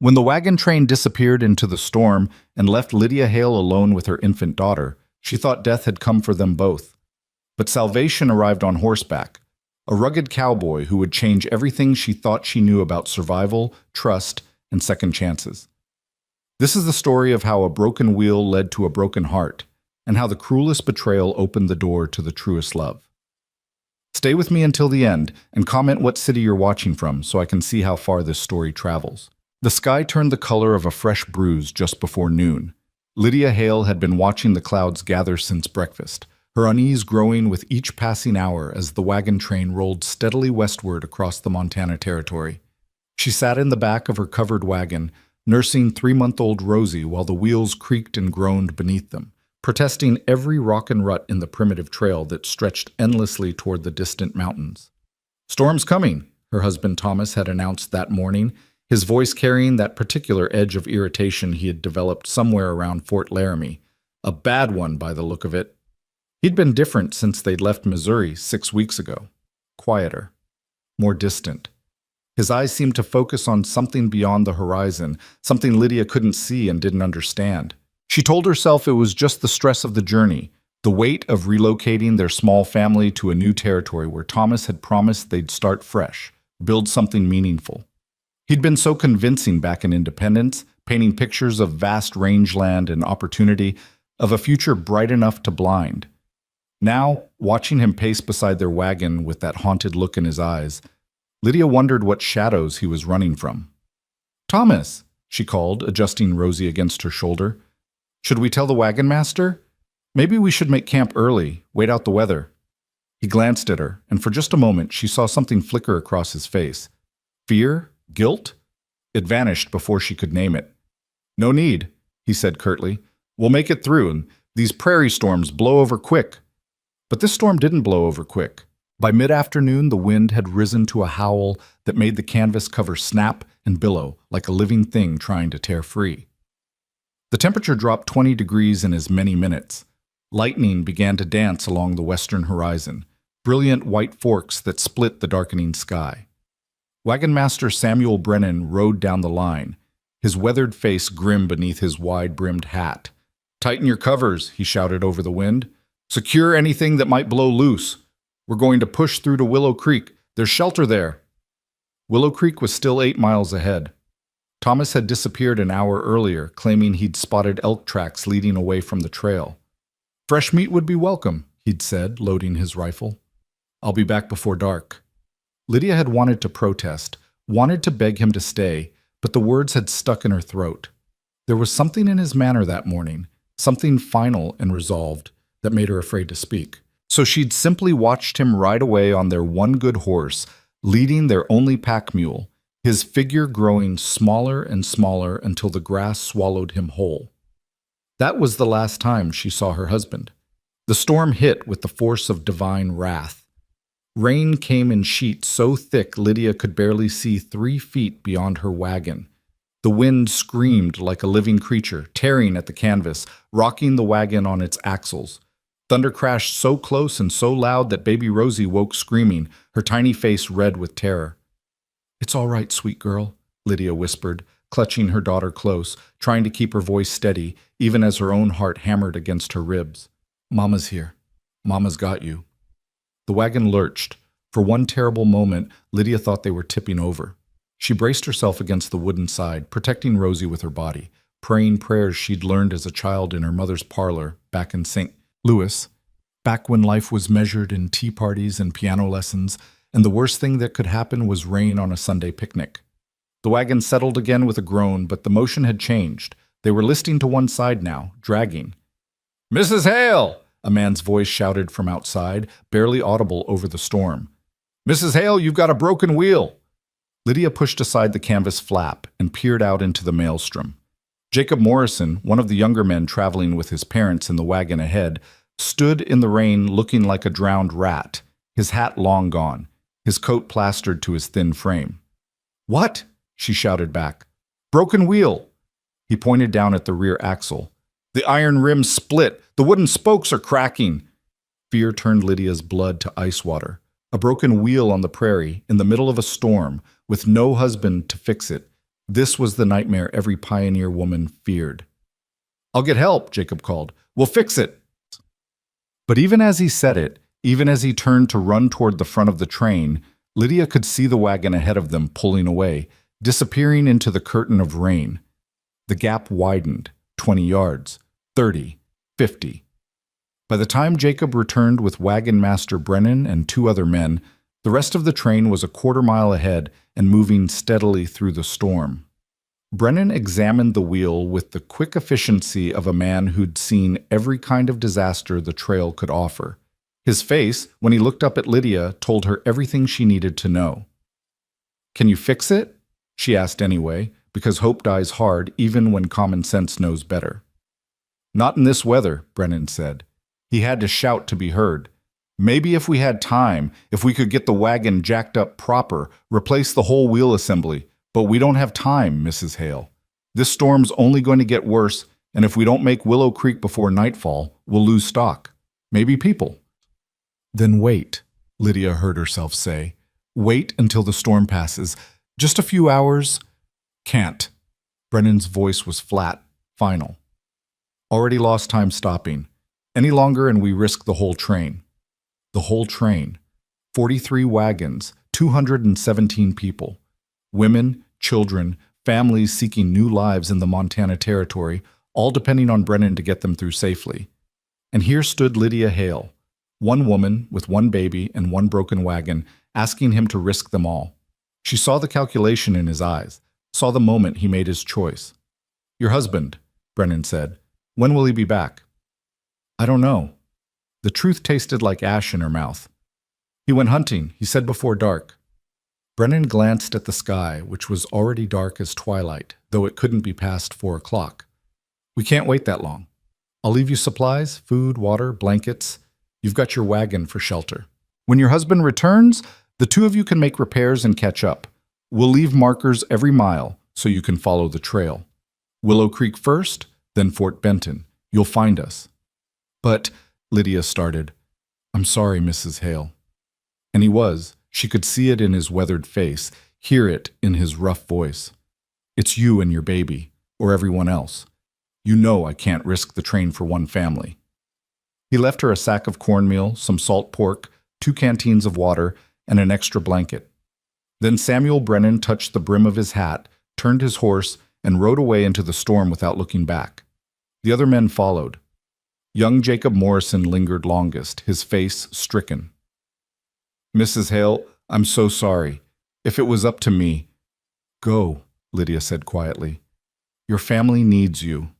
When the wagon train disappeared into the storm and left Lydia Hale alone with her infant daughter, she thought death had come for them both. But salvation arrived on horseback, a rugged cowboy who would change everything she thought she knew about survival, trust, and second chances. This is the story of how a broken wheel led to a broken heart, and how the cruelest betrayal opened the door to the truest love. Stay with me until the end, and comment what city you're watching from so I can see how far this story travels. The sky turned the color of a fresh bruise just before noon. Lydia Hale had been watching the clouds gather since breakfast, her unease growing with each passing hour as the wagon train rolled steadily westward across the Montana Territory. She sat in the back of her covered wagon, nursing 3-month-old Rosie while the wheels creaked and groaned beneath them, protesting every rock and rut in the primitive trail that stretched endlessly toward the distant mountains. "Storm's coming," her husband Thomas had announced that morning, his voice carrying that particular edge of irritation he had developed somewhere around Fort Laramie. A bad one by the look of it. He'd been different since they'd left Missouri 6 weeks ago. Quieter. More distant. His eyes seemed to focus on something beyond the horizon, something Lydia couldn't see and didn't understand. She told herself it was just the stress of the journey, the weight of relocating their small family to a new territory where Thomas had promised they'd start fresh, build something meaningful. He'd been so convincing back in Independence, painting pictures of vast rangeland and opportunity, of a future bright enough to blind. Now, watching him pace beside their wagon with that haunted look in his eyes, Lydia wondered what shadows he was running from. "Thomas," she called, adjusting Rosie against her shoulder. "Should we tell the wagon master? Maybe we should make camp early, wait out the weather." He glanced at her, and for just a moment she saw something flicker across his face. Fear? Guilt? It vanished before she could name it. "No need," he said curtly. "We'll make it through, and these prairie storms blow over quick." But this storm didn't blow over quick. By mid-afternoon, the wind had risen to a howl that made the canvas cover snap and billow like a living thing trying to tear free. The temperature dropped 20 degrees in as many minutes. Lightning began to dance along the western horizon, brilliant white forks that split the darkening sky. Wagon Master Samuel Brennan rode down the line, his weathered face grim beneath his wide-brimmed hat. "Tighten your covers," he shouted over the wind. "Secure anything that might blow loose. We're going to push through to Willow Creek. There's shelter there." Willow Creek was still 8 miles ahead. Thomas had disappeared an hour earlier, claiming he'd spotted elk tracks leading away from the trail. "Fresh meat would be welcome," he'd said, loading his rifle. "I'll be back before dark." Lydia had wanted to protest, wanted to beg him to stay, but the words had stuck in her throat. There was something in his manner that morning, something final and resolved, that made her afraid to speak. So she'd simply watched him ride away on their one good horse, leading their only pack mule, his figure growing smaller and smaller until the grass swallowed him whole. That was the last time she saw her husband. The storm hit with the force of divine wrath. Rain came in sheets so thick Lydia could barely see 3 feet beyond her wagon. The wind screamed like a living creature, tearing at the canvas, rocking the wagon on its axles. Thunder crashed so close and so loud that baby Rosie woke screaming, her tiny face red with terror. "It's all right, sweet girl," Lydia whispered, clutching her daughter close, trying to keep her voice steady, even as her own heart hammered against her ribs. "Mama's here. Mama's got you." The wagon lurched. For one terrible moment, Lydia thought they were tipping over. She braced herself against the wooden side, protecting Rosie with her body, praying prayers she'd learned as a child in her mother's parlor back in St. Louis, back when life was measured in tea parties and piano lessons, and the worst thing that could happen was rain on a Sunday picnic. The wagon settled again with a groan, but the motion had changed. They were listing to one side now, dragging. "Mrs. Hale!" a man's voice shouted from outside, barely audible over the storm. "Mrs. Hale, you've got a broken wheel!" Lydia pushed aside the canvas flap and peered out into the maelstrom. Jacob Morrison, one of the younger men traveling with his parents in the wagon ahead, stood in the rain looking like a drowned rat, his hat long gone, his coat plastered to his thin frame. "What?" she shouted back. "Broken wheel!" He pointed down at the rear axle. "The iron rim split. The wooden spokes are cracking." Fear turned Lydia's blood to ice water. A broken wheel on the prairie, in the middle of a storm, with no husband to fix it. This was the nightmare every pioneer woman feared. "I'll get help," Jacob called. "We'll fix it." But even as he said it, even as he turned to run toward the front of the train, Lydia could see the wagon ahead of them pulling away, disappearing into the curtain of rain. The gap widened, 20 yards, 30, 50. By the time Jacob returned with wagon master Brennan and 2 other men, the rest of the train was a quarter-mile ahead and moving steadily through the storm. Brennan examined the wheel with the quick efficiency of a man who'd seen every kind of disaster the trail could offer. His face, when he looked up at Lydia, told her everything she needed to know. "Can you fix it?" she asked anyway, because hope dies hard even when common sense knows better. "Not in this weather," Brennan said. He had to shout to be heard. "Maybe if we had time, if we could get the wagon jacked up proper, replace the whole wheel assembly. But we don't have time, Mrs. Hale. This storm's only going to get worse, and if we don't make Willow Creek before nightfall, we'll lose stock. Maybe people." "Then wait," Lydia heard herself say. "Wait until the storm passes. Just a few hours." "Can't." Brennan's voice was flat, final. "Already lost time stopping. Any longer and we risk the whole train." The whole train. 43 wagons, 217 people. Women, children, families seeking new lives in the Montana Territory, all depending on Brennan to get them through safely. And here stood Lydia Hale, one woman with 1 baby and 1 broken wagon, asking him to risk them all. She saw the calculation in his eyes, saw the moment he made his choice. "Your husband," Brennan said. "When will he be back?" "I don't know." The truth tasted like ash in her mouth. "He went hunting, he said before dark." Brennan glanced at the sky, which was already dark as twilight, though it couldn't be past 4 o'clock. "We can't wait that long. I'll leave you supplies, food, water, blankets. You've got your wagon for shelter. When your husband returns, the 2 of you can make repairs and catch up. We'll leave markers every mile so you can follow the trail. Willow Creek first, then Fort Benton. You'll find us." "But," Lydia started. "I'm sorry, Mrs. Hale." And he was. She could see it in his weathered face, hear it in his rough voice. "It's you and your baby, or everyone else. You know I can't risk the train for 1 family." He left her a sack of cornmeal, some salt pork, 2 canteens of water, and an extra blanket. Then Samuel Brennan touched the brim of his hat, turned his horse, and rode away into the storm without looking back. The other men followed. Young Jacob Morrison lingered longest, his face stricken. "Mrs. Hale, I'm so sorry. If it was up to me—" "Go," Lydia said quietly. "Your family needs you."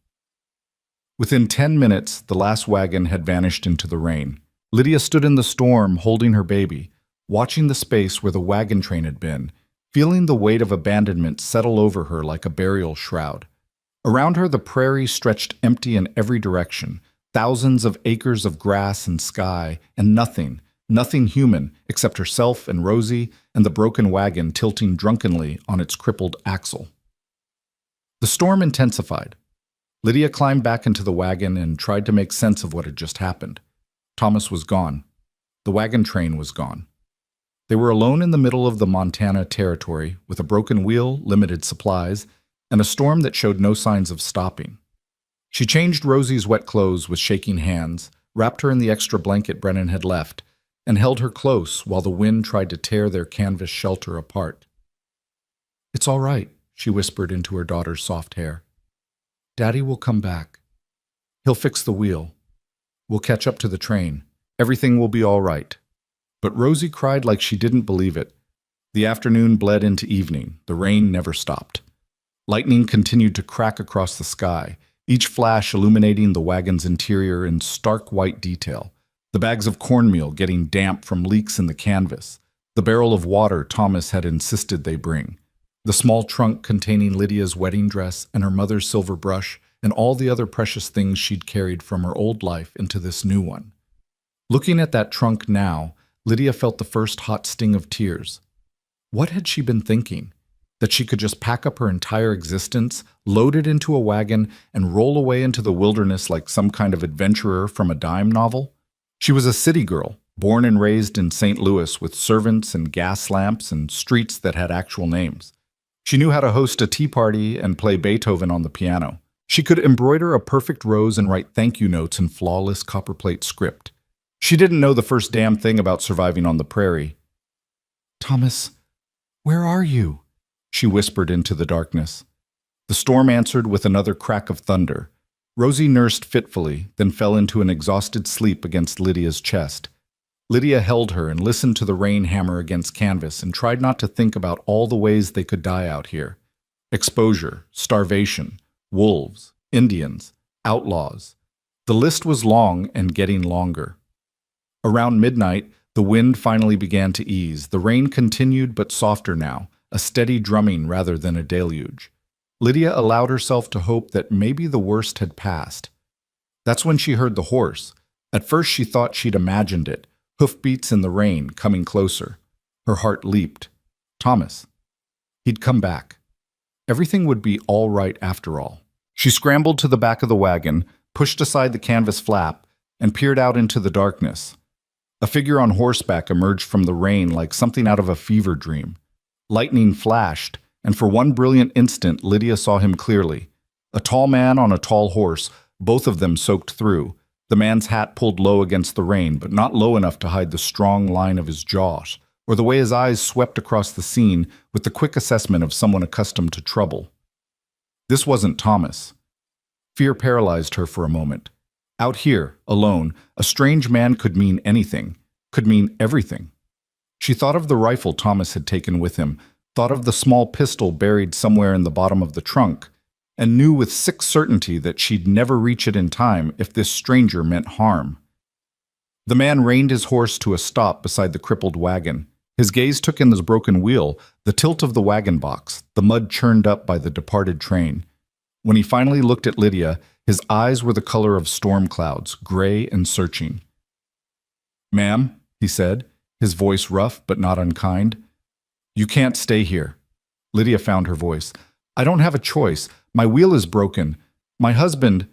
Within 10 minutes, the last wagon had vanished into the rain. Lydia stood in the storm, holding her baby, watching the space where the wagon train had been, feeling the weight of abandonment settle over her like a burial shroud. Around her, the prairie stretched empty in every direction, thousands of acres of grass and sky, and nothing human except herself and Rosie and the broken wagon tilting drunkenly on its crippled axle. The storm intensified. Lydia climbed back into the wagon and tried to make sense of what had just happened. Thomas was gone. The wagon train was gone. They were alone in the middle of the Montana Territory, with a broken wheel, limited supplies, and a storm that showed no signs of stopping. She changed Rosie's wet clothes with shaking hands, wrapped her in the extra blanket Brennan had left, and held her close while the wind tried to tear their canvas shelter apart. "It's all right," she whispered into her daughter's soft hair. "Daddy will come back. He'll fix the wheel. We'll catch up to the train. Everything will be all right." But Rosie cried like she didn't believe it. The afternoon bled into evening. The rain never stopped. Lightning continued to crack across the sky, each flash illuminating the wagon's interior in stark white detail. The bags of cornmeal getting damp from leaks in the canvas, the barrel of water Thomas had insisted they bring, the small trunk containing Lydia's wedding dress and her mother's silver brush, and all the other precious things she'd carried from her old life into this new one. Looking at that trunk now, Lydia felt the first hot sting of tears. What had she been thinking? That she could just pack up her entire existence, load it into a wagon, and roll away into the wilderness like some kind of adventurer from a dime novel? She was a city girl, born and raised in St. Louis with servants and gas lamps and streets that had actual names. She knew how to host a tea party and play Beethoven on the piano. She could embroider a perfect rose and write thank you notes in flawless copperplate script. She didn't know the first damn thing about surviving on the prairie. "Thomas, where are you?" she whispered into the darkness. The storm answered with another crack of thunder. Rosie nursed fitfully, then fell into an exhausted sleep against Lydia's chest. Lydia held her and listened to the rain hammer against canvas and tried not to think about all the ways they could die out here. Exposure, starvation, wolves, Indians, outlaws. The list was long and getting longer. Around midnight, the wind finally began to ease. The rain continued but softer now, a steady drumming rather than a deluge. Lydia allowed herself to hope that maybe the worst had passed. That's when she heard the horse. At first she thought she'd imagined it, hoofbeats in the rain, coming closer. Her heart leaped. Thomas. He'd come back. Everything would be all right after all. She scrambled to the back of the wagon, pushed aside the canvas flap, and peered out into the darkness. A figure on horseback emerged from the rain like something out of a fever dream. Lightning flashed, and for one brilliant instant Lydia saw him clearly. A tall man on a tall horse, both of them soaked through. The man's hat pulled low against the rain, but not low enough to hide the strong line of his jaws, or the way his eyes swept across the scene with the quick assessment of someone accustomed to trouble. This wasn't Thomas. Fear paralyzed her for a moment. Out here, alone, a strange man could mean anything, could mean everything. She thought of the rifle Thomas had taken with him, thought of the small pistol buried somewhere in the bottom of the trunk, and knew with sick certainty that she'd never reach it in time if this stranger meant harm. The man reined his horse to a stop beside the crippled wagon. His gaze took in the broken wheel, the tilt of the wagon box, the mud churned up by the departed train. When he finally looked at Lydia, his eyes were the color of storm clouds, gray and searching. "Ma'am," he said, his voice rough but not unkind. "You can't stay here." Lydia found her voice. "I don't have a choice. My wheel is broken. My husband—"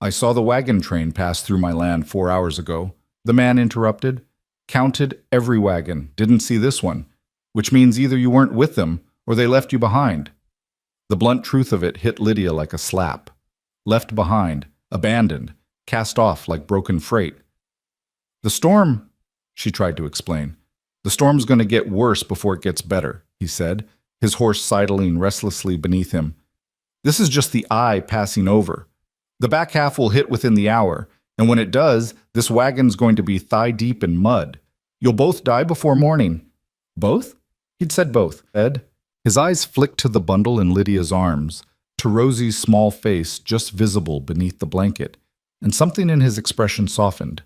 "I saw the wagon train pass through my land 4 hours ago," the man interrupted. "Counted every wagon, didn't see this one, which means either you weren't with them or they left you behind." The blunt truth of it hit Lydia like a slap. Left behind, abandoned, cast off like broken freight. "The storm," she tried to explain. "The storm's going to get worse before it gets better," he said, his horse sidling restlessly beneath him. "This is just the eye passing over. The back half will hit within the hour, and when it does, this wagon's going to be thigh-deep in mud. You'll both die before morning." "Both?" He'd said both. Ed. His eyes flicked to the bundle in Lydia's arms, to Rosie's small face just visible beneath the blanket, and something in his expression softened.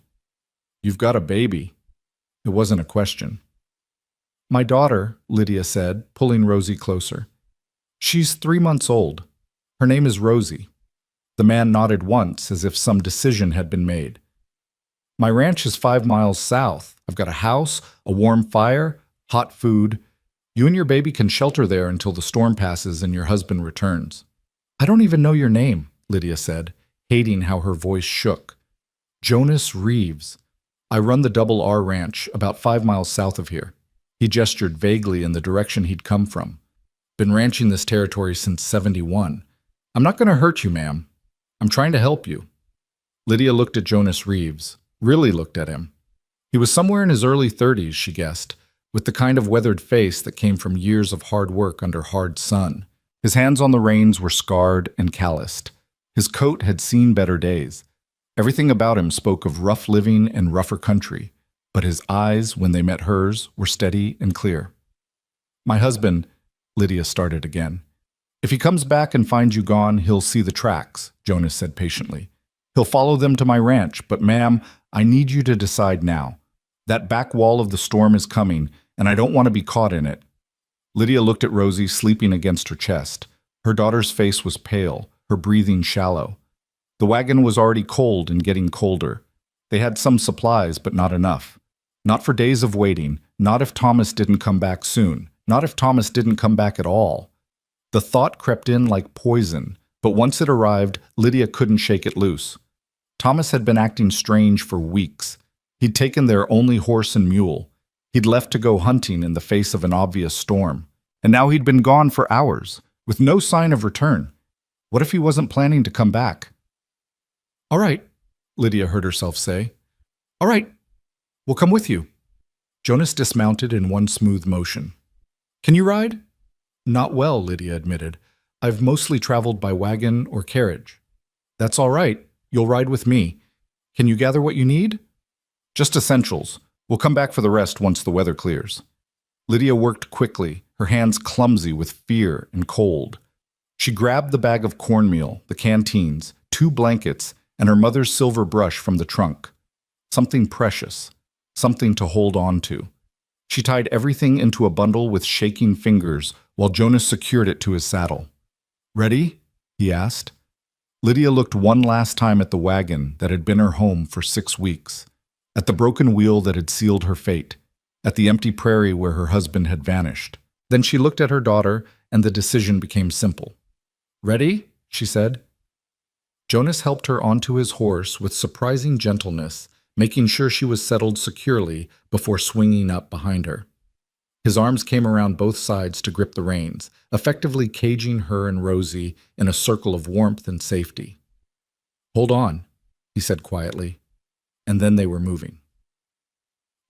"You've got a baby." It wasn't a question. "My daughter," Lydia said, pulling Rosie closer. "She's 3 months old. Her name is Rosie." The man nodded once, as if some decision had been made. "My ranch is 5 miles south. I've got a house, a warm fire, hot food. You and your baby can shelter there until the storm passes and your husband returns." "I don't even know your name," Lydia said, hating how her voice shook. "Jonas Reeves. I run the Double R Ranch, about 5 miles south of here." He gestured vaguely in the direction he'd come from. "Been ranching this territory since '71. I'm not going to hurt you, ma'am. I'm trying to help you." Lydia looked at Jonas Reeves, really looked at him. He was somewhere in his early 30s, she guessed, with the kind of weathered face that came from years of hard work under hard sun. His hands on the reins were scarred and calloused. His coat had seen better days. Everything about him spoke of rough living and rougher country, but his eyes, when they met hers, were steady and clear. "My husband," Lydia started again. "If he comes back and finds you gone, he'll see the tracks," Jonas said patiently. "He'll follow them to my ranch, but ma'am, I need you to decide now. That back wall of the storm is coming, and I don't want to be caught in it." Lydia looked at Rosie sleeping against her chest. Her daughter's face was pale, her breathing shallow. The wagon was already cold and getting colder. They had some supplies, but not enough. Not for days of waiting, not if Thomas didn't come back soon, not if Thomas didn't come back at all. The thought crept in like poison, but once it arrived, Lydia couldn't shake it loose. Thomas had been acting strange for weeks. He'd taken their only horse and mule. He'd left to go hunting in the face of an obvious storm. And now he'd been gone for hours, with no sign of return. What if he wasn't planning to come back? "All right," Lydia heard herself say. "All right, we'll come with you." Jonas dismounted in one smooth motion. "Can you ride?" "Not well," Lydia admitted. "I've mostly traveled by wagon or carriage." "That's all right. You'll ride with me. Can you gather what you need?" "Just essentials. We'll come back for the rest once the weather clears." Lydia worked quickly, her hands clumsy with fear and cold. She grabbed the bag of cornmeal, the canteens, 2 blankets, and her mother's silver brush from the trunk. Something precious, something to hold on to. She tied everything into a bundle with shaking fingers while Jonas secured it to his saddle. "Ready?" he asked. Lydia looked one last time at the wagon that had been her home for 6 weeks, at the broken wheel that had sealed her fate, at the empty prairie where her husband had vanished. Then she looked at her daughter, and the decision became simple. "Ready?" she said. Jonas helped her onto his horse with surprising gentleness, making sure she was settled securely before swinging up behind her. His arms came around both sides to grip the reins, effectively caging her and Rosie in a circle of warmth and safety. "Hold on," he said quietly, and then they were moving.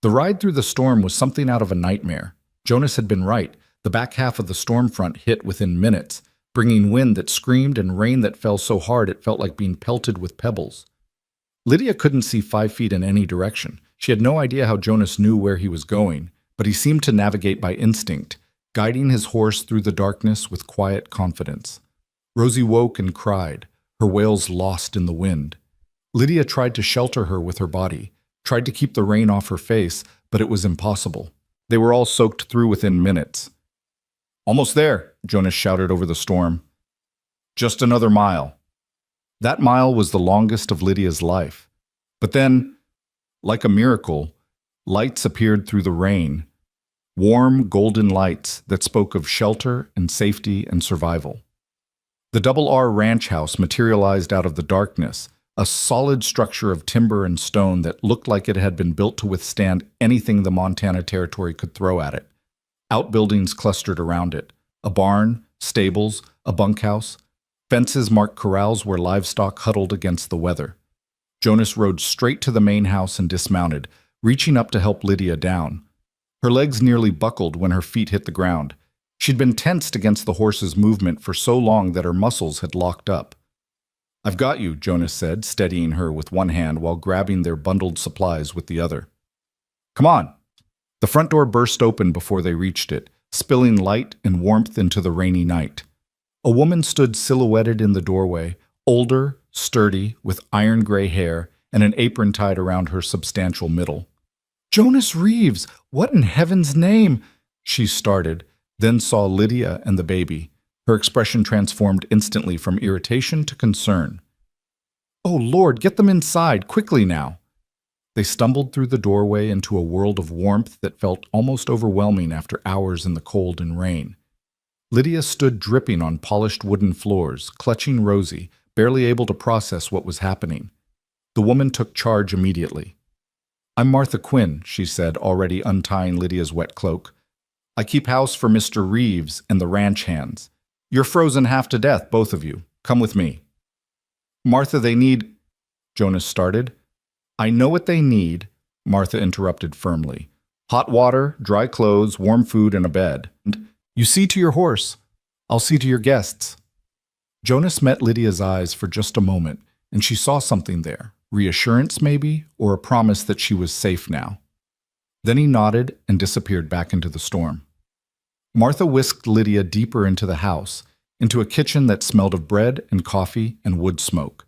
The ride through the storm was something out of a nightmare. Jonas had been right. The back half of the storm front hit within minutes, bringing wind that screamed and rain that fell so hard it felt like being pelted with pebbles. Lydia couldn't see 5 feet in any direction. She had no idea how Jonas knew where he was going, but he seemed to navigate by instinct, guiding his horse through the darkness with quiet confidence. Rosie woke and cried, her wails lost in the wind. Lydia tried to shelter her with her body, tried to keep the rain off her face, but it was impossible. They were all soaked through within minutes. "Almost there," Jonas shouted over the storm. "Just another mile." That mile was the longest of Lydia's life. But then, like a miracle, lights appeared through the rain, warm, golden lights that spoke of shelter and safety and survival. The Double R ranch house materialized out of the darkness, a solid structure of timber and stone that looked like it had been built to withstand anything the Montana Territory could throw at it. Outbuildings clustered around it, a barn, stables, a bunkhouse. Fences marked corrals where livestock huddled against the weather. Jonas rode straight to the main house and dismounted, reaching up to help Lydia down. Her legs nearly buckled when her feet hit the ground. She'd been tensed against the horse's movement for so long that her muscles had locked up. "I've got you," Jonas said, steadying her with one hand while grabbing their bundled supplies with the other. "Come on." The front door burst open before they reached it, spilling light and warmth into the rainy night. A woman stood silhouetted in the doorway, older, sturdy, with iron-gray hair and an apron tied around her substantial middle. "Jonas Reeves, what in heaven's name?" she started, then saw Lydia and the baby. Her expression transformed instantly from irritation to concern. "Oh, Lord, get them inside, quickly now." They stumbled through the doorway into a world of warmth that felt almost overwhelming after hours in the cold and rain. Lydia stood dripping on polished wooden floors, clutching Rosie, barely able to process what was happening. The woman took charge immediately. "I'm Martha Quinn," she said, already untying Lydia's wet cloak. "I keep house for Mr. Reeves and the ranch hands. You're frozen half to death, both of you. Come with me." "Martha, they need—" Jonas started. "I know what they need," Martha interrupted firmly. "Hot water, dry clothes, warm food, and a bed. You see to your horse. I'll see to your guests." Jonas met Lydia's eyes for just a moment, and she saw something there. Reassurance, maybe, or a promise that she was safe now. Then he nodded and disappeared back into the storm. Martha whisked Lydia deeper into the house, into a kitchen that smelled of bread and coffee and wood smoke.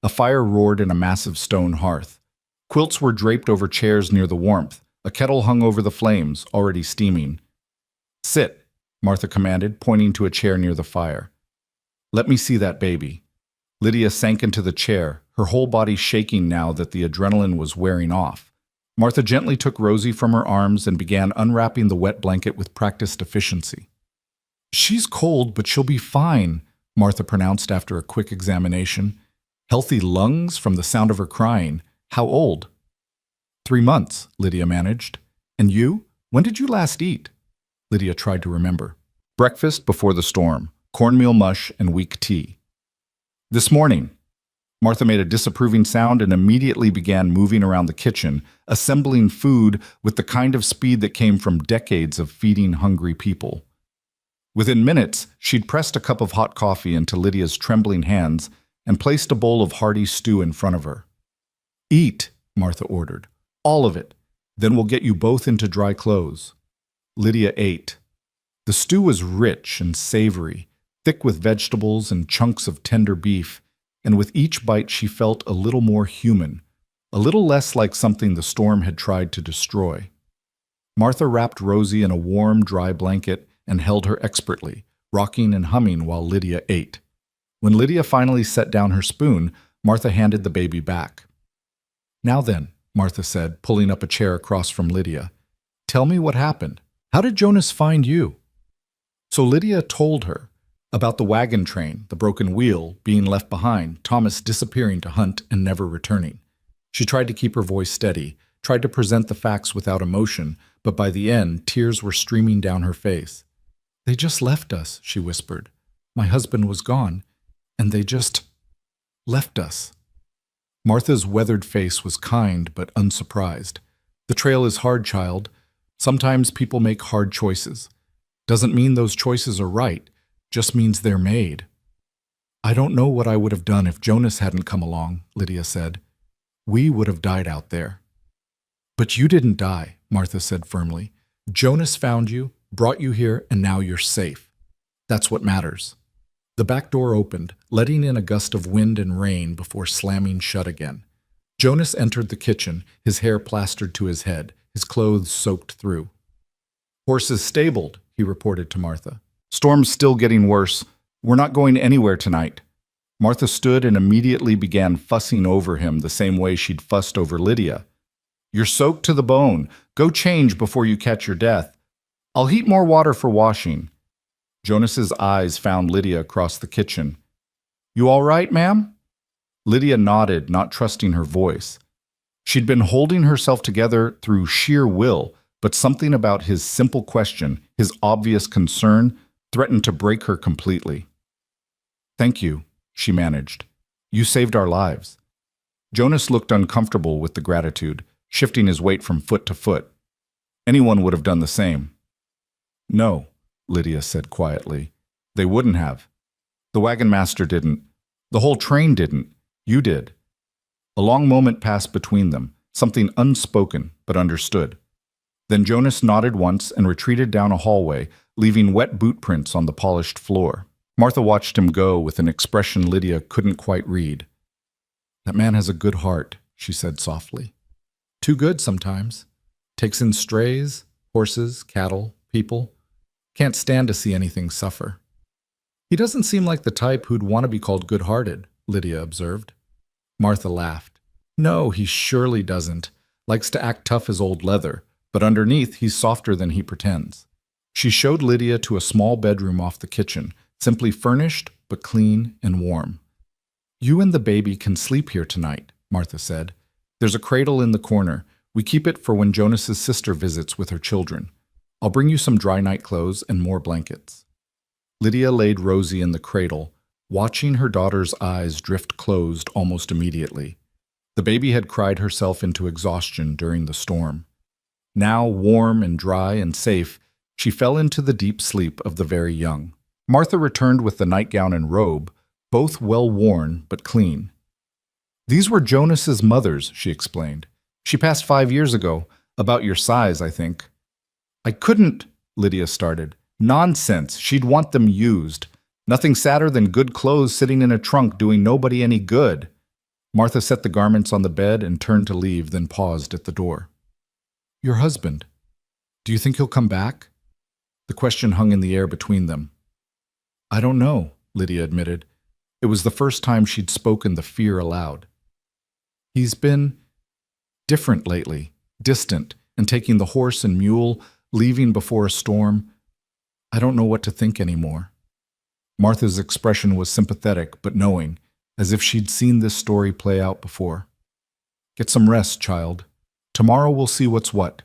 A fire roared in a massive stone hearth. Quilts were draped over chairs near the warmth. A kettle hung over the flames, already steaming. "Sit," Martha commanded, pointing to a chair near the fire. "Let me see that baby." Lydia sank into the chair, her whole body shaking now that the adrenaline was wearing off. Martha gently took Rosie from her arms and began unwrapping the wet blanket with practiced efficiency. "She's cold, but she'll be fine," Martha pronounced after a quick examination. "Healthy lungs from the sound of her crying. How old?" 3 months, Lydia managed. "And you? When did you last eat?" Lydia tried to remember. Breakfast before the storm, cornmeal mush and weak tea. This morning, Martha made a disapproving sound and immediately began moving around the kitchen, assembling food with the kind of speed that came from decades of feeding hungry people. Within minutes, she'd pressed a cup of hot coffee into Lydia's trembling hands and placed a bowl of hearty stew in front of her. "Eat," Martha ordered. "All of it. Then we'll get you both into dry clothes." Lydia ate. The stew was rich and savory, thick with vegetables and chunks of tender beef, and with each bite she felt a little more human, a little less like something the storm had tried to destroy. Martha wrapped Rosie in a warm, dry blanket and held her expertly, rocking and humming while Lydia ate. When Lydia finally set down her spoon, Martha handed the baby back. "Now then," Martha said, pulling up a chair across from Lydia, "tell me what happened. How did Jonas find you?" So Lydia told her about the wagon train, the broken wheel, being left behind, Thomas disappearing to hunt and never returning. She tried to keep her voice steady, tried to present the facts without emotion, but by the end, tears were streaming down her face. "They just left us," she whispered. "My husband was gone, and they just left us." Martha's weathered face was kind but unsurprised. "The trail is hard, child. Sometimes people make hard choices. Doesn't mean those choices are right, just means they're made." "I don't know what I would have done if Jonas hadn't come along," Lydia said. "We would have died out there." "But you didn't die," Martha said firmly. "Jonas found you, brought you here, and now you're safe. That's what matters." The back door opened, letting in a gust of wind and rain before slamming shut again. Jonas entered the kitchen, his hair plastered to his head, his clothes soaked through. "Horses stabled," he reported to Martha. "Storm's still getting worse. We're not going anywhere tonight." Martha stood and immediately began fussing over him the same way she'd fussed over Lydia. "You're soaked to the bone. Go change before you catch your death. I'll heat more water for washing." Jonas's eyes found Lydia across the kitchen. "You all right, ma'am?" Lydia nodded, not trusting her voice. She'd been holding herself together through sheer will, but something about his simple question, his obvious concern, threatened to break her completely. "Thank you," she managed. "You saved our lives." Jonas looked uncomfortable with the gratitude, shifting his weight from foot to foot. Anyone would have done the same. "No," Lydia said quietly. "They wouldn't have. The wagon master didn't. The whole train didn't. You did." A long moment passed between them, something unspoken but understood. Then Jonas nodded once and retreated down a hallway, leaving wet boot prints on the polished floor. Martha watched him go with an expression Lydia couldn't quite read. "That man has a good heart," she said softly. "Too good sometimes. Takes in strays, horses, cattle, people. Can't stand to see anything suffer." "He doesn't seem like the type who'd want to be called good-hearted," Lydia observed. Martha laughed. "No, he surely doesn't. Likes to act tough as old leather, but underneath he's softer than he pretends." She showed Lydia to a small bedroom off the kitchen, simply furnished but clean and warm. "You and the baby can sleep here tonight," Martha said. "There's a cradle in the corner. We keep it for when Jonas's sister visits with her children. I'll bring you some dry night clothes and more blankets." Lydia laid Rosie in the cradle, watching her daughter's eyes drift closed almost immediately. The baby had cried herself into exhaustion during the storm. Now, warm and dry and safe, she fell into the deep sleep of the very young. Martha returned with the nightgown and robe, both well worn but clean. "These were Jonas's mother's," she explained. "She passed 5 years ago. About your size, I think." "I couldn't," Lydia started. "Nonsense. She'd want them used. Nothing sadder than good clothes sitting in a trunk doing nobody any good." Martha set the garments on the bed and turned to leave, then paused at the door. "Your husband. Do you think he'll come back?" The question hung in the air between them. "I don't know," Lydia admitted. It was the first time she'd spoken the fear aloud. "He's been different lately, distant, and taking the horse and mule, leaving before a storm. I don't know what to think anymore." Martha's expression was sympathetic but knowing, as if she'd seen this story play out before. "Get some rest, child. Tomorrow we'll see what's what.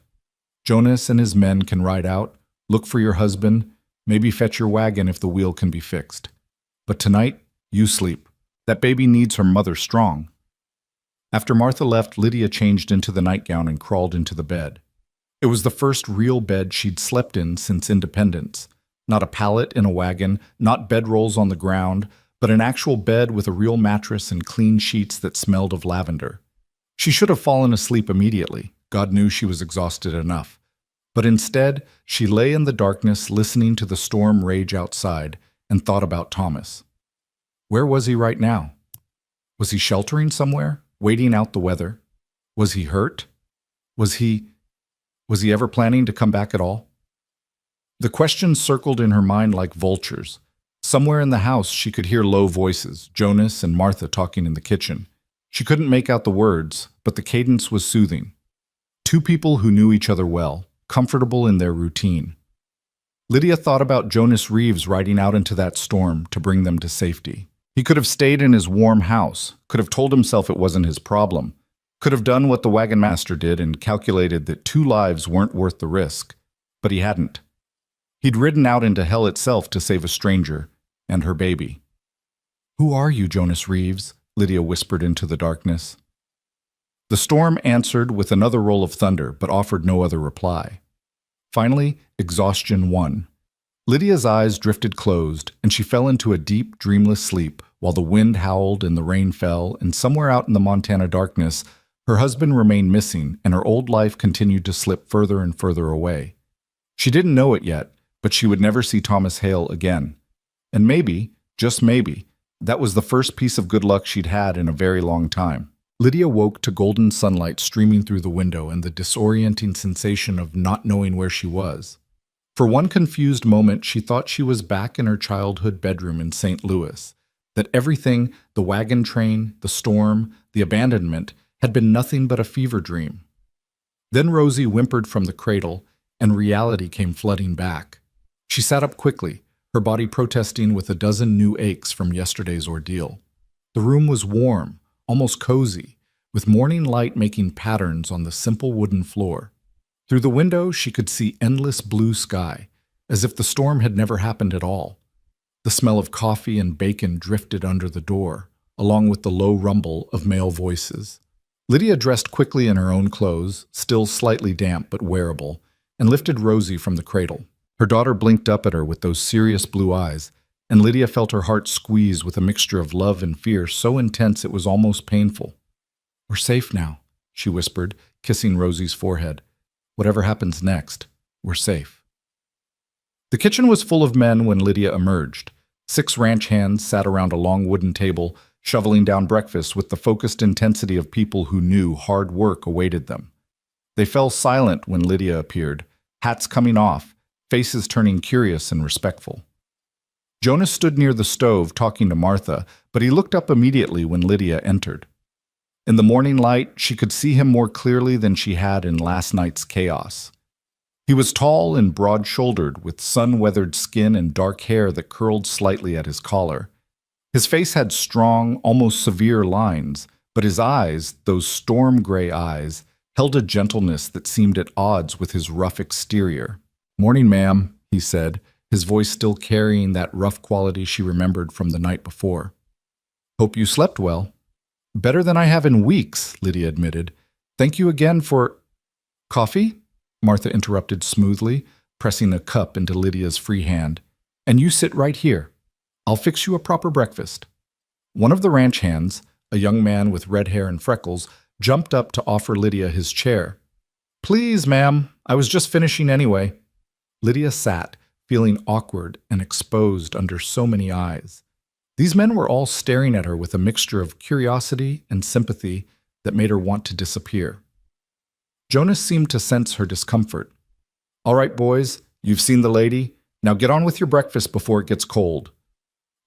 Jonas and his men can ride out, look for your husband, Maybe fetch your wagon if the wheel can be fixed. But tonight, you sleep. That baby needs her mother strong." After Martha left, Lydia changed into the nightgown and crawled into the bed. It was the first real bed she'd slept in since independence. Not a pallet in a wagon, not bedrolls on the ground, but an actual bed with a real mattress and clean sheets that smelled of lavender. She should have fallen asleep immediately. God knew she was exhausted enough. But instead, she lay in the darkness listening to the storm rage outside and thought about Thomas. Where was he right now? Was he sheltering somewhere, waiting out the weather? Was he hurt? Was he ever planning to come back at all? The questions circled in her mind like vultures. Somewhere in the house she could hear low voices, Jonas and Martha talking in the kitchen. She couldn't make out the words, but the cadence was soothing. Two people who knew each other well, comfortable in their routine. Lydia thought about Jonas Reeves riding out into that storm to bring them to safety. He could have stayed in his warm house, could have told himself it wasn't his problem, could have done what the wagon master did and calculated that 2 lives weren't worth the risk. But he hadn't. He'd ridden out into hell itself to save a stranger and her baby. "Who are you, Jonas Reeves?" Lydia whispered into the darkness. The storm answered with another roll of thunder, but offered no other reply. Finally, exhaustion won. Lydia's eyes drifted closed, and she fell into a deep, dreamless sleep while the wind howled and the rain fell, and somewhere out in the Montana darkness, her husband remained missing, and her old life continued to slip further and further away. She didn't know it yet, but she would never see Thomas Hale again. And maybe, just maybe, that was the first piece of good luck she'd had in a very long time. Lydia woke to golden sunlight streaming through the window and the disorienting sensation of not knowing where she was. For one confused moment, she thought she was back in her childhood bedroom in St. Louis, that everything, the wagon train, the storm, the abandonment, had been nothing but a fever dream. Then Rosie whimpered from the cradle, and reality came flooding back. She sat up quickly, her body protesting with a dozen new aches from yesterday's ordeal. The room was warm, almost cozy, with morning light making patterns on the simple wooden floor. Through the window, she could see endless blue sky, as if the storm had never happened at all. The smell of coffee and bacon drifted under the door, along with the low rumble of male voices. Lydia dressed quickly in her own clothes, still slightly damp but wearable, and lifted Rosie from the cradle. Her daughter blinked up at her with those serious blue eyes, and Lydia felt her heart squeeze with a mixture of love and fear so intense it was almost painful. "We're safe now," she whispered, kissing Rosie's forehead. "Whatever happens next, we're safe." The kitchen was full of men when Lydia emerged. 6 ranch hands sat around a long wooden table, shoveling down breakfast with the focused intensity of people who knew hard work awaited them. They fell silent when Lydia appeared, hats coming off, faces turning curious and respectful. Jonas stood near the stove talking to Martha, but he looked up immediately when Lydia entered. In the morning light, she could see him more clearly than she had in last night's chaos. He was tall and broad-shouldered, with sun-weathered skin and dark hair that curled slightly at his collar. His face had strong, almost severe lines, but his eyes, those storm-gray eyes, held a gentleness that seemed at odds with his rough exterior. "Morning, ma'am," he said, his voice still carrying that rough quality she remembered from the night before. "Hope you slept well." "Better than I have in weeks," Lydia admitted. "Thank you again for—" "Coffee?" Martha interrupted smoothly, pressing a cup into Lydia's free hand. "And you sit right here. I'll fix you a proper breakfast." One of the ranch hands, a young man with red hair and freckles, jumped up to offer Lydia his chair. "Please, ma'am, I was just finishing anyway." Lydia sat, feeling awkward and exposed under so many eyes. These men were all staring at her with a mixture of curiosity and sympathy that made her want to disappear. Jonas seemed to sense her discomfort. "All right, boys, you've seen the lady. Now get on with your breakfast before it gets cold."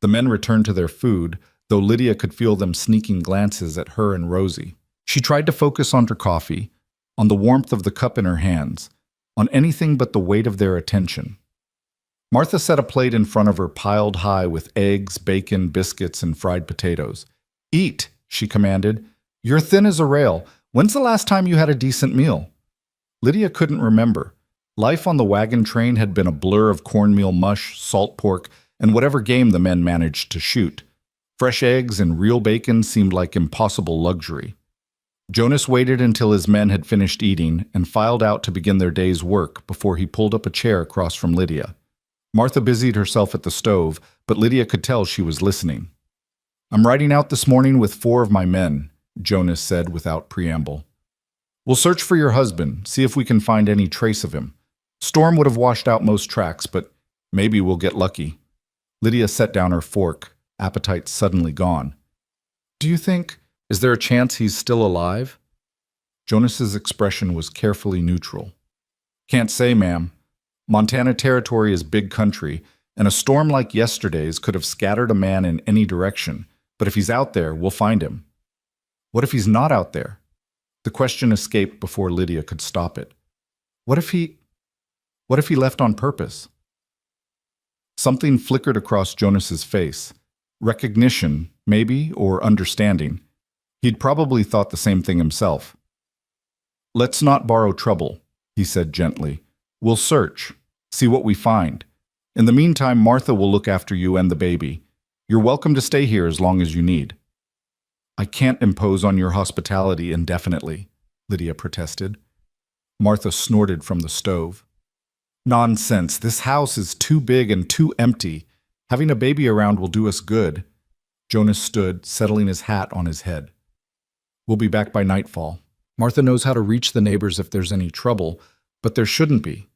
The men returned to their food, though Lydia could feel them sneaking glances at her and Rosie. She tried to focus on her coffee, on the warmth of the cup in her hands, on anything but the weight of their attention. Martha set a plate in front of her piled high with eggs, bacon, biscuits, and fried potatoes. "Eat," she commanded. "You're thin as a rail. When's the last time you had a decent meal?" Lydia couldn't remember. Life on the wagon train had been a blur of cornmeal mush, salt pork, and whatever game the men managed to shoot. Fresh eggs and real bacon seemed like impossible luxury. Jonas waited until his men had finished eating and filed out to begin their day's work before he pulled up a chair across from Lydia. Martha busied herself at the stove, but Lydia could tell she was listening. "I'm riding out this morning with 4 of my men," Jonas said without preamble. "We'll search for your husband, see if we can find any trace of him. Storm would have washed out most tracks, but maybe we'll get lucky." Lydia set down her fork, appetite suddenly gone. "Do you think, is there a chance he's still alive?" Jonas's expression was carefully neutral. "Can't say, ma'am. Montana Territory is big country, and a storm like yesterday's could have scattered a man in any direction, but if he's out there, we'll find him." "What if he's not out there?" The question escaped before Lydia could stop it. What if he left on purpose?" Something flickered across Jonas's face. Recognition, maybe, or understanding. He'd probably thought the same thing himself. "Let's not borrow trouble," he said gently. "We'll search, see what we find. In the meantime, Martha will look after you and the baby. You're welcome to stay here as long as you need." "I can't impose on your hospitality indefinitely," Lydia protested. Martha snorted from the stove. "Nonsense. This house is too big and too empty. Having a baby around will do us good." Jonas stood, settling his hat on his head. "We'll be back by nightfall. Martha knows how to reach the neighbors if there's any trouble, but there shouldn't be.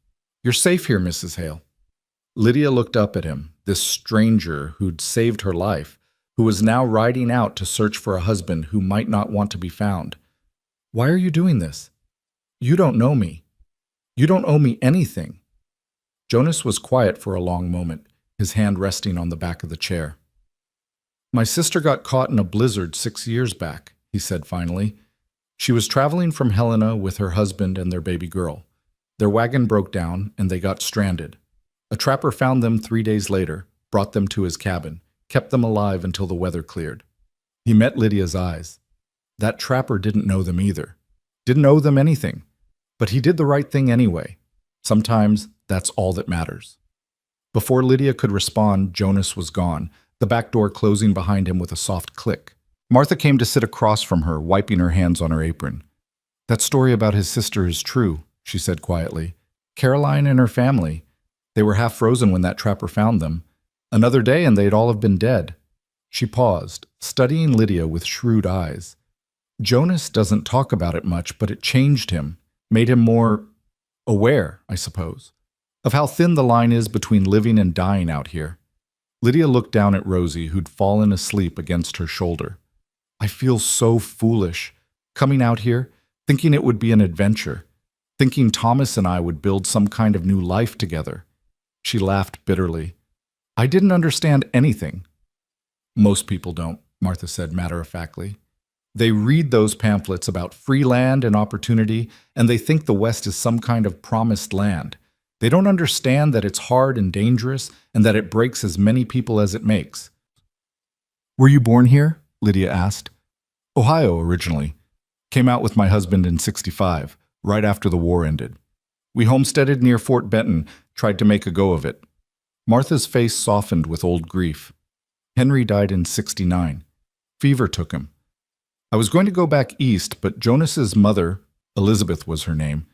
You're safe here, Mrs. Hale." Lydia looked up at him, this stranger who'd saved her life, who was now riding out to search for a husband who might not want to be found. "Why are you doing this? You don't know me. You don't owe me anything." Jonas was quiet for a long moment, his hand resting on the back of the chair. "My sister got caught in a blizzard 6 years back," he said finally. "She was traveling from Helena with her husband and their baby girl. Their wagon broke down, and they got stranded. A trapper found them 3 days later, brought them to his cabin, kept them alive until the weather cleared." He met Lydia's eyes. That trapper didn't know them either. Didn't owe them anything. But he did the right thing anyway. Sometimes that's all that matters. Before Lydia could respond, Jonas was gone, the back door closing behind him with a soft click. Martha came to sit across from her, wiping her hands on her apron. "That story about his sister is true," she said quietly. "Caroline and her family. They were half frozen when that trapper found them. Another day and they'd all have been dead." She paused, studying Lydia with shrewd eyes. Jonas doesn't talk about it much, but it changed him, made him more aware, I suppose, of how thin the line is between living and dying out here. Lydia looked down at Rosie, who'd fallen asleep against her shoulder. "I feel so foolish, coming out here, thinking it would be an adventure, thinking Thomas and I would build some kind of new life together." She laughed bitterly. "I didn't understand anything." "Most people don't," Martha said matter-of-factly. "They read those pamphlets about free land and opportunity, and they think the West is some kind of promised land. They don't understand that it's hard and dangerous, and that it breaks as many people as it makes." "Were you born here?" Lydia asked. "Ohio, originally. Came out with my husband in '65, right after the war ended. We homesteaded near Fort Benton, tried to make a go of it." Martha's face softened with old grief. "Henry died in '69. Fever took him. I was going to go back east, but Jonas's mother, Elizabeth was her name,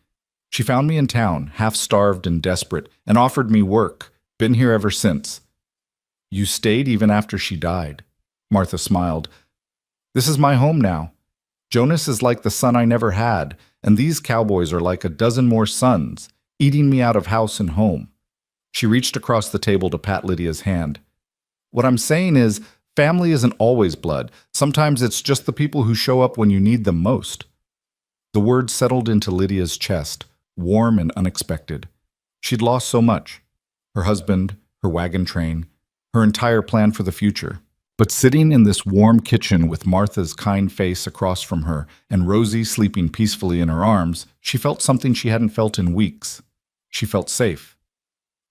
she found me in town, half-starved and desperate, and offered me work. Been here ever since." "You stayed even after she died?" Martha smiled. "This is my home now. Jonas is like the son I never had, and these cowboys are like a dozen more sons, eating me out of house and home." She reached across the table to pat Lydia's hand. "What I'm saying is, family isn't always blood. Sometimes it's just the people who show up when you need them most." The words settled into Lydia's chest, warm and unexpected. She'd lost so much. Her husband, her wagon train, her entire plan for the future. But sitting in this warm kitchen with Martha's kind face across from her and Rosie sleeping peacefully in her arms, she felt something she hadn't felt in weeks. She felt safe.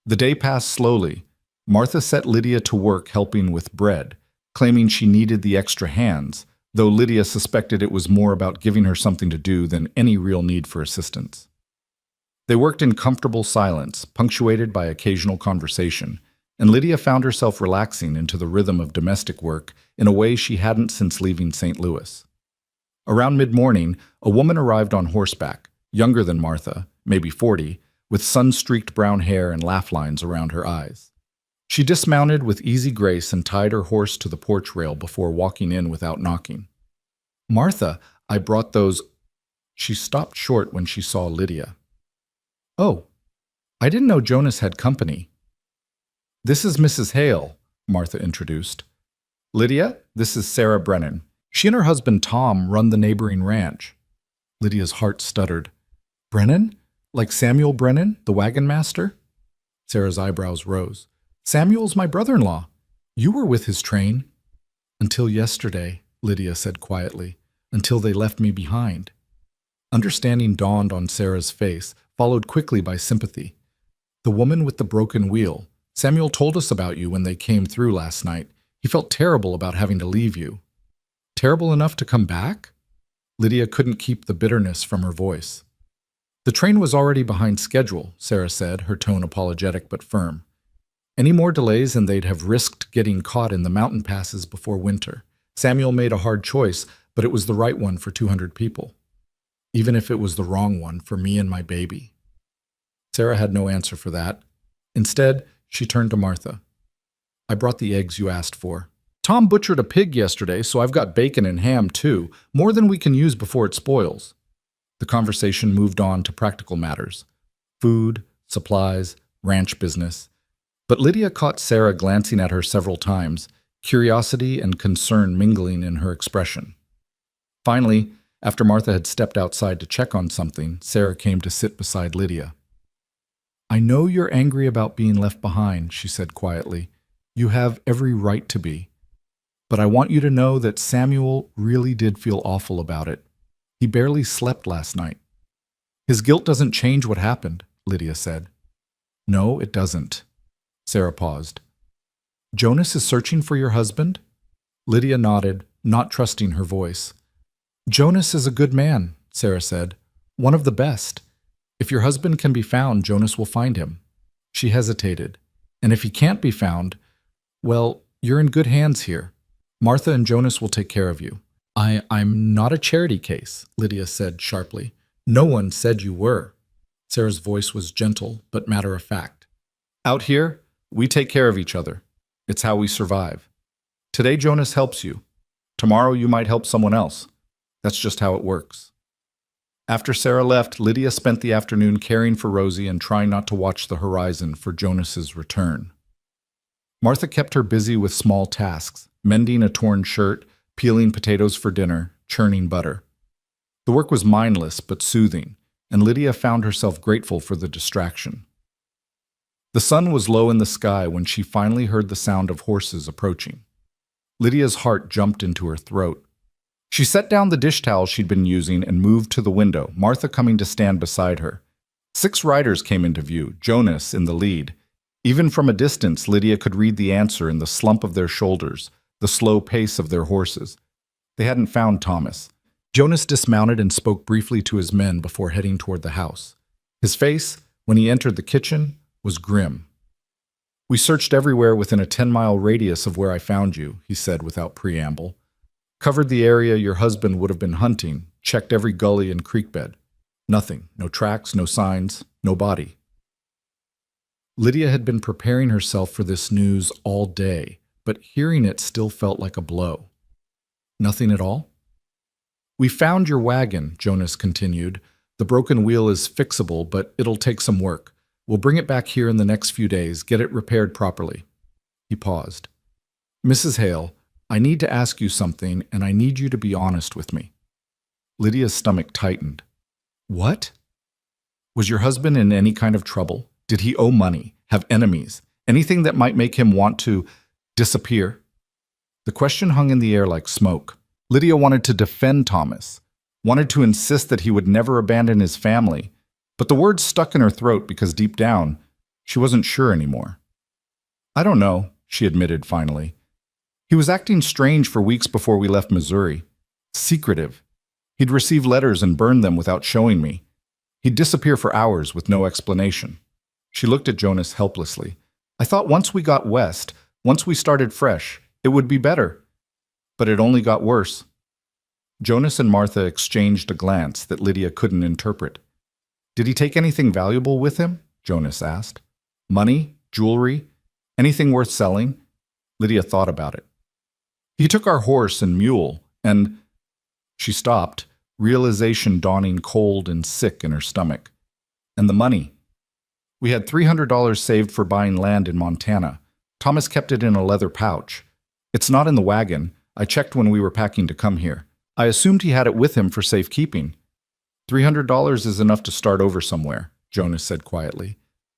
The day passed slowly. Martha set Lydia to work helping with bread, claiming she needed the extra hands, though Lydia suspected it was more about giving her something to do than any real need for assistance. They worked in comfortable silence, punctuated by occasional conversation, and Lydia found herself relaxing into the rhythm of domestic work in a way she hadn't since leaving St. Louis. Around mid-morning, a woman arrived on horseback, younger than Martha, maybe 40, with sun-streaked brown hair and laugh lines around her eyes. She dismounted with easy grace and tied her horse to the porch rail before walking in without knocking. "Martha, I brought those—" She stopped short when she saw Lydia. "Oh, I didn't know Jonas had company." "This is Mrs. Hale," Martha introduced. "Lydia, this is Sarah Brennan. She and her husband Tom run the neighboring ranch." Lydia's heart stuttered. "Brennan? Like Samuel Brennan, the wagon master?" Sarah's eyebrows rose. "Samuel's my brother-in-law. You were with his train." "Until yesterday," Lydia said quietly, "until they left me behind." Understanding dawned on Sarah's face, followed quickly by sympathy. "The woman with the broken wheel. Samuel told us about you when they came through last night. He felt terrible about having to leave you." "Terrible enough to come back?" Lydia couldn't keep the bitterness from her voice. "The train was already behind schedule," Sarah said, her tone apologetic but firm. "Any more delays and they'd have risked getting caught in the mountain passes before winter. Samuel made a hard choice, but it was the right one for 200 people. Even if it was the wrong one for me and my baby." Sarah had no answer for that. Instead, she turned to Martha. "I brought the eggs you asked for. Tom butchered a pig yesterday, so I've got bacon and ham too, more than we can use before it spoils." The conversation moved on to practical matters: food, supplies, ranch business. But Lydia caught Sarah glancing at her several times, curiosity and concern mingling in her expression. Finally, after Martha had stepped outside to check on something, Sarah came to sit beside Lydia. "I know you're angry about being left behind," she said quietly. "You have every right to be. But I want you to know that Samuel really did feel awful about it. He barely slept last night." "His guilt doesn't change what happened," Lydia said. "No, it doesn't." Sarah paused. "Jonas is searching for your husband?" Lydia nodded, not trusting her voice. "Jonas is a good man," Sarah said. "One of the best. If your husband can be found, Jonas will find him." She hesitated. "And if he can't be found, well, you're in good hands here. Martha and Jonas will take care of you." I'm not a charity case," Lydia said sharply. "No one said you were." Sarah's voice was gentle, but matter-of-fact. "Out here, we take care of each other. It's how we survive. Today Jonas helps you. Tomorrow you might help someone else. That's just how it works." After Sarah left, Lydia spent the afternoon caring for Rosie and trying not to watch the horizon for Jonas's return. Martha kept her busy with small tasks, mending a torn shirt, peeling potatoes for dinner, churning butter. The work was mindless but soothing, and Lydia found herself grateful for the distraction. The sun was low in the sky when she finally heard the sound of horses approaching. Lydia's heart jumped into her throat. She set down the dish towel she'd been using and moved to the window, Martha coming to stand beside her. 6 riders came into view, Jonas in the lead. Even from a distance, Lydia could read the answer in the slump of their shoulders, the slow pace of their horses. They hadn't found Thomas. Jonas dismounted and spoke briefly to his men before heading toward the house. His face, when he entered the kitchen, was grim. "We searched everywhere within a 10-mile radius of where I found you," he said without preamble. "Covered the area your husband would have been hunting, checked every gully and creek bed. Nothing, no tracks, no signs, no body." Lydia had been preparing herself for this news all day, but hearing it still felt like a blow. "Nothing at all?" "We found your wagon," Jonas continued. "The broken wheel is fixable, but it'll take some work. We'll bring it back here in the next few days, get it repaired properly." He paused. "Mrs. Hale, I need to ask you something, and I need you to be honest with me." Lydia's stomach tightened. "What?" "Was your husband in any kind of trouble? Did he owe money, have enemies, anything that might make him want to disappear?" The question hung in the air like smoke. Lydia wanted to defend Thomas, wanted to insist that he would never abandon his family, but the words stuck in her throat because deep down, she wasn't sure anymore. "I don't know," she admitted finally. "He was acting strange for weeks before we left Missouri. Secretive. He'd receive letters and burn them without showing me. He'd disappear for hours with no explanation. She looked at Jonas helplessly. I thought once we got west, once we started fresh, it would be better. But it only got worse. Jonas and Martha exchanged a glance that Lydia couldn't interpret. Did he take anything valuable with him? Jonas asked. Money? Jewelry? Anything worth selling? Lydia thought about it. He took our horse and mule, and... She stopped, realization dawning cold and sick in her stomach. And the money. We had $300 saved for buying land in Montana. Thomas kept it in a leather pouch. It's not in the wagon. I checked when we were packing to come here. I assumed he had it with him for safekeeping. $300 is enough to start over somewhere, Jonas said quietly.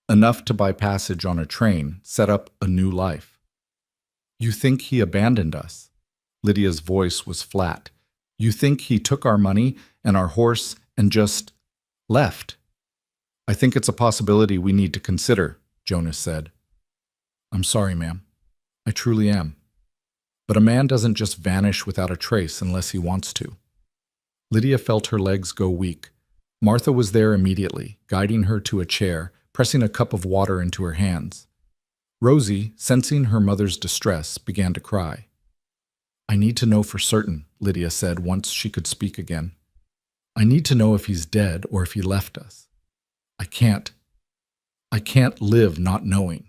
Enough to buy passage on a train, set up a new life. You think he abandoned us? Lydia's voice was flat. You think he took our money and our horse and just left? I think it's a possibility we need to consider, Jonas said. I'm sorry, ma'am. I truly am. But a man doesn't just vanish without a trace unless he wants to. Lydia felt her legs go weak. Martha was there immediately, guiding her to a chair, pressing a cup of water into her hands. Rosie, sensing her mother's distress, began to cry. I need to know for certain, Lydia said once she could speak again. I need to know if he's dead or if he left us. I can't live not knowing.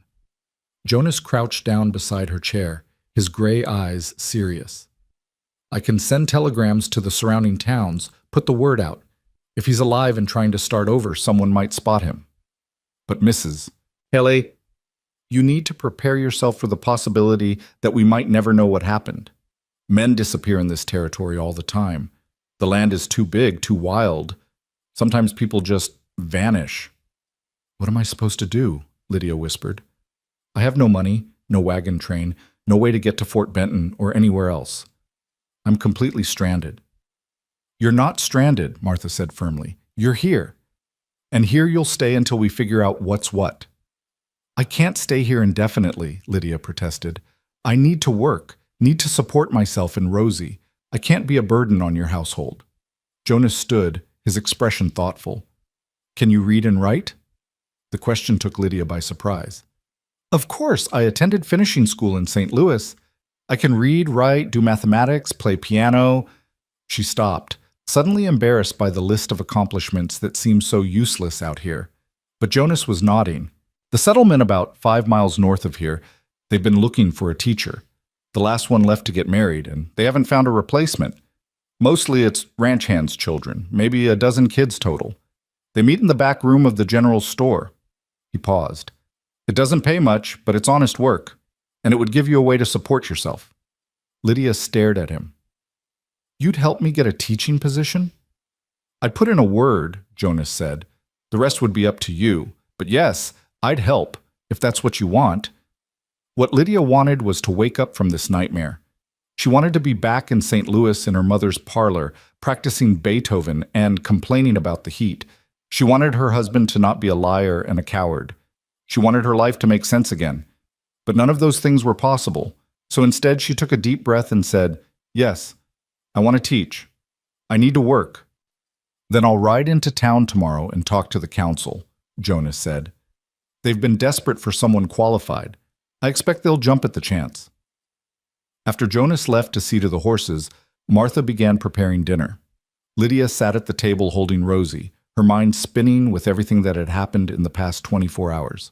Jonas crouched down beside her chair, his gray eyes serious. I can send telegrams to the surrounding towns, put the word out. If he's alive and trying to start over, someone might spot him. But Mrs. Haley, you need to prepare yourself for the possibility that we might never know what happened. Men disappear in this territory all the time. The land is too big, too wild. Sometimes people just vanish. What am I supposed to do? Lydia whispered. I have no money, no wagon train, no way to get to Fort Benton or anywhere else. I'm completely stranded. You're not stranded, Martha said firmly. You're here. And here you'll stay until we figure out what's what. I can't stay here indefinitely, Lydia protested. I need to work, need to support myself and Rosie. I can't be a burden on your household. Jonas stood, his expression thoughtful. Can you read and write? The question took Lydia by surprise. Of course, I attended finishing school in St. Louis. I can read, write, do mathematics, play piano. She stopped, suddenly embarrassed by the list of accomplishments that seemed so useless out here. But Jonas was nodding. The settlement about 5 miles north of here, they've been looking for a teacher. The last one left to get married, and they haven't found a replacement. Mostly it's ranch hands' children, maybe a dozen kids total. They meet in the back room of the general store. He paused. It doesn't pay much, but it's honest work, and it would give you a way to support yourself. Lydia stared at him. You'd help me get a teaching position? I'd put in a word, Jonas said. The rest would be up to you. But yes, I'd help, if that's what you want. What Lydia wanted was to wake up from this nightmare. She wanted to be back in St. Louis in her mother's parlor, practicing Beethoven and complaining about the heat. She wanted her husband to not be a liar and a coward. She wanted her life to make sense again. But none of those things were possible. So instead, she took a deep breath and said, Yes, I want to teach. I need to work. Then I'll ride into town tomorrow and talk to the council, Jonas said. They've been desperate for someone qualified. I expect they'll jump at the chance. After Jonas left to see to the horses, Martha began preparing dinner. Lydia sat at the table holding Rosie, her mind spinning with everything that had happened in the past 24 hours.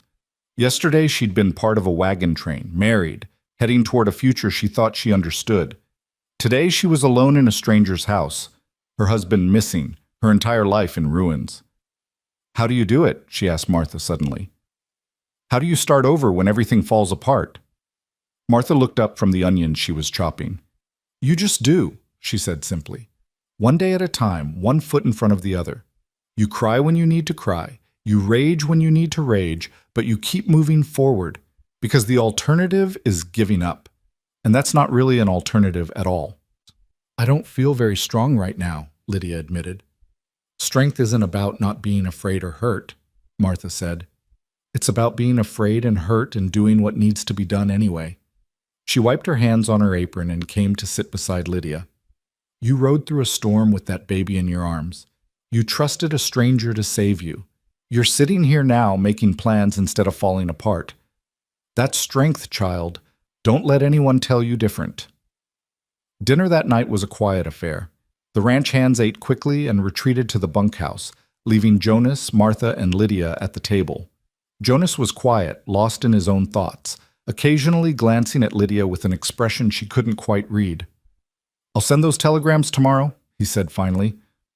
Yesterday, she'd been part of a wagon train, married, heading toward a future she thought she understood. Today, she was alone in a stranger's house, her husband missing, her entire life in ruins. How do you do it? She asked Martha suddenly. How do you start over when everything falls apart? Martha looked up from the onions she was chopping. You just do, she said simply. One day at a time, one foot in front of the other. You cry when you need to cry. You rage when you need to rage, but you keep moving forward because the alternative is giving up. And that's not really an alternative at all. I don't feel very strong right now, Lydia admitted. Strength isn't about not being afraid or hurt, Martha said. It's about being afraid and hurt and doing what needs to be done anyway. She wiped her hands on her apron and came to sit beside Lydia. You rode through a storm with that baby in your arms. You trusted a stranger to save you. You're sitting here now making plans instead of falling apart. That's strength, child. Don't let anyone tell you different. Dinner that night was a quiet affair. The ranch hands ate quickly and retreated to the bunkhouse, leaving Jonas, Martha, and Lydia at the table. Jonas was quiet, lost in his own thoughts, occasionally glancing at Lydia with an expression she couldn't quite read. "I'll send those telegrams tomorrow," he said finally.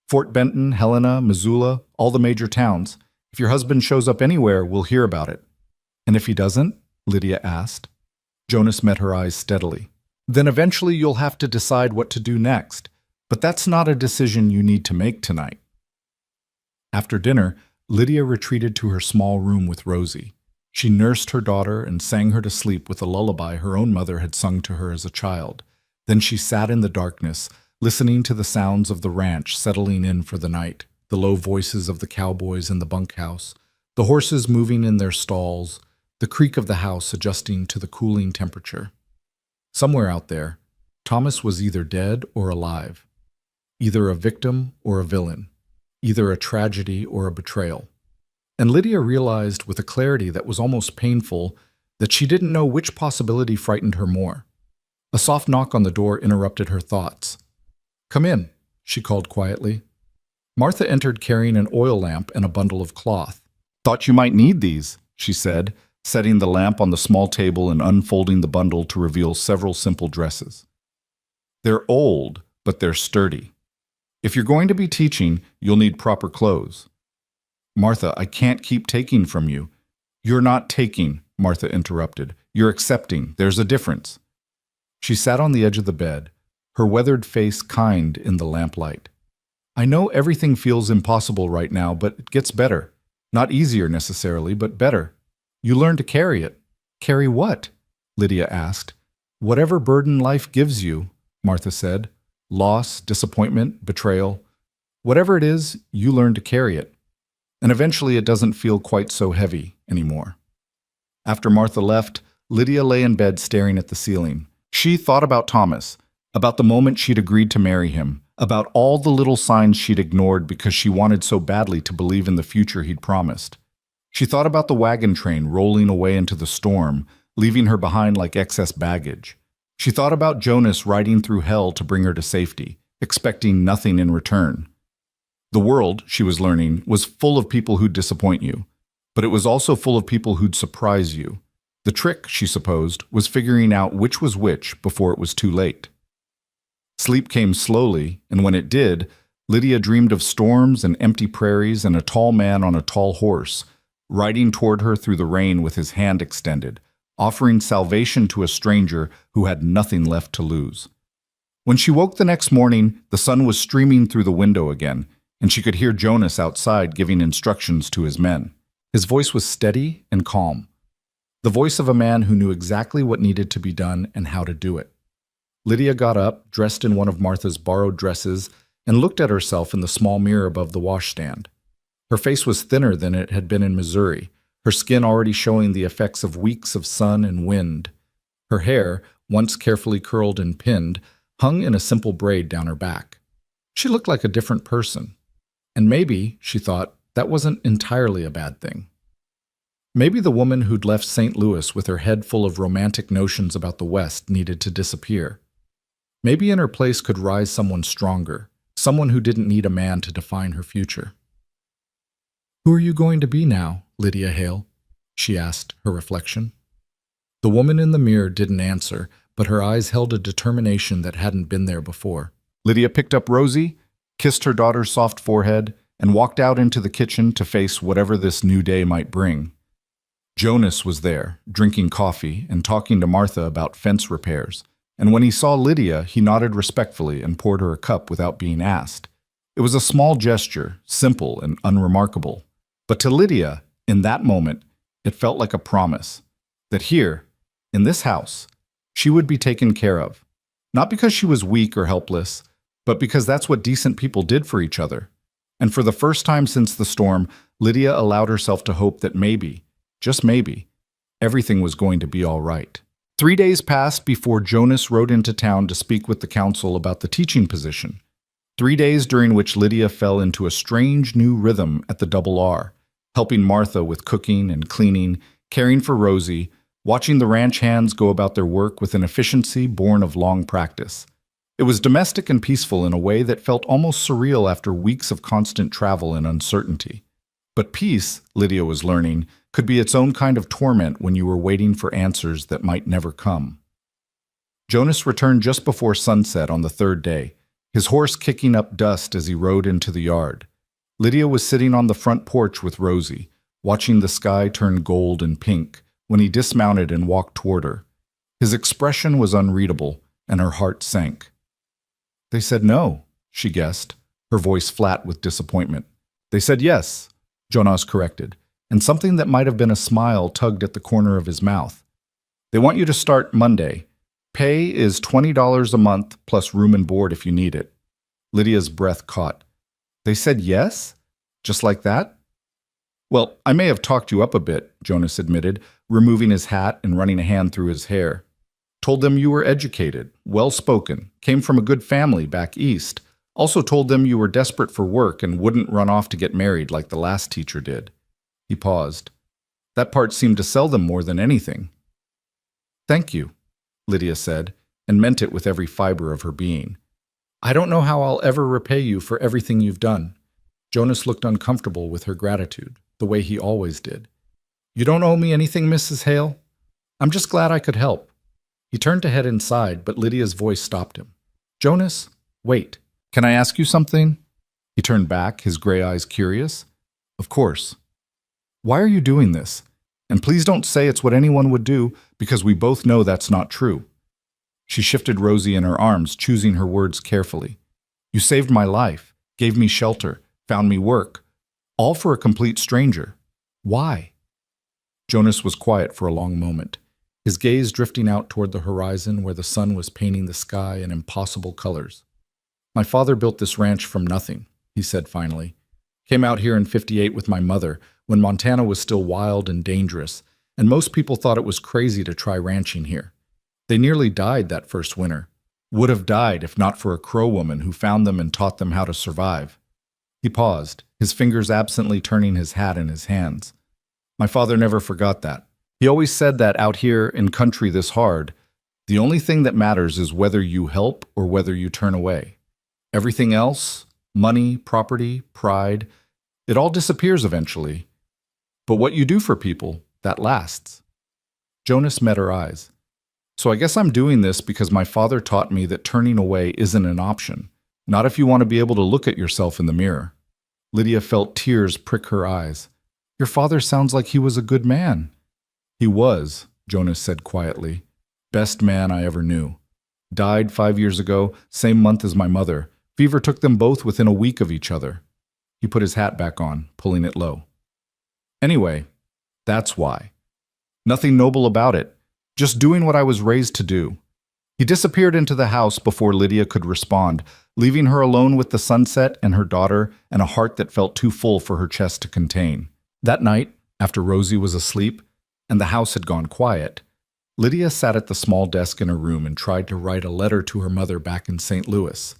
"Fort Benton, Helena, Missoula, all the major towns. If your husband shows up anywhere, we'll hear about it." "And if he doesn't?" Lydia asked. Jonas met her eyes steadily. "Then eventually you'll have to decide what to do next. But that's not a decision you need to make tonight." After dinner, Lydia retreated to her small room with Rosie. She nursed her daughter and sang her to sleep with a lullaby her own mother had sung to her as a child. Then she sat in the darkness, listening to the sounds of the ranch settling in for the night, the low voices of the cowboys in the bunkhouse, the horses moving in their stalls, the creak of the house adjusting to the cooling temperature. Somewhere out there, Thomas was either dead or alive, either a victim or a villain, either a tragedy or a betrayal. And Lydia realized with a clarity that was almost painful that she didn't know which possibility frightened her more. A soft knock on the door interrupted her thoughts. "Come in," she called quietly. Martha entered carrying an oil lamp and a bundle of cloth. "Thought you might need these," she said, setting the lamp on the small table and unfolding the bundle to reveal several simple dresses. "They're old, but they're sturdy. If you're going to be teaching, you'll need proper clothes." "Martha, I can't keep taking from you." "You're not taking," Martha interrupted. "You're accepting. There's a difference." She sat on the edge of the bed, her weathered face kind in the lamplight. "I know everything feels impossible right now, but it gets better. Not easier necessarily, but better. You learn to carry it." "Carry what?" Lydia asked. "Whatever burden life gives you," Martha said. "Loss, disappointment, betrayal. Whatever it is, you learn to carry it. And eventually it doesn't feel quite so heavy anymore." After Martha left, Lydia lay in bed staring at the ceiling. She thought about Thomas, about the moment she'd agreed to marry him, about all the little signs she'd ignored because she wanted so badly to believe in the future he'd promised. She thought about the wagon train rolling away into the storm, leaving her behind like excess baggage. She thought about Jonas riding through hell to bring her to safety, expecting nothing in return. The world, she was learning, was full of people who'd disappoint you, but it was also full of people who'd surprise you. The trick, she supposed, was figuring out which was which before it was too late. Sleep came slowly, and when it did, Lydia dreamed of storms and empty prairies and a tall man on a tall horse, riding toward her through the rain with his hand extended, offering salvation to a stranger who had nothing left to lose. When she woke the next morning, the sun was streaming through the window again, and she could hear Jonas outside giving instructions to his men. His voice was steady and calm, the voice of a man who knew exactly what needed to be done and how to do it. Lydia got up, dressed in one of Martha's borrowed dresses, and looked at herself in the small mirror above the washstand. Her face was thinner than it had been in Missouri, her skin already showing the effects of weeks of sun and wind. Her hair, once carefully curled and pinned, hung in a simple braid down her back. She looked like a different person. And maybe, she thought, that wasn't entirely a bad thing. Maybe the woman who'd left St. Louis with her head full of romantic notions about the West needed to disappear. Maybe in her place could rise someone stronger, someone who didn't need a man to define her future. "Who are you going to be now, Lydia Hale?" she asked her reflection. The woman in the mirror didn't answer, but her eyes held a determination that hadn't been there before. Lydia picked up Rosie, kissed her daughter's soft forehead, and walked out into the kitchen to face whatever this new day might bring. Jonas was there, drinking coffee and talking to Martha about fence repairs, and when he saw Lydia, he nodded respectfully and poured her a cup without being asked. It was a small gesture, simple and unremarkable, but to Lydia, in that moment, it felt like a promise that here, in this house, she would be taken care of, not because she was weak or helpless, but because that's what decent people did for each other. And for the first time since the storm, Lydia allowed herself to hope that maybe, just maybe, everything was going to be all right. 3 days passed before Jonas rode into town to speak with the council about the teaching position. 3 days during which Lydia fell into a strange new rhythm at the Double R, helping Martha with cooking and cleaning, caring for Rosie, watching the ranch hands go about their work with an efficiency born of long practice. It was domestic and peaceful in a way that felt almost surreal after weeks of constant travel and uncertainty. But peace, Lydia was learning, could be its own kind of torment when you were waiting for answers that might never come. Jonas returned just before sunset on the third day, his horse kicking up dust as he rode into the yard. Lydia was sitting on the front porch with Rosie, watching the sky turn gold and pink, when he dismounted and walked toward her. His expression was unreadable, and her heart sank. "They said no," she guessed, her voice flat with disappointment. "They said yes," Jonas corrected, and something that might have been a smile tugged at the corner of his mouth. "They want you to start Monday. Pay is $20 a month plus room and board if you need it." Lydia's breath caught. "They said yes? Just like that?" "Well, I may have talked you up a bit," Jonas admitted, removing his hat and running a hand through his hair. "Told them you were educated, well-spoken, came from a good family back east. Also told them you were desperate for work and wouldn't run off to get married like the last teacher did." He paused. That part seemed to sell them more than anything. "Thank you," Lydia said, and meant it with every fiber of her being. "I don't know how I'll ever repay you for everything you've done." Jonas looked uncomfortable with her gratitude, the way he always did. "You don't owe me anything, Mrs. Hale. I'm just glad I could help." He turned to head inside, but Lydia's voice stopped him. "Jonas, wait. Can I ask you something?" He turned back, his gray eyes curious. "Of course." "Why are you doing this? And please don't say it's what anyone would do, because we both know that's not true." She shifted Rosie in her arms, choosing her words carefully. "You saved my life, gave me shelter, found me work, all for a complete stranger. Why?" Jonas was quiet for a long moment, his gaze drifting out toward the horizon where the sun was painting the sky in impossible colors. "My father built this ranch from nothing," he said finally. "Came out here in '58 with my mother, when Montana was still wild and dangerous, and most people thought it was crazy to try ranching here. They nearly died that first winter. Would have died if not for a Crow woman who found them and taught them how to survive." He paused, his fingers absently turning his hat in his hands. "My father never forgot that. He always said that out here in country this hard, the only thing that matters is whether you help or whether you turn away. Everything else, money, property, pride, it all disappears eventually. But what you do for people, that lasts." Jonas met her eyes. "So I guess I'm doing this because my father taught me that turning away isn't an option, not if you want to be able to look at yourself in the mirror." Lydia felt tears prick her eyes. "Your father sounds like he was a good man." "He was," Jonas said quietly. "Best man I ever knew. Died 5 years ago, same month as my mother. Fever took them both within a week of each other." He put his hat back on, pulling it low. "Anyway, that's why. Nothing noble about it. Just doing what I was raised to do." He disappeared into the house before Lydia could respond, leaving her alone with the sunset and her daughter and a heart that felt too full for her chest to contain. That night, after Rosie was asleep and the house had gone quiet, Lydia sat at the small desk in her room and tried to write a letter to her mother back in St. Louis.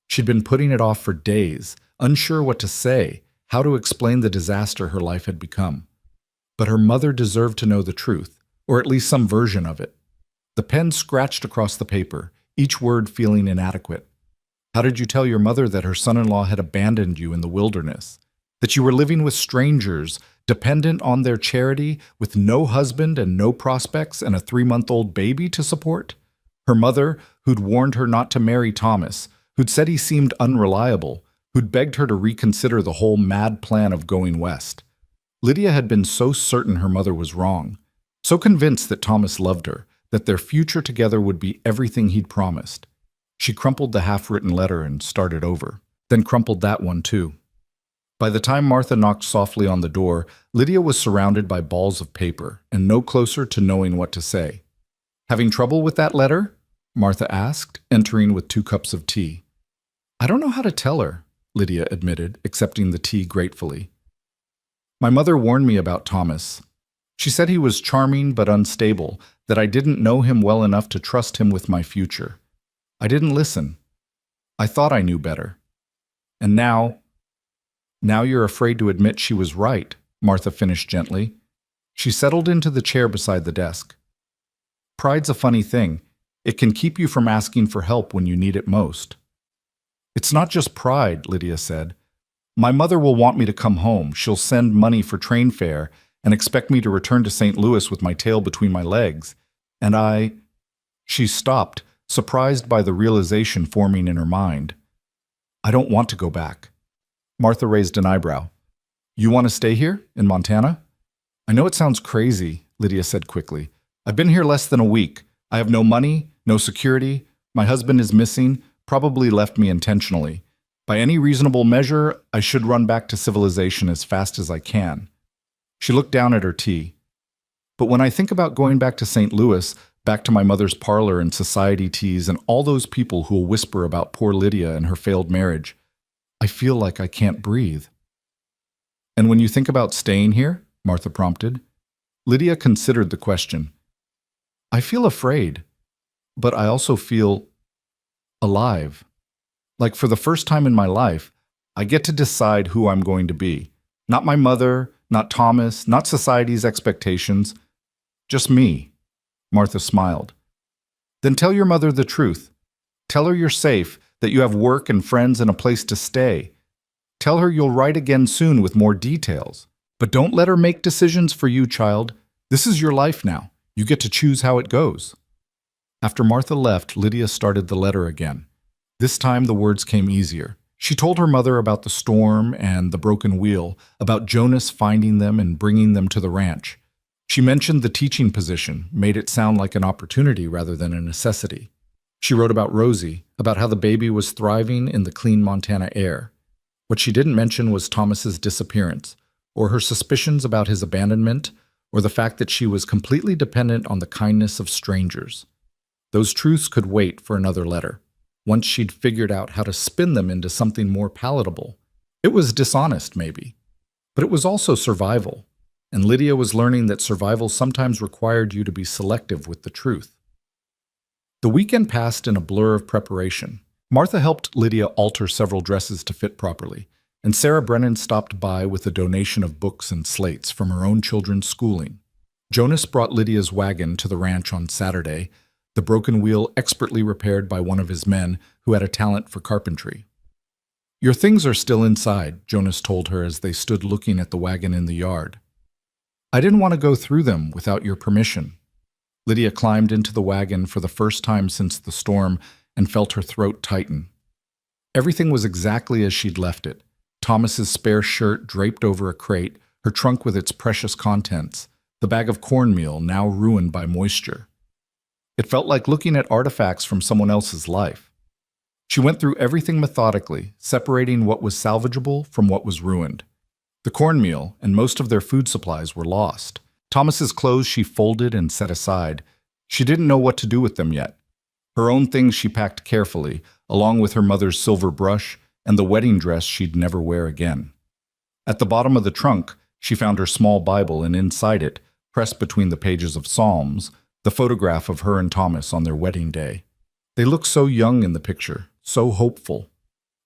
She'd been putting it off for days, unsure what to say, how to explain the disaster her life had become. But her mother deserved to know the truth, or at least some version of it. The pen scratched across the paper, each word feeling inadequate. How did you tell your mother that her son-in-law had abandoned you in the wilderness? That you were living with strangers, dependent on their charity, with no husband and no prospects and a 3-month-old baby to support? Her mother, who'd warned her not to marry Thomas, who'd said he seemed unreliable, who'd begged her to reconsider the whole mad plan of going west. Lydia had been so certain her mother was wrong, so convinced that Thomas loved her, that their future together would be everything he'd promised. She crumpled the half-written letter and started over, then crumpled that one too. By the time Martha knocked softly on the door, Lydia was surrounded by balls of paper and no closer to knowing what to say. "Having trouble with that letter?" Martha asked, entering with 2 cups of tea. "I don't know how to tell her," Lydia admitted, accepting the tea gratefully. "My mother warned me about Thomas. She said he was charming but unstable, that I didn't know him well enough to trust him with my future. I didn't listen. I thought I knew better. And now you're afraid to admit she was right, Martha finished gently. She settled into the chair beside the desk. Pride's a funny thing. It can keep you from asking for help when you need it most. It's not just pride, Lydia said. My mother will want me to come home. She'll send money for train fare and expect me to return to St. Louis with my tail between my legs. And She stopped, surprised by the realization forming in her mind. I don't want to go back. Martha raised an eyebrow. You want to stay here, in Montana? I know it sounds crazy, Lydia said quickly. I've been here less than a week. I have no money, no security. My husband is missing, probably left me intentionally. By any reasonable measure, I should run back to civilization as fast as I can. She looked down at her tea. But when I think about going back to St. Louis, back to my mother's parlor and society teas and all those people who will whisper about poor Lydia and her failed marriage, I feel like I can't breathe. And when you think about staying here, Martha prompted. Lydia considered the question. I feel afraid, but I also feel alive. Like for the first time in my life, I get to decide who I'm going to be. Not my mother, not Thomas, not society's expectations, just me. Martha smiled. Then tell your mother the truth. Tell her you're safe, that you have work and friends and a place to stay. Tell her you'll write again soon with more details. But don't let her make decisions for you, child. This is your life now. You get to choose how it goes. After Martha left, Lydia started the letter again. This time the words came easier. She told her mother about the storm and the broken wheel, about Jonas finding them and bringing them to the ranch. She mentioned the teaching position, made it sound like an opportunity rather than a necessity. She wrote about Rosie, about how the baby was thriving in the clean Montana air. What she didn't mention was Thomas's disappearance, or her suspicions about his abandonment, or the fact that she was completely dependent on the kindness of strangers. Those truths could wait for another letter, once she'd figured out how to spin them into something more palatable. It was dishonest, maybe, but it was also survival, and Lydia was learning that survival sometimes required you to be selective with the truth. The weekend passed in a blur of preparation. Martha helped Lydia alter several dresses to fit properly, and Sarah Brennan stopped by with a donation of books and slates from her own children's schooling. Jonas brought Lydia's wagon to the ranch on Saturday, the broken wheel expertly repaired by one of his men who had a talent for carpentry. Your things are still inside, Jonas told her as they stood looking at the wagon in the yard. I didn't want to go through them without your permission. Lydia climbed into the wagon for the first time since the storm and felt her throat tighten. Everything was exactly as she'd left it. Thomas's spare shirt draped over a crate, her trunk with its precious contents, the bag of cornmeal now ruined by moisture. It felt like looking at artifacts from someone else's life. She went through everything methodically, separating what was salvageable from what was ruined. The cornmeal and most of their food supplies were lost. Thomas's clothes she folded and set aside. She didn't know what to do with them yet. Her own things she packed carefully, along with her mother's silver brush and the wedding dress she'd never wear again. At the bottom of the trunk, she found her small Bible, and inside it, pressed between the pages of Psalms, the photograph of her and Thomas on their wedding day. They looked so young in the picture, so hopeful.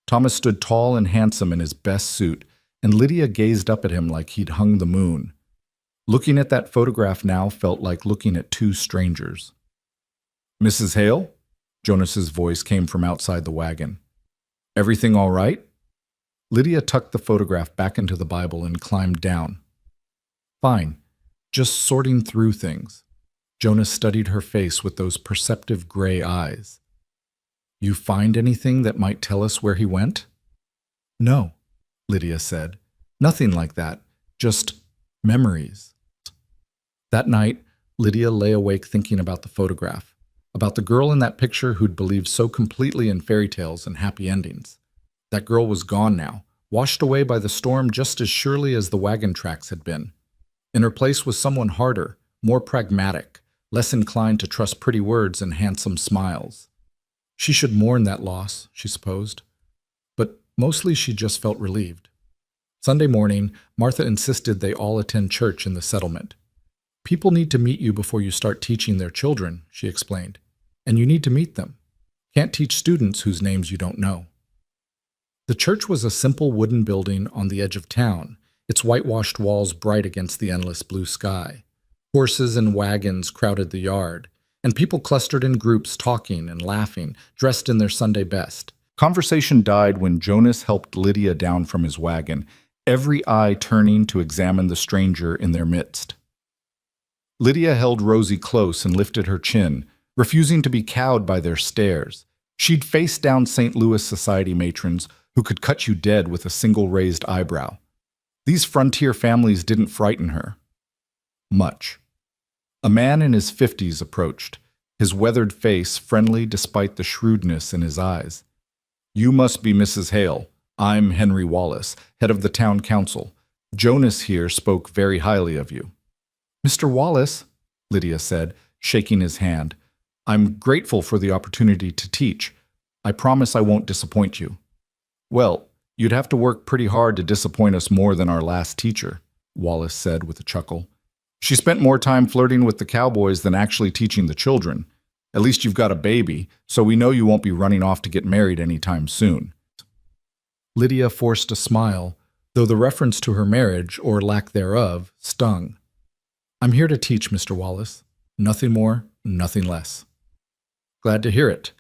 Thomas stood tall and handsome in his best suit, and Lydia gazed up at him like he'd hung the moon. Looking at that photograph now felt like looking at two strangers. Mrs. Hale? Jonas's voice came from outside the wagon. Everything all right? Lydia tucked the photograph back into the Bible and climbed down. Fine, just sorting through things. Jonas studied her face with those perceptive gray eyes. You find anything that might tell us where he went? No, Lydia said. Nothing like that, just memories. That night, Lydia lay awake thinking about the photograph, about the girl in that picture who'd believed so completely in fairy tales and happy endings. That girl was gone now, washed away by the storm just as surely as the wagon tracks had been. In her place was someone harder, more pragmatic, less inclined to trust pretty words and handsome smiles. She should mourn that loss, she supposed, but mostly she just felt relieved. Sunday morning, Martha insisted they all attend church in the settlement. People need to meet you before you start teaching their children, she explained, and you need to meet them. Can't teach students whose names you don't know. The church was a simple wooden building on the edge of town, its whitewashed walls bright against the endless blue sky. Horses and wagons crowded the yard, and people clustered in groups talking and laughing, dressed in their Sunday best. Conversation died when Jonas helped Lydia down from his wagon, every eye turning to examine the stranger in their midst. Lydia held Rosie close and lifted her chin, refusing to be cowed by their stares. She'd faced down St. Louis society matrons who could cut you dead with a single raised eyebrow. These frontier families didn't frighten her much. A man in his 50s approached, his weathered face friendly despite the shrewdness in his eyes. "You must be Mrs. Hale. I'm Henry Wallace, head of the town council. Jonas here spoke very highly of you." "Mr. Wallace," Lydia said, shaking his hand, "I'm grateful for the opportunity to teach. I promise I won't disappoint you." "Well, you'd have to work pretty hard to disappoint us more than our last teacher," Wallace said with a chuckle. "She spent more time flirting with the Cowboys than actually teaching the children. At least you've got a baby, so we know you won't be running off to get married anytime soon." Lydia forced a smile, though the reference to her marriage, or lack thereof, stung. "I'm here to teach, Mr. Wallace. Nothing more, nothing less." "Glad to hear it."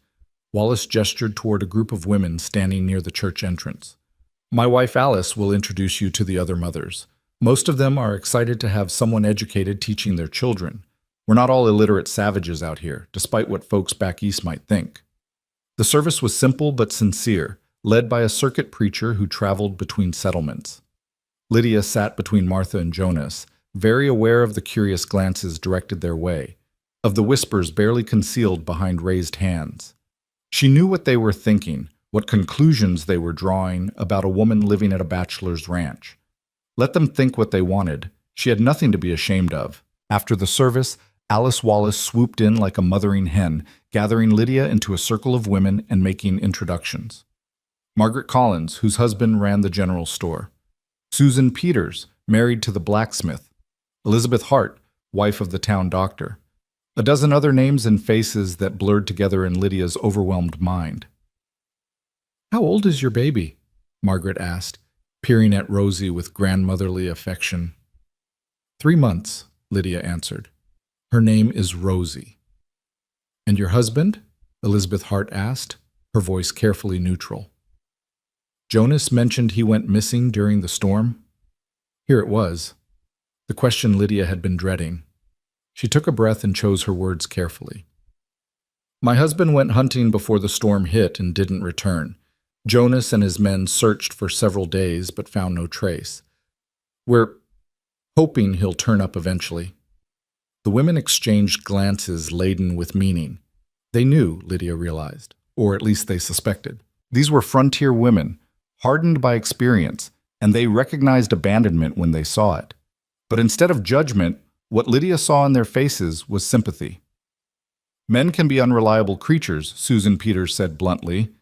Wallace gestured toward a group of women standing near the church entrance. "My wife Alice will introduce you to the other mothers. Most of them are excited to have someone educated teaching their children. We're not all illiterate savages out here, despite what folks back east might think." The service was simple but sincere, led by a circuit preacher who traveled between settlements. Lydia sat between Martha and Jonas, very aware of the curious glances directed their way, of the whispers barely concealed behind raised hands. She knew what they were thinking, what conclusions they were drawing about a woman living at a bachelor's ranch. Let them think what they wanted. She had nothing to be ashamed of. After the service, Alice Wallace swooped in like a mothering hen, gathering Lydia into a circle of women and making introductions. Margaret Collins, whose husband ran the general store. Susan Peters, married to the blacksmith. Elizabeth Hart, wife of the town doctor. A dozen other names and faces that blurred together in Lydia's overwhelmed mind. "How old is your baby?" Margaret asked, peering at Rosie with grandmotherly affection. 3 months, Lydia answered. "Her name is Rosie." "And your husband?" Elizabeth Hart asked, her voice carefully neutral. "Jonas mentioned he went missing during the storm." Here it was. The question Lydia had been dreading. She took a breath and chose her words carefully. "My husband went hunting before the storm hit and didn't return. Jonas and his men searched for several days but found no trace. We're hoping he'll turn up eventually." The women exchanged glances laden with meaning. They knew, Lydia realized, or at least they suspected. These were frontier women, hardened by experience, and they recognized abandonment when they saw it. But instead of judgment, what Lydia saw in their faces was sympathy. "Men can be unreliable creatures," Susan Peters said bluntly.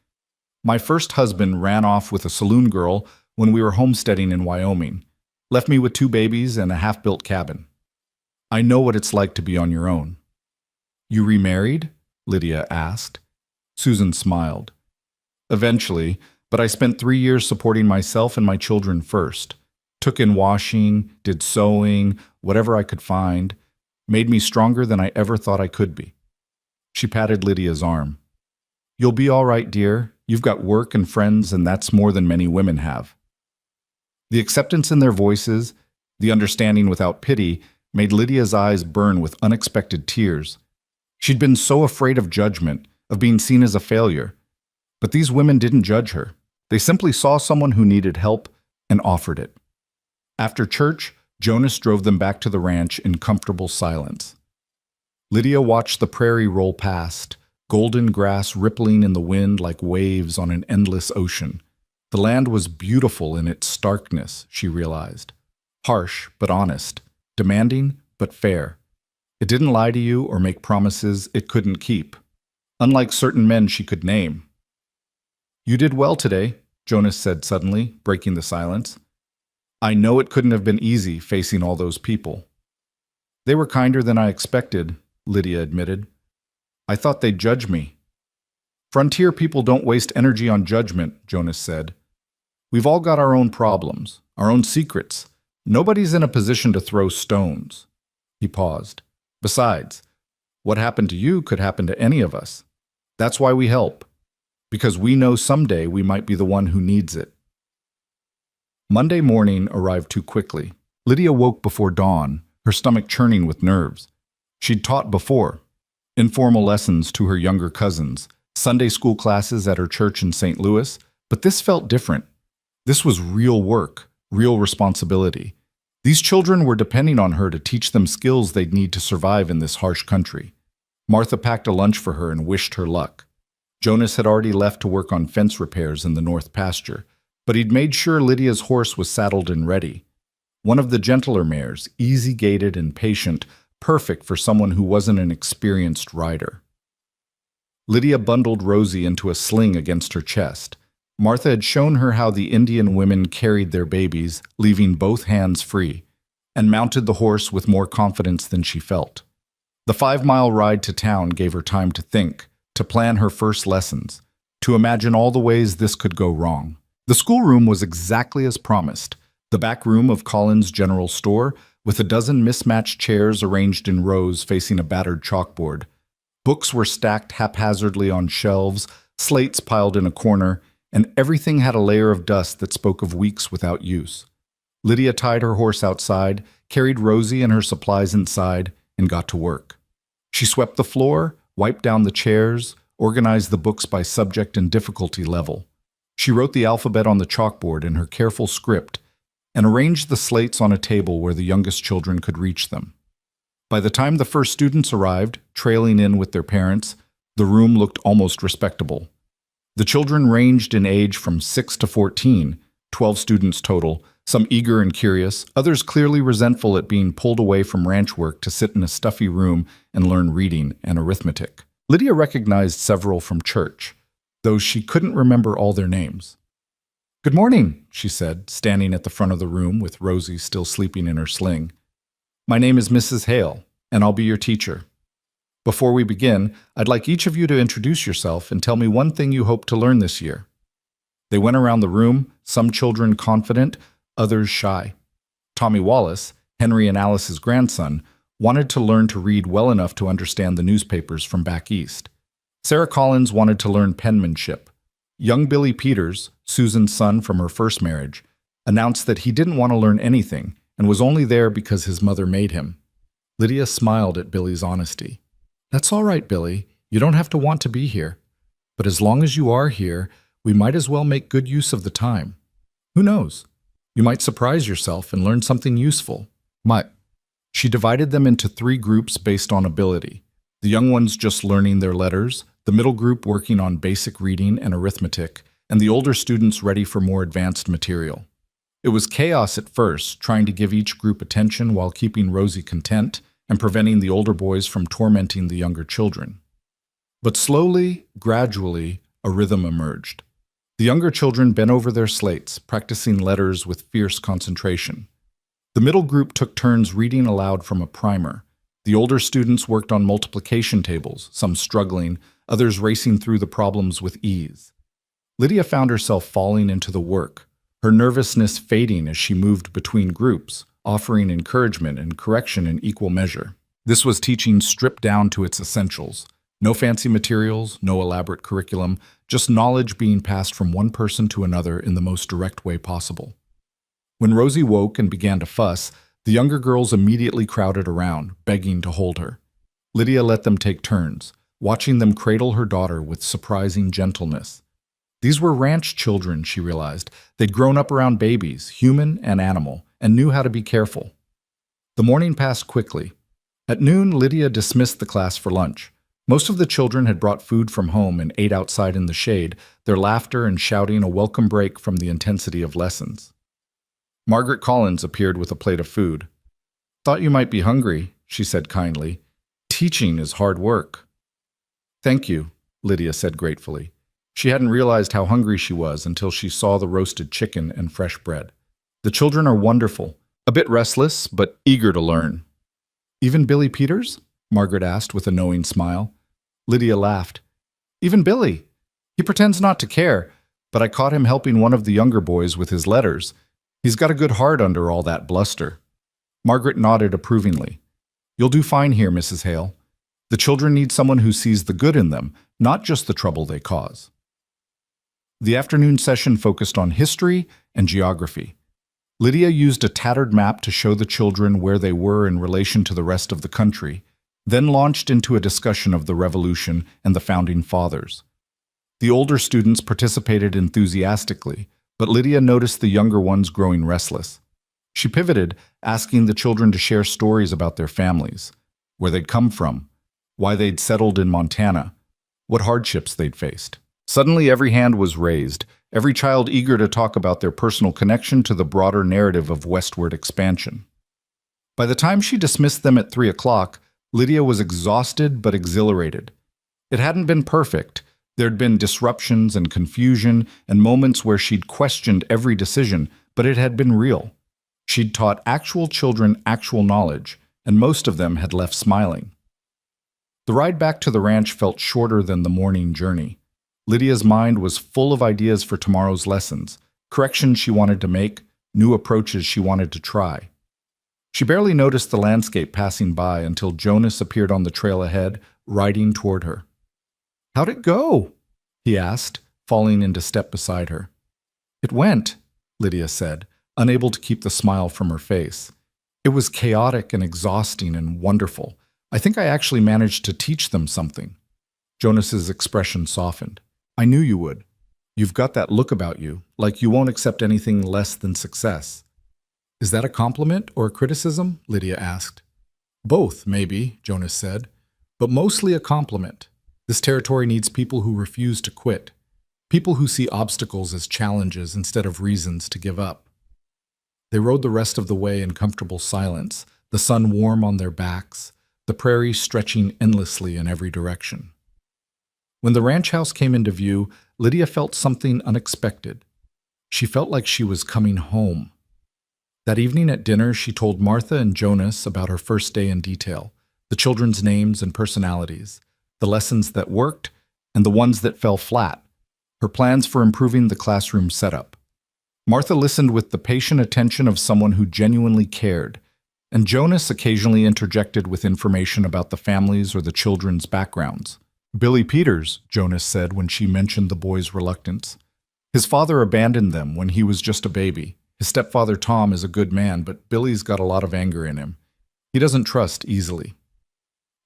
"My first husband ran off with a saloon girl when we were homesteading in Wyoming, left me with 2 babies and a half-built cabin. I know what it's like to be on your own." "You remarried?" Lydia asked. Susan smiled. "Eventually, but I spent 3 years supporting myself and my children first. Took in washing, did sewing, whatever I could find. Made me stronger than I ever thought I could be." She patted Lydia's arm. "You'll be all right, dear. You've got work and friends, and that's more than many women have." The acceptance in their voices, the understanding without pity, made Lydia's eyes burn with unexpected tears. She'd been so afraid of judgment, of being seen as a failure. But these women didn't judge her. They simply saw someone who needed help and offered it. After church, Jonas drove them back to the ranch in comfortable silence. Lydia watched the prairie roll past, golden grass rippling in the wind like waves on an endless ocean. The land was beautiful in its starkness, she realized. Harsh but honest, demanding but fair. It didn't lie to you or make promises it couldn't keep, unlike certain men she could name. "You did well today," Jonas said suddenly, breaking the silence. "I know it couldn't have been easy facing all those people." "They were kinder than I expected," Lydia admitted. "I thought they'd judge me." "Frontier people don't waste energy on judgment," Jonas said. We've all got our own problems, our own secrets. Nobody's in a position to throw stones." He paused. "Besides, what happened to you could happen to any of us. That's why we help, because we know someday we might be the one who needs it." Monday morning arrived too quickly. Lydia woke before dawn, her stomach churning with nerves. She'd taught before, informal lessons to her younger cousins, Sunday school classes at her church in St. Louis, but this felt different. This was real work, real responsibility. These children were depending on her to teach them skills they'd need to survive in this harsh country. Martha packed a lunch for her and wished her luck. Jonas had already left to work on fence repairs in the north pasture, but he'd made sure Lydia's horse was saddled and ready. One of the gentler mares, easy-gaited and patient, perfect for someone who wasn't an experienced rider. Lydia bundled Rosie into a sling against her chest. Martha had shown her how the Indian women carried their babies, leaving both hands free, and mounted the horse with more confidence than she felt. The 5-mile ride to town gave her time to think, to plan her first lessons, to imagine all the ways this could go wrong. The schoolroom was exactly as promised, the back room of Collins' general store, with a dozen mismatched chairs arranged in rows facing a battered chalkboard. Books were stacked haphazardly on shelves, slates piled in a corner, and everything had a layer of dust that spoke of weeks without use. Lydia tied her horse outside, carried Rosie and her supplies inside, and got to work. She swept the floor, wiped down the chairs, organized the books by subject and difficulty level. She wrote the alphabet on the chalkboard in her careful script and arranged the slates on a table where the youngest children could reach them. By the time the first students arrived, trailing in with their parents, the room looked almost respectable. The children ranged in age from 6 to 14, 12 students total, some eager and curious, others clearly resentful at being pulled away from ranch work to sit in a stuffy room and learn reading and arithmetic. Lydia recognized several from church, though she couldn't remember all their names. "Good morning," she said, standing at the front of the room with Rosie still sleeping in her sling. "My name is Mrs. Hale, and I'll be your teacher. Before we begin, I'd like each of you to introduce yourself and tell me one thing you hope to learn this year." They went around the room, some children confident, others shy. Tommy Wallace, Henry and Alice's grandson, wanted to learn to read well enough to understand the newspapers from back east. Sarah Collins wanted to learn penmanship. Young Billy Peters, Susan's son from her first marriage, announced that he didn't want to learn anything and was only there because his mother made him. Lydia smiled at Billy's honesty. "That's all right, Billy. You don't have to want to be here. But as long as you are here, we might as well make good use of the time. Who knows? You might surprise yourself and learn something useful." She divided them into 3 groups based on ability. The young ones just learning their letters, the middle group working on basic reading and arithmetic, and the older students ready for more advanced material. It was chaos at first, trying to give each group attention while keeping Rosie content and preventing the older boys from tormenting the younger children. But slowly, gradually, a rhythm emerged. The younger children bent over their slates, practicing letters with fierce concentration. The middle group took turns reading aloud from a primer. The older students worked on multiplication tables, some struggling, others racing through the problems with ease. Lydia found herself falling into the work, her nervousness fading as she moved between groups, offering encouragement and correction in equal measure. This was teaching stripped down to its essentials. No fancy materials, no elaborate curriculum, just knowledge being passed from one person to another in the most direct way possible. When Rosie woke and began to fuss, the younger girls immediately crowded around, begging to hold her. Lydia let them take turns, watching them cradle her daughter with surprising gentleness. These were ranch children, she realized. They'd grown up around babies, human and animal, and knew how to be careful. The morning passed quickly. At noon, Lydia dismissed the class for lunch. Most of the children had brought food from home and ate outside in the shade, their laughter and shouting a welcome break from the intensity of lessons. Margaret Collins appeared with a plate of food. "Thought you might be hungry," she said kindly. "Teaching is hard work." "Thank you," Lydia said gratefully. She hadn't realized how hungry she was until she saw the roasted chicken and fresh bread. "The children are wonderful, a bit restless, but eager to learn." "Even Billy Peters?" Margaret asked with a knowing smile. Lydia laughed. "Even Billy. He pretends not to care, but I caught him helping one of the younger boys with his letters. He's got a good heart under all that bluster." Margaret nodded approvingly. "You'll do fine here, Mrs. Hale. The children need someone who sees the good in them, not just the trouble they cause." The afternoon session focused on history and geography. Lydia used a tattered map to show the children where they were in relation to the rest of the country, then launched into a discussion of the Revolution and the Founding Fathers. The older students participated enthusiastically, but Lydia noticed the younger ones growing restless. She pivoted, asking the children to share stories about their families, where they'd come from, why they'd settled in Montana, what hardships they'd faced. Suddenly every hand was raised, every child eager to talk about their personal connection to the broader narrative of westward expansion. By the time she dismissed them at 3 o'clock, Lydia was exhausted but exhilarated. It hadn't been perfect. There'd been disruptions and confusion and moments where she'd questioned every decision, but it had been real. She'd taught actual children actual knowledge, and most of them had left smiling. The ride back to the ranch felt shorter than the morning journey. Lydia's mind was full of ideas for tomorrow's lessons, corrections she wanted to make, new approaches she wanted to try. She barely noticed the landscape passing by until Jonas appeared on the trail ahead, riding toward her. "How'd it go?" he asked, falling into step beside her. "It went," Lydia said, unable to keep the smile from her face. "It was chaotic and exhausting and wonderful. I think I actually managed to teach them something." Jonas's expression softened. "I knew you would. You've got that look about you, like you won't accept anything less than success." "Is that a compliment or a criticism?" Lydia asked. "Both, maybe," Jonas said, "but mostly a compliment. This territory needs people who refuse to quit, people who see obstacles as challenges instead of reasons to give up." They rode the rest of the way in comfortable silence, the sun warm on their backs, the prairie stretching endlessly in every direction. When the ranch house came into view, Lydia felt something unexpected. She felt like she was coming home. That evening at dinner, she told Martha and Jonas about her first day in detail, the children's names and personalities, the lessons that worked and the ones that fell flat, her plans for improving the classroom setup. Martha listened with the patient attention of someone who genuinely cared, and Jonas occasionally interjected with information about the families or the children's backgrounds. "Billy Peters," Jonas said when she mentioned the boy's reluctance. "His father abandoned them when he was just a baby. His stepfather Tom is a good man, but Billy's got a lot of anger in him. He doesn't trust easily."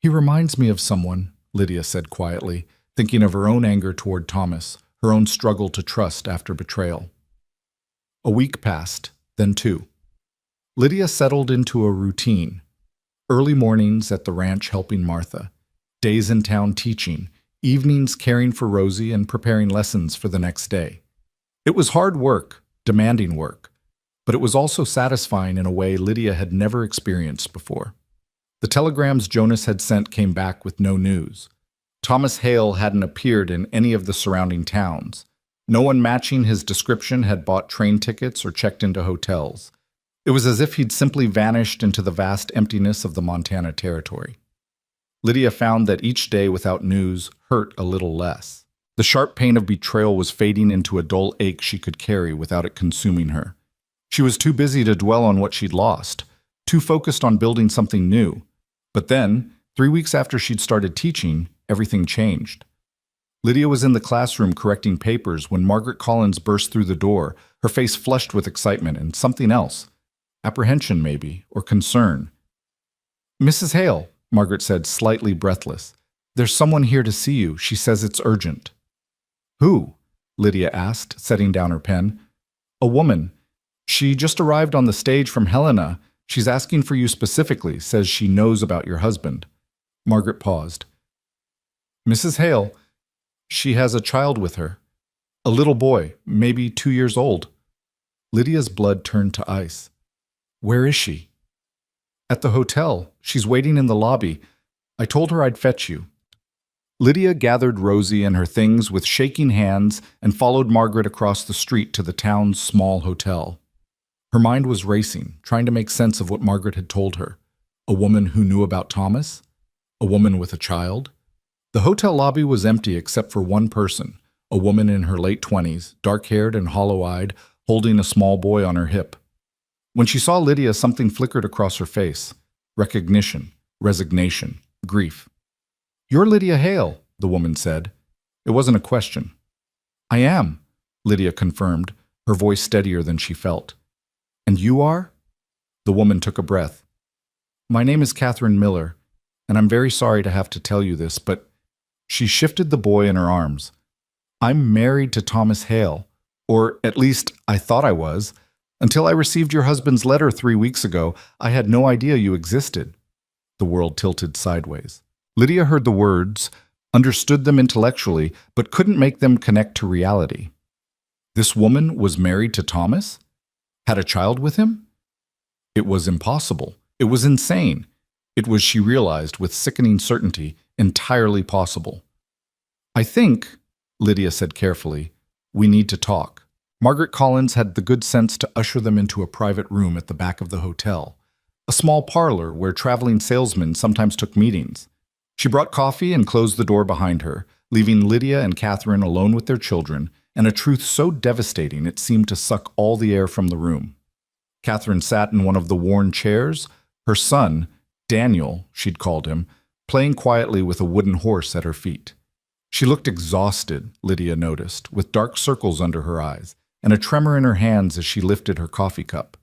"He reminds me of someone," Lydia said quietly, thinking of her own anger toward Thomas, her own struggle to trust after betrayal. A week passed, then 2. Lydia settled into a routine. Early mornings at the ranch helping Martha, days in town teaching, evenings caring for Rosie and preparing lessons for the next day. It was hard work, demanding work, but it was also satisfying in a way Lydia had never experienced before. The telegrams Jonas had sent came back with no news. Thomas Hale hadn't appeared in any of the surrounding towns. No one matching his description had bought train tickets or checked into hotels. It was as if he'd simply vanished into the vast emptiness of the Montana territory. Lydia found that each day without news hurt a little less. The sharp pain of betrayal was fading into a dull ache she could carry without it consuming her. She was too busy to dwell on what she'd lost, too focused on building something new. But then, 3 weeks after she'd started teaching, everything changed. Lydia was in the classroom correcting papers when Margaret Collins burst through the door, her face flushed with excitement and something else. Apprehension, maybe, or concern. "Mrs. Hale," Margaret said, slightly breathless. "There's someone here to see you. She says it's urgent." "Who?" Lydia asked, setting down her pen. "A woman. She just arrived on the stage from Helena. She's asking for you specifically, says she knows about your husband." Margaret paused. "Mrs. Hale, she has a child with her. A little boy, maybe 2 years old." Lydia's blood turned to ice. "Where is she?" "At the hotel. She's waiting in the lobby. I told her I'd fetch you." Lydia gathered Rosie and her things with shaking hands and followed Margaret across the street to the town's small hotel. Her mind was racing, trying to make sense of what Margaret had told her. A woman who knew about Thomas? A woman with a child? The hotel lobby was empty except for one person, a woman in her late 20s, dark-haired and hollow-eyed, holding a small boy on her hip. When she saw Lydia, something flickered across her face. Recognition, resignation, grief. "You're Lydia Hale," the woman said. It wasn't a question. "I am," Lydia confirmed, her voice steadier than she felt. "And you are?" The woman took a breath. "My name is Catherine Miller, and I'm very sorry to have to tell you this, but..." She shifted the boy in her arms. "I'm married to Thomas Hale, or at least I thought I was. Until I received your husband's letter 3 weeks ago, I had no idea you existed." The world tilted sideways. Lydia heard the words, understood them intellectually, but couldn't make them connect to reality. This woman was married to Thomas? Had a child with him? It was impossible. It was insane. It was, she realized with sickening certainty, entirely possible. "I think," Lydia said carefully, "we need to talk." Margaret Collins had the good sense to usher them into a private room at the back of the hotel, a small parlor where traveling salesmen sometimes took meetings. She brought coffee and closed the door behind her, leaving Lydia and Catherine alone with their children, and a truth so devastating it seemed to suck all the air from the room. Catherine sat in one of the worn chairs, her son, Daniel, she'd called him, playing quietly with a wooden horse at her feet. She looked exhausted, Lydia noticed, with dark circles under her eyes, and a tremor in her hands as she lifted her coffee cup.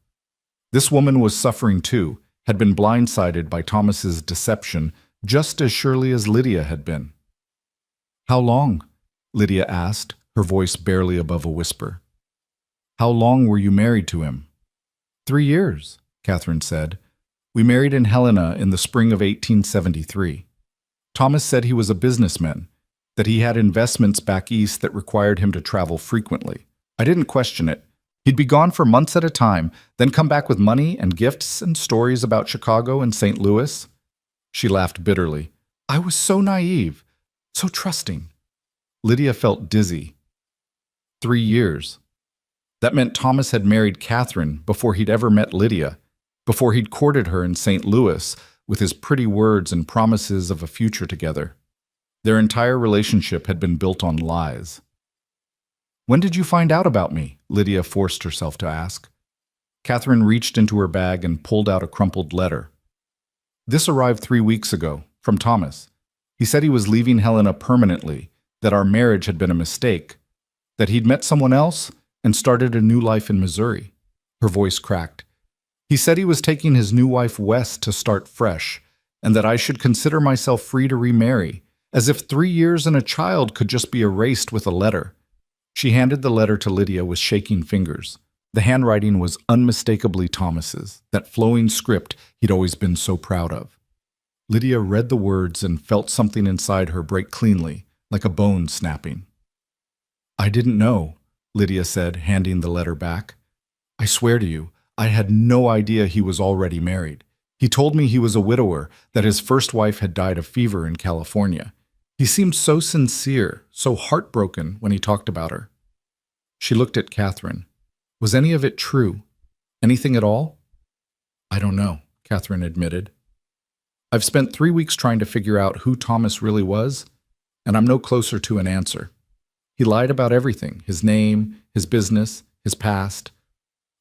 This woman was suffering too, had been blindsided by Thomas's deception just as surely as Lydia had been. "How long?" Lydia asked, her voice barely above a whisper. "How long were you married to him?" 3 years, Catherine said. "We married in Helena in the spring of 1873. Thomas said he was a businessman, that he had investments back east that required him to travel frequently. I didn't question it. He'd be gone for months at a time, then come back with money and gifts and stories about Chicago and St. Louis." She laughed bitterly. "I was so naive, so trusting." Lydia felt dizzy. 3 years. That meant Thomas had married Catherine before he'd ever met Lydia, before he'd courted her in St. Louis with his pretty words and promises of a future together. Their entire relationship had been built on lies. "When did you find out about me?" Lydia forced herself to ask. Catherine reached into her bag and pulled out a crumpled letter. "This arrived 3 weeks ago, from Thomas. He said he was leaving Helena permanently, that our marriage had been a mistake, that he'd met someone else and started a new life in Missouri." Her voice cracked. "He said he was taking his new wife west to start fresh, and that I should consider myself free to remarry, as if 3 years and a child could just be erased with a letter." She handed the letter to Lydia with shaking fingers. The handwriting was unmistakably Thomas's, that flowing script he'd always been so proud of. Lydia read the words and felt something inside her break cleanly, like a bone snapping. "I didn't know," Lydia said, handing the letter back. "I swear to you, I had no idea he was already married. He told me he was a widower, that his first wife had died of fever in California. He seemed so sincere, so heartbroken when he talked about her." She looked at Catherine. "Was any of it true? Anything at all?" "I don't know," Catherine admitted. "I've spent 3 weeks trying to figure out who Thomas really was, and I'm no closer to an answer. He lied about everything, his name, his business, his past.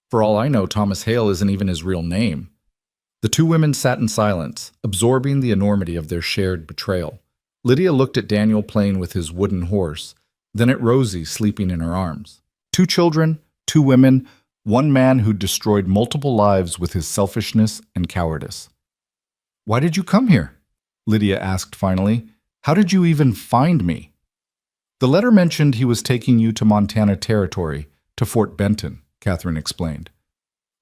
For all I know, Thomas Hale isn't even his real name." The two women sat in silence, absorbing the enormity of their shared betrayal. Lydia looked at Daniel playing with his wooden horse, then at Rosie sleeping in her arms. 2 children, 2 women, 1 man who'd destroyed multiple lives with his selfishness and cowardice. "Why did you come here?" Lydia asked finally. "How did you even find me?" "The letter mentioned he was taking you to Montana Territory, to Fort Benton," Catherine explained.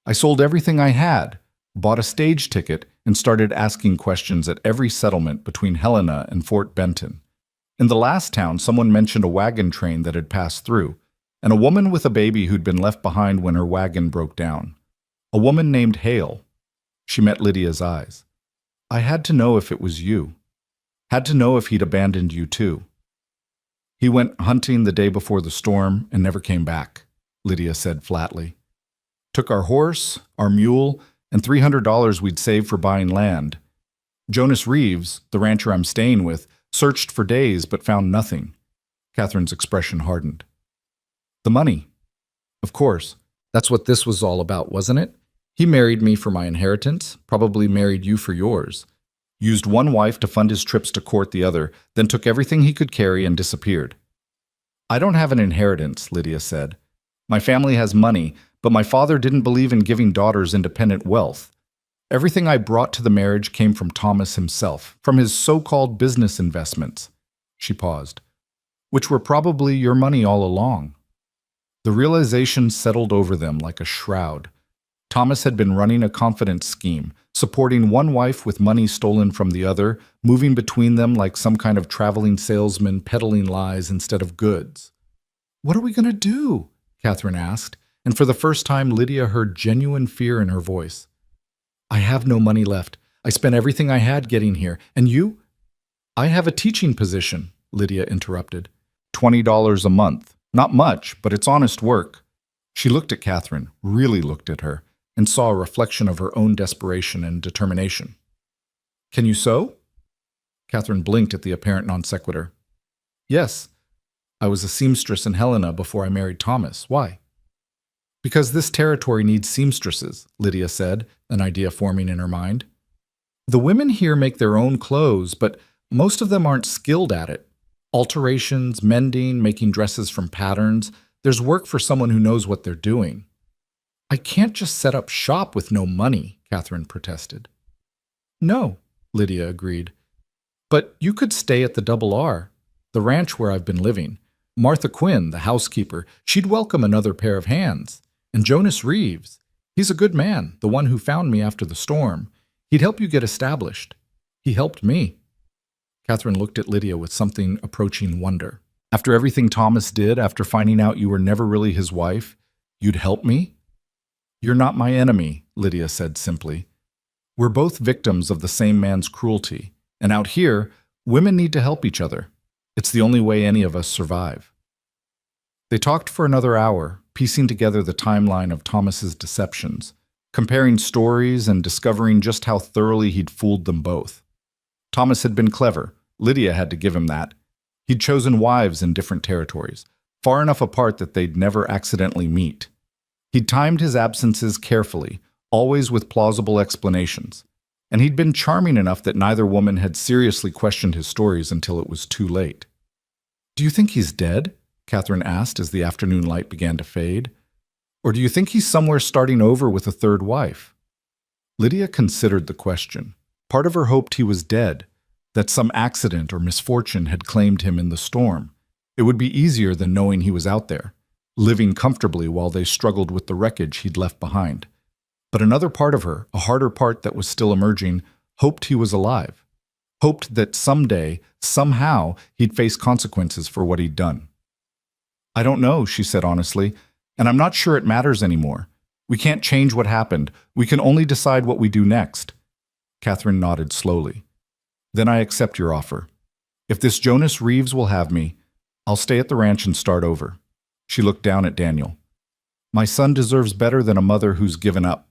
"I sold everything I had, bought a stage ticket, and started asking questions at every settlement between Helena and Fort Benton. In the last town, someone mentioned a wagon train that had passed through, and a woman with a baby who'd been left behind when her wagon broke down. A woman named Hale." She met Lydia's eyes. "I had to know if it was you. Had to know if he'd abandoned you too." "He went hunting the day before the storm and never came back," Lydia said flatly. "Took our horse, our mule, and $300 we'd saved for buying land. Jonas Reeves, the rancher I'm staying with, searched for days but found nothing. Catherine's expression hardened. The money. Of course. That's what this was all about, wasn't it? He married me for my inheritance, probably married you for yours. Used one wife to fund his trips to court the other, then took everything he could carry and disappeared. I don't have an inheritance, Lydia said. My family has money, but my father didn't believe in giving daughters independent wealth. Everything I brought to the marriage came from Thomas himself, from his so-called business investments. She paused. Which were probably your money all along. The realization settled over them like a shroud. Thomas had been running a confidence scheme, supporting one wife with money stolen from the other, moving between them like some kind of traveling salesman peddling lies instead of goods. What are we going to do? Catherine asked, and for the first time Lydia heard genuine fear in her voice. I have no money left. I spent everything I had getting here. And you? I have a teaching position, Lydia interrupted. $20 a month. Not much, but it's honest work. She looked at Catherine, really looked at her, and saw a reflection of her own desperation and determination. Can you sew? Catherine blinked at the apparent non sequitur. Yes. I was a seamstress in Helena before I married Thomas. Why? Because this territory needs seamstresses, Lydia said, an idea forming in her mind. The women here make their own clothes, but most of them aren't skilled at it. Alterations, mending, making dresses from patterns. There's work for someone who knows what they're doing. I can't just set up shop with no money, Catherine protested. No, Lydia agreed. But you could stay at the Double R, the ranch where I've been living. Martha Quinn, the housekeeper, she'd welcome another pair of hands. And Jonas Reeves, he's a good man, the one who found me after the storm. He'd help you get established. He helped me. Catherine looked at Lydia with something approaching wonder. After everything Thomas did, after finding out you were never really his wife, you'd help me? You're not my enemy, Lydia said simply. We're both victims of the same man's cruelty, and out here, women need to help each other. It's the only way any of us survive. They talked for another hour, piecing together the timeline of Thomas's deceptions, comparing stories and discovering just how thoroughly he'd fooled them both. Thomas had been clever. Lydia had to give him that. He'd chosen wives in different territories, far enough apart that they'd never accidentally meet. He'd timed his absences carefully, always with plausible explanations. And he'd been charming enough that neither woman had seriously questioned his stories until it was too late. Do you think he's dead? Catherine asked as the afternoon light began to fade. Or do you think he's somewhere starting over with a third wife? Lydia considered the question. Part of her hoped he was dead, that some accident or misfortune had claimed him in the storm. It would be easier than knowing he was out there, living comfortably while they struggled with the wreckage he'd left behind. But another part of her, a harder part that was still emerging, hoped he was alive. Hoped that someday, somehow, he'd face consequences for what he'd done. I don't know, she said honestly, and I'm not sure it matters anymore. We can't change what happened. We can only decide what we do next. Catherine nodded slowly. Then I accept your offer. If this Jonas Reeves will have me, I'll stay at the ranch and start over. She looked down at Daniel. My son deserves better than a mother who's given up.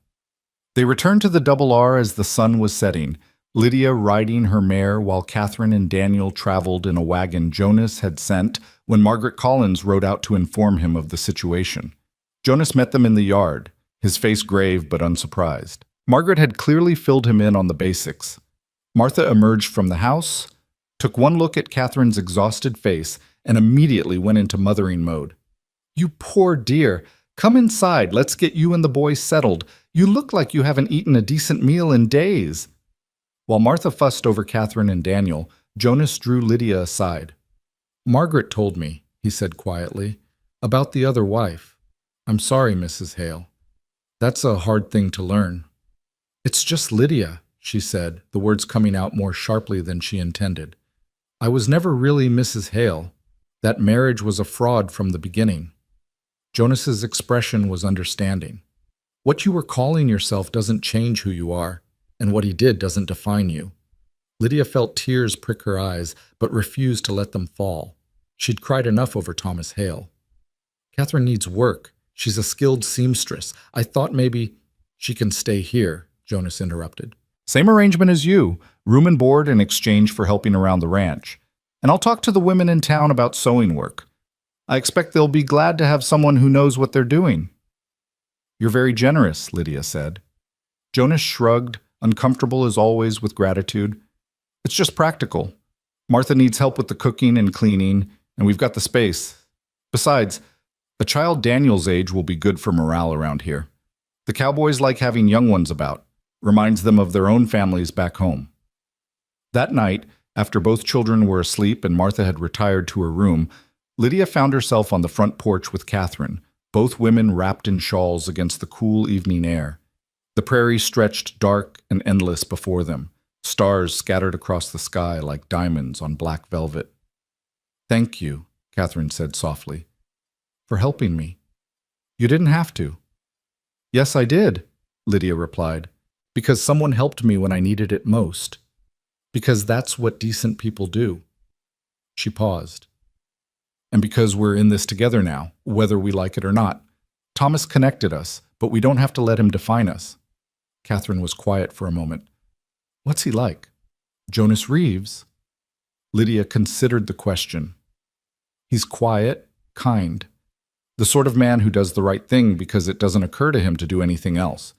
They returned to the Double R as the sun was setting, Lydia riding her mare while Catherine and Daniel traveled in a wagon Jonas had sent when Margaret Collins rode out to inform him of the situation. Jonas met them in the yard, his face grave but unsurprised. Margaret had clearly filled him in on the basics. Martha emerged from the house, took one look at Catherine's exhausted face, and immediately went into mothering mode. You poor dear. Come inside. Let's get you and the boys settled. You look like you haven't eaten a decent meal in days. While Martha fussed over Catherine and Daniel, Jonas drew Lydia aside. Margaret told me, he said quietly, about the other wife. I'm sorry, Mrs. Hale. That's a hard thing to learn. It's just Lydia, she said, the words coming out more sharply than she intended. I was never really Mrs. Hale. That marriage was a fraud from the beginning. Jonas's expression was understanding. What you were calling yourself doesn't change who you are, and what he did doesn't define you. Lydia felt tears prick her eyes, but refused to let them fall. She'd cried enough over Thomas Hale. Catherine needs work. She's a skilled seamstress. I thought maybe she can stay here, Jonas interrupted. Same arrangement as you, room and board in exchange for helping around the ranch. And I'll talk to the women in town about sewing work. I expect they'll be glad to have someone who knows what they're doing." "You're very generous," Lydia said. Jonas shrugged, uncomfortable as always with gratitude. "It's just practical. Martha needs help with the cooking and cleaning, and we've got the space. Besides, a child Daniel's age will be good for morale around here. The Cowboys like having young ones about. Reminds them of their own families back home." That night, after both children were asleep and Martha had retired to her room, Lydia found herself on the front porch with Catherine, both women wrapped in shawls against the cool evening air. The prairie stretched dark and endless before them, stars scattered across the sky like diamonds on black velvet. "Thank you," Catherine said softly, "for helping me. You didn't have to." "Yes, I did," Lydia replied, "because someone helped me when I needed it most. Because that's what decent people do." She paused. "And because we're in this together now, whether we like it or not. Thomas connected us, but we don't have to let him define us." Catherine was quiet for a moment. "What's he like?" "Jonas Reeves?" Lydia considered the question. "He's quiet, kind. The sort of man who does the right thing because it doesn't occur to him to do anything else.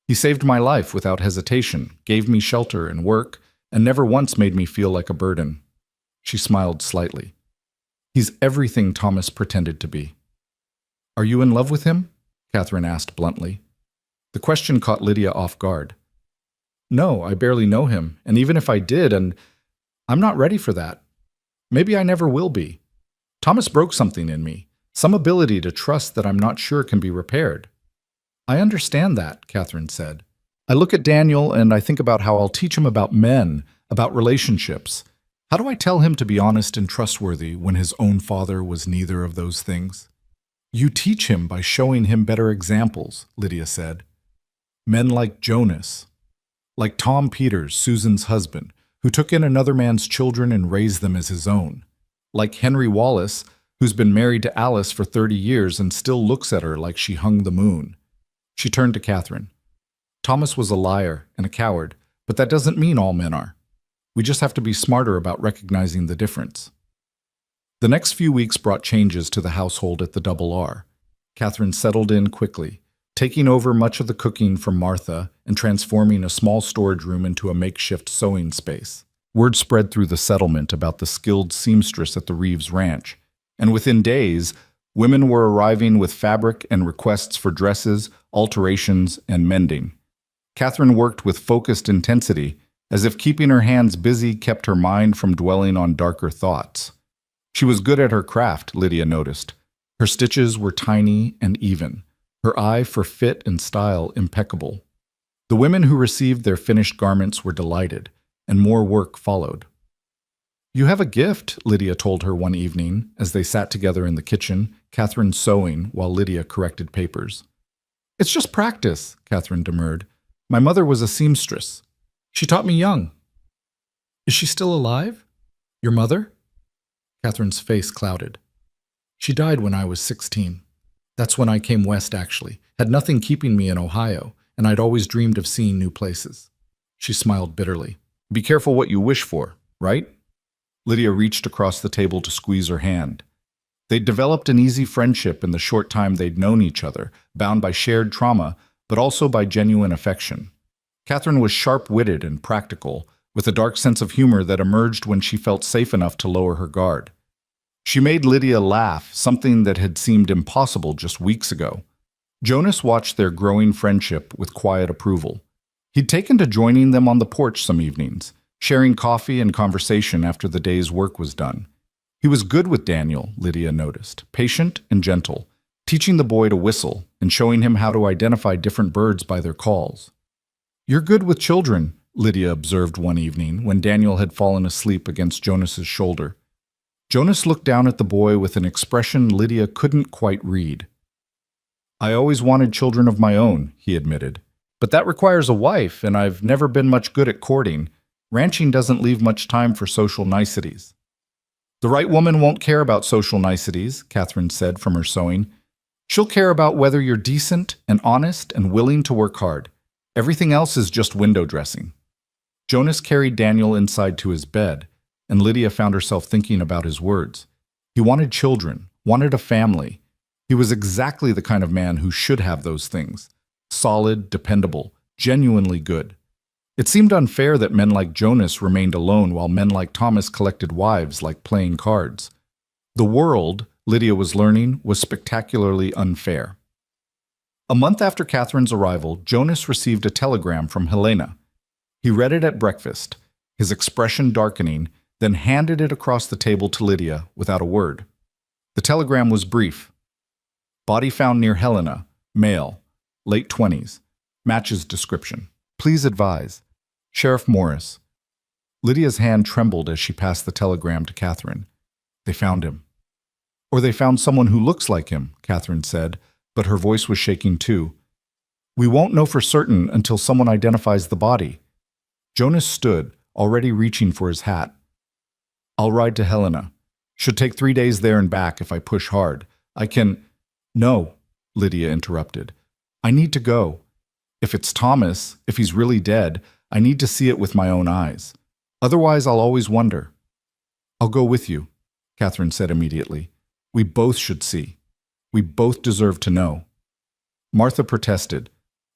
He saved my life without hesitation, gave me shelter and work, and never once made me feel like a burden." She smiled slightly. "He's everything Thomas pretended to be." "Are you in love with him?" Catherine asked bluntly. The question caught Lydia off guard. "No, I barely know him, and even if I did, and I'm not ready for that. Maybe I never will be. Thomas broke something in me, some ability to trust that I'm not sure can be repaired." "I understand that," Catherine said. "I look at Daniel and I think about how I'll teach him about men, about relationships. How do I tell him to be honest and trustworthy when his own father was neither of those things?" "You teach him by showing him better examples," Lydia said. "Men like Jonas, like Tom Peters, Susan's husband, who took in another man's children and raised them as his own. Like Henry Wallace, who's been married to Alice for 30 years and still looks at her like she hung the moon." She turned to Catherine. "Thomas was a liar and a coward, but that doesn't mean all men are. We just have to be smarter about recognizing the difference." The next few weeks brought changes to the household at the Double R. Catherine settled in quickly, taking over much of the cooking from Martha and transforming a small storage room into a makeshift sewing space. Word spread through the settlement about the skilled seamstress at the Reeves Ranch, and within days, women were arriving with fabric and requests for dresses, alterations, and mending. Catherine worked with focused intensity, as if keeping her hands busy kept her mind from dwelling on darker thoughts. She was good at her craft, Lydia noticed. Her stitches were tiny and even, her eye for fit and style impeccable. The women who received their finished garments were delighted, and more work followed. "You have a gift," Lydia told her one evening as they sat together in the kitchen, Catherine sewing while Lydia corrected papers. "It's just practice," Catherine demurred. "My mother was a seamstress. She taught me young." "Is she still alive? Your mother?" Catherine's face clouded. "She died when I was 16. That's when I came west, actually. Had nothing keeping me in Ohio, and I'd always dreamed of seeing new places." She smiled bitterly. "Be careful what you wish for, right?" Lydia reached across the table to squeeze her hand. They'd developed an easy friendship in the short time they'd known each other, bound by shared trauma, but also by genuine affection. Catherine was sharp-witted and practical, with a dark sense of humor that emerged when she felt safe enough to lower her guard. She made Lydia laugh, something that had seemed impossible just weeks ago. Jonas watched their growing friendship with quiet approval. He'd taken to joining them on the porch some evenings, sharing coffee and conversation after the day's work was done. He was good with Daniel, Lydia noticed, patient and gentle, teaching the boy to whistle and showing him how to identify different birds by their calls. "You're good with children," Lydia observed one evening when Daniel had fallen asleep against Jonas's shoulder. Jonas looked down at the boy with an expression Lydia couldn't quite read. "I always wanted children of my own," he admitted. "But that requires a wife, and I've never been much good at courting. Ranching doesn't leave much time for social niceties." "The right woman won't care about social niceties," Catherine said from her sewing. "She'll care about whether you're decent and honest and willing to work hard. Everything else is just window dressing." Jonas carried Daniel inside to his bed, and Lydia found herself thinking about his words. He wanted children, wanted a family. He was exactly the kind of man who should have those things. Solid, dependable, genuinely good. It seemed unfair that men like Jonas remained alone while men like Thomas collected wives like playing cards. The world, Lydia was learning, was spectacularly unfair. A month after Catherine's arrival, Jonas received a telegram from Helena. He read it at breakfast, his expression darkening, then handed it across the table to Lydia without a word. The telegram was brief. Body found near Helena, male, late 20s, matches description. Please advise. Sheriff Morris. Lydia's hand trembled as she passed the telegram to Catherine. They found him. Or they found someone who looks like him, Catherine said, but her voice was shaking too. We won't know for certain until someone identifies the body. Jonas stood, already reaching for his hat. I'll ride to Helena. Should take 3 days there and back if I push hard. I can... No, Lydia interrupted. I need to go. If it's Thomas, if he's really dead, I need to see it with my own eyes. Otherwise, I'll always wonder. I'll go with you, Catherine said immediately. We both should see. We both deserve to know. Martha protested.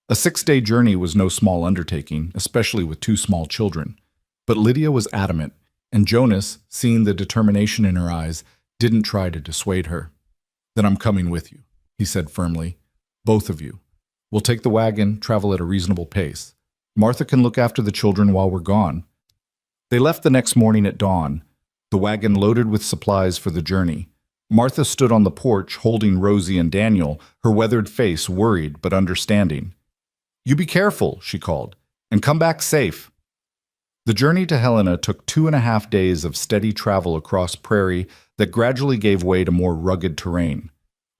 A 6-day journey was no small undertaking, especially with 2 small children. But Lydia was adamant, and Jonas, seeing the determination in her eyes, didn't try to dissuade her. Then I'm coming with you, he said firmly. Both of you. We'll take the wagon, travel at a reasonable pace. Martha can look after the children while we're gone. They left the next morning at dawn, the wagon loaded with supplies for the journey. Martha stood on the porch holding Rosie and Daniel, her weathered face worried but understanding. You be careful, she called, and come back safe. The journey to Helena took 2.5 days of steady travel across prairie that gradually gave way to more rugged terrain.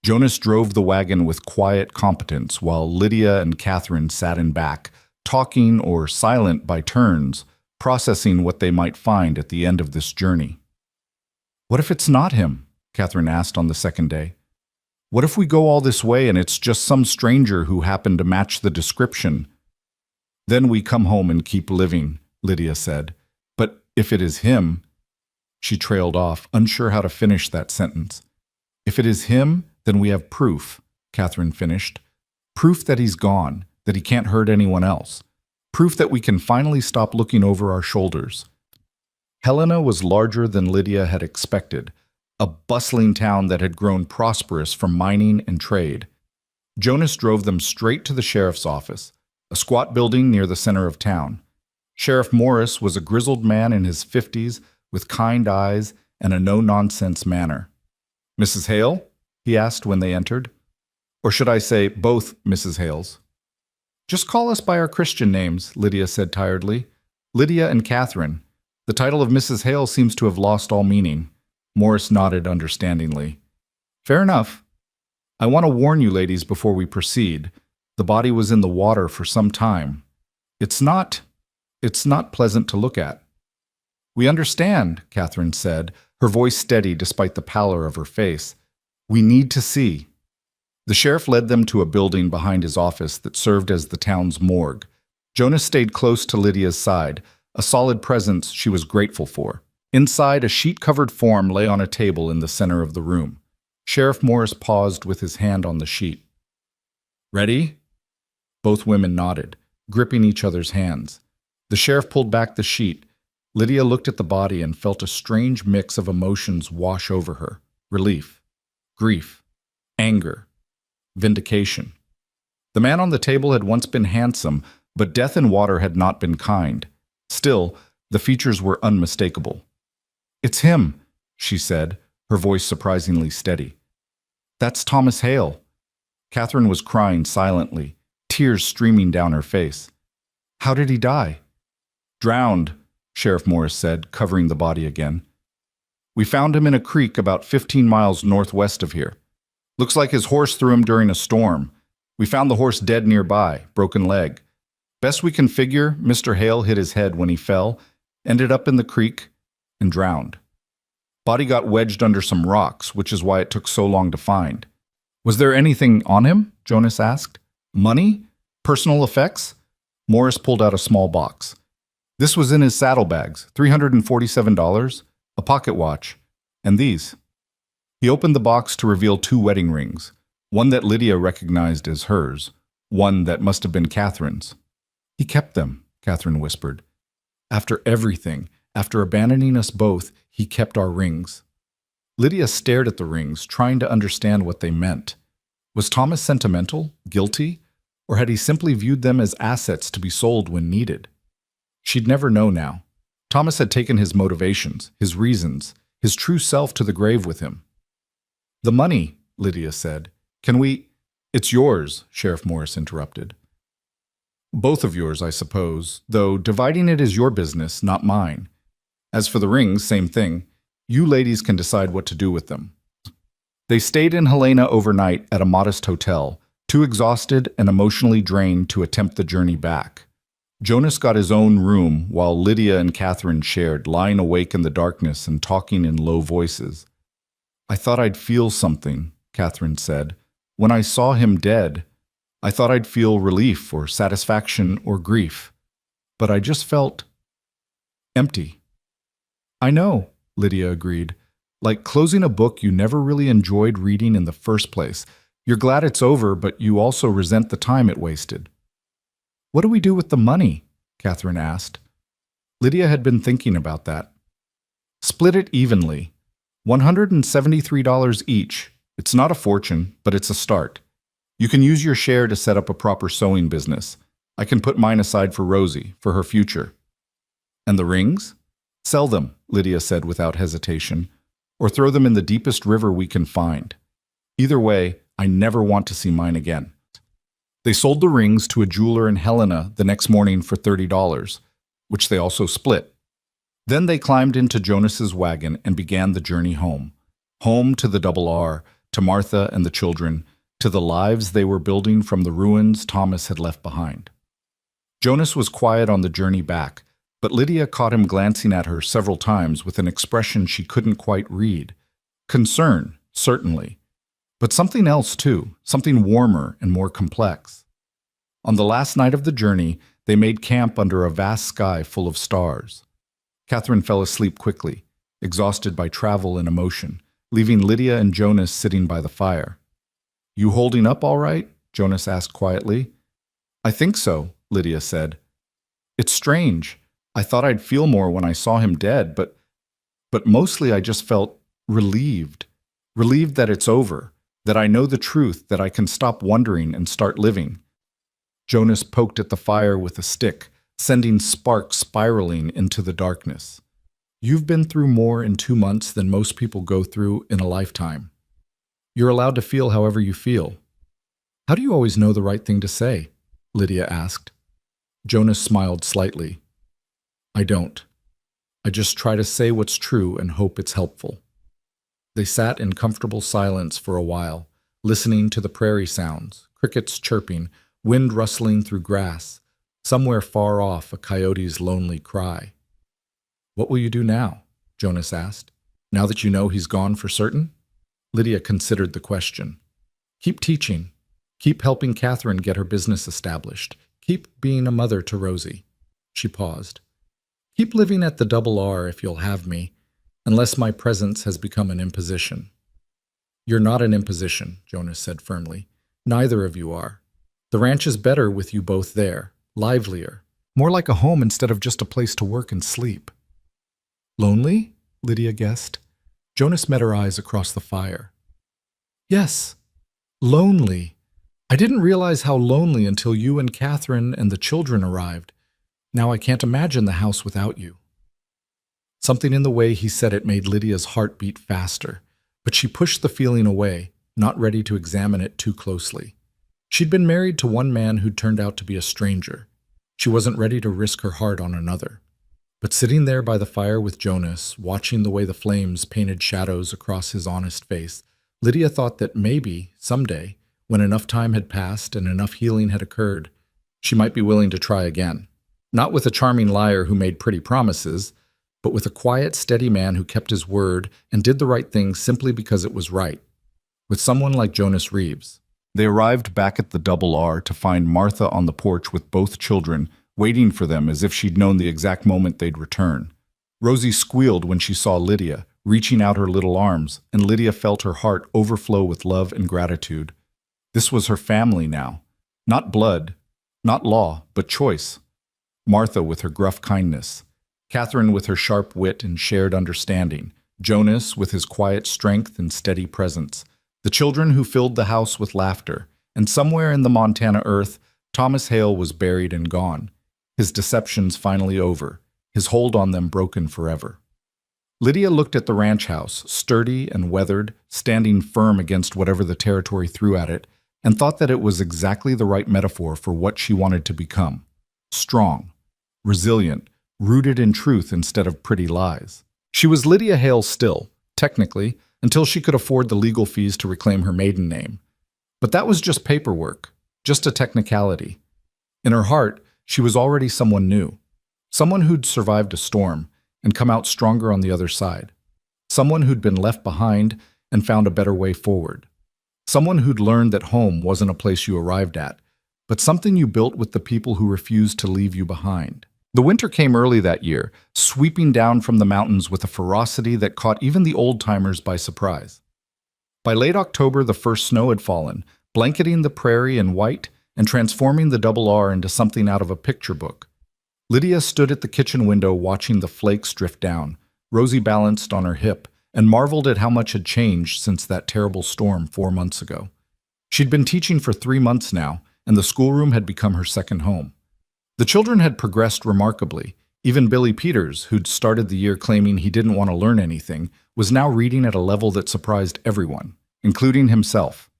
Jonas drove the wagon with quiet competence while Lydia and Catherine sat in back, talking or silent by turns, processing what they might find at the end of this journey. What if it's not him? Catherine asked on the second day. What if we go all this way and it's just some stranger who happened to match the description? Then we come home and keep living, Lydia said. But if it is him... She trailed off, unsure how to finish that sentence. If it is him, then we have proof, Catherine finished. Proof that he's gone, that he can't hurt anyone else. Proof that we can finally stop looking over our shoulders. Helena was larger than Lydia had expected, a bustling town that had grown prosperous from mining and trade. Jonas drove them straight to the sheriff's office, a squat building near the center of town. Sheriff Morris was a grizzled man in his 50s with kind eyes and a no-nonsense manner. Mrs. Hale? He asked when they entered. Or should I say, both Mrs. Hales? Just call us by our Christian names, Lydia said tiredly. Lydia and Catherine. The title of Mrs. Hale seems to have lost all meaning. Morris nodded understandingly. Fair enough. I want to warn you ladies before we proceed. The body was in the water for some time. It's not pleasant to look at. We understand, Catherine said, her voice steady despite the pallor of her face. We need to see. The sheriff led them to a building behind his office that served as the town's morgue. Jonas stayed close to Lydia's side, a solid presence she was grateful for. Inside, a sheet-covered form lay on a table in the center of the room. Sheriff Morris paused with his hand on the sheet. Ready? Both women nodded, gripping each other's hands. The sheriff pulled back the sheet. Lydia looked at the body and felt a strange mix of emotions wash over her. Relief, grief, anger, vindication. The man on the table had once been handsome, but death in water had not been kind. Still, the features were unmistakable. It's him, she said, her voice surprisingly steady. That's Thomas Hale. Catherine was crying silently, tears streaming down her face. How did he die? Drowned, Sheriff Morris said, covering the body again. We found him in a creek about 15 miles northwest of here. Looks like his horse threw him during a storm. We found the horse dead nearby, broken leg. Best we can figure, Mr. Hale hit his head when he fell, ended up in the creek, and drowned. Body got wedged under some rocks, which is why it took so long to find. Was there anything on him? Jonas asked. Money? Personal effects? Morris pulled out a small box. This was in his saddlebags, $347, a pocket watch, and these. He opened the box to reveal two wedding rings, one that Lydia recognized as hers, one that must have been Catherine's. He kept them, Catherine whispered. After everything, after abandoning us both, he kept our rings. Lydia stared at the rings, trying to understand what they meant. Was Thomas sentimental, guilty, or had he simply viewed them as assets to be sold when needed? She'd never know now. Thomas had taken his motivations, his reasons, his true self to the grave with him. The money, Lydia said. Can we— It's yours, Sheriff Morris interrupted. Both of yours, I suppose, though dividing it is your business, not mine. As for the rings, same thing. You ladies can decide what to do with them. They stayed in Helena overnight at a modest hotel, too exhausted and emotionally drained to attempt the journey back. Jonas got his own room while Lydia and Catherine shared, lying awake in the darkness and talking in low voices. I thought I'd feel something, Catherine said. When I saw him dead, I thought I'd feel relief or satisfaction or grief. But I just felt empty. I know, Lydia agreed. Like closing a book you never really enjoyed reading in the first place. You're glad it's over, but you also resent the time it wasted. What do we do with the money? Catherine asked. Lydia had been thinking about that. Split it evenly. $173 each. It's not a fortune, but it's a start. You can use your share to set up a proper sewing business. I can put mine aside for Rosie, for her future. And the rings? Sell them, Lydia said without hesitation, or throw them in the deepest river we can find. Either way, I never want to see mine again. They sold the rings to a jeweler in Helena the next morning for $30, which they also split. Then they climbed into Jonas's wagon and began the journey home. Home to the Double R, to Martha and the children, to the lives they were building from the ruins Thomas had left behind. Jonas was quiet on the journey back, but Lydia caught him glancing at her several times with an expression she couldn't quite read. Concern, certainly. But something else too, something warmer and more complex. On the last night of the journey, they made camp under a vast sky full of stars. Catherine fell asleep quickly, exhausted by travel and emotion, leaving Lydia and Jonas sitting by the fire. You holding up all right? Jonas asked quietly. I think so, Lydia said. It's strange. I thought I'd feel more when I saw him dead, but mostly I just felt relieved. Relieved that it's over, that I know the truth, that I can stop wondering and start living. Jonas poked at the fire with a stick, sending sparks spiraling into the darkness. You've been through more in 2 months than most people go through in a lifetime. You're allowed to feel however you feel. How do you always know the right thing to say? Lydia asked. Jonas smiled slightly. I don't. I just try to say what's true and hope it's helpful. They sat in comfortable silence for a while, listening to the prairie sounds, crickets chirping, wind rustling through grass, somewhere far off a coyote's lonely cry. What will you do now? Jonas asked. Now that you know he's gone for certain? Lydia considered the question. Keep teaching. Keep helping Catherine get her business established. Keep being a mother to Rosie. She paused. Keep living at the Double R if you'll have me, unless my presence has become an imposition. You're not an imposition, Jonas said firmly. Neither of you are. The ranch is better with you both there, livelier. More like a home instead of just a place to work and sleep. Lonely? Lydia guessed. Jonas met her eyes across the fire. Yes, lonely. I didn't realize how lonely until you and Catherine and the children arrived. Now I can't imagine the house without you. Something in the way he said it made Lydia's heart beat faster, but she pushed the feeling away, not ready to examine it too closely. She'd been married to one man who'd turned out to be a stranger. She wasn't ready to risk her heart on another. But sitting there by the fire with Jonas, watching the way the flames painted shadows across his honest face, Lydia thought that maybe, someday, when enough time had passed and enough healing had occurred, she might be willing to try again. Not with a charming liar who made pretty promises, but with a quiet, steady man who kept his word and did the right thing simply because it was right. With someone like Jonas Reeves. They arrived back at the Double R to find Martha on the porch with both children, waiting for them as if she'd known the exact moment they'd return. Rosie squealed when she saw Lydia, reaching out her little arms, and Lydia felt her heart overflow with love and gratitude. This was her family now. Not blood, not law, but choice. Martha with her gruff kindness, Catherine with her sharp wit and shared understanding, Jonas with his quiet strength and steady presence, the children who filled the house with laughter, and somewhere in the Montana earth, Thomas Hale was buried and gone, his deceptions finally over, his hold on them broken forever. Lydia looked at the ranch house, sturdy and weathered, standing firm against whatever the territory threw at it, and thought that it was exactly the right metaphor for what she wanted to become. Strong, resilient, rooted in truth instead of pretty lies. She was Lydia Hale still, technically, until she could afford the legal fees to reclaim her maiden name. But that was just paperwork, just a technicality. In her heart, she was already someone new, someone who'd survived a storm and come out stronger on the other side, someone who'd been left behind and found a better way forward, someone who'd learned that home wasn't a place you arrived at, but something you built with the people who refused to leave you behind. The winter came early that year, sweeping down from the mountains with a ferocity that caught even the old-timers by surprise. By late October, the first snow had fallen, blanketing the prairie in white and transforming the Double R into something out of a picture book. Lydia stood at the kitchen window watching the flakes drift down, Rosie balanced on her hip, and marveled at how much had changed since that terrible storm 4 months ago. She'd been teaching for 3 months now, and the schoolroom had become her second home. The children had progressed remarkably. Even Billy Peters, who'd started the year claiming he didn't want to learn anything, was now reading at a level that surprised everyone, including himself.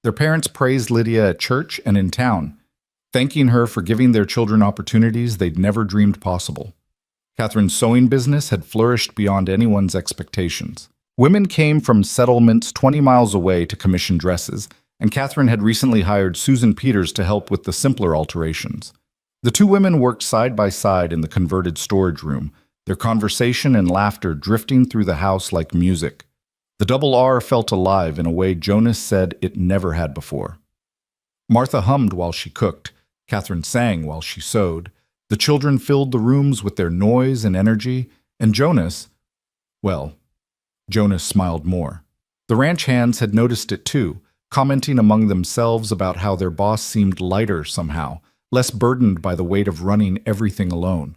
Their parents praised Lydia at church and in town, thanking her for giving their children opportunities they'd never dreamed possible. Catherine's sewing business had flourished beyond anyone's expectations. Women came from settlements 20 miles away to commission dresses, and Catherine had recently hired Susan Peters to help with the simpler alterations. The two women worked side by side in the converted storage room, their conversation and laughter drifting through the house like music. The Double R felt alive in a way Jonas said it never had before. Martha hummed while she cooked, Catherine sang while she sewed, the children filled the rooms with their noise and energy, and Jonas, well, Jonas smiled more. The ranch hands had noticed it too, commenting among themselves about how their boss seemed lighter somehow, less burdened by the weight of running everything alone.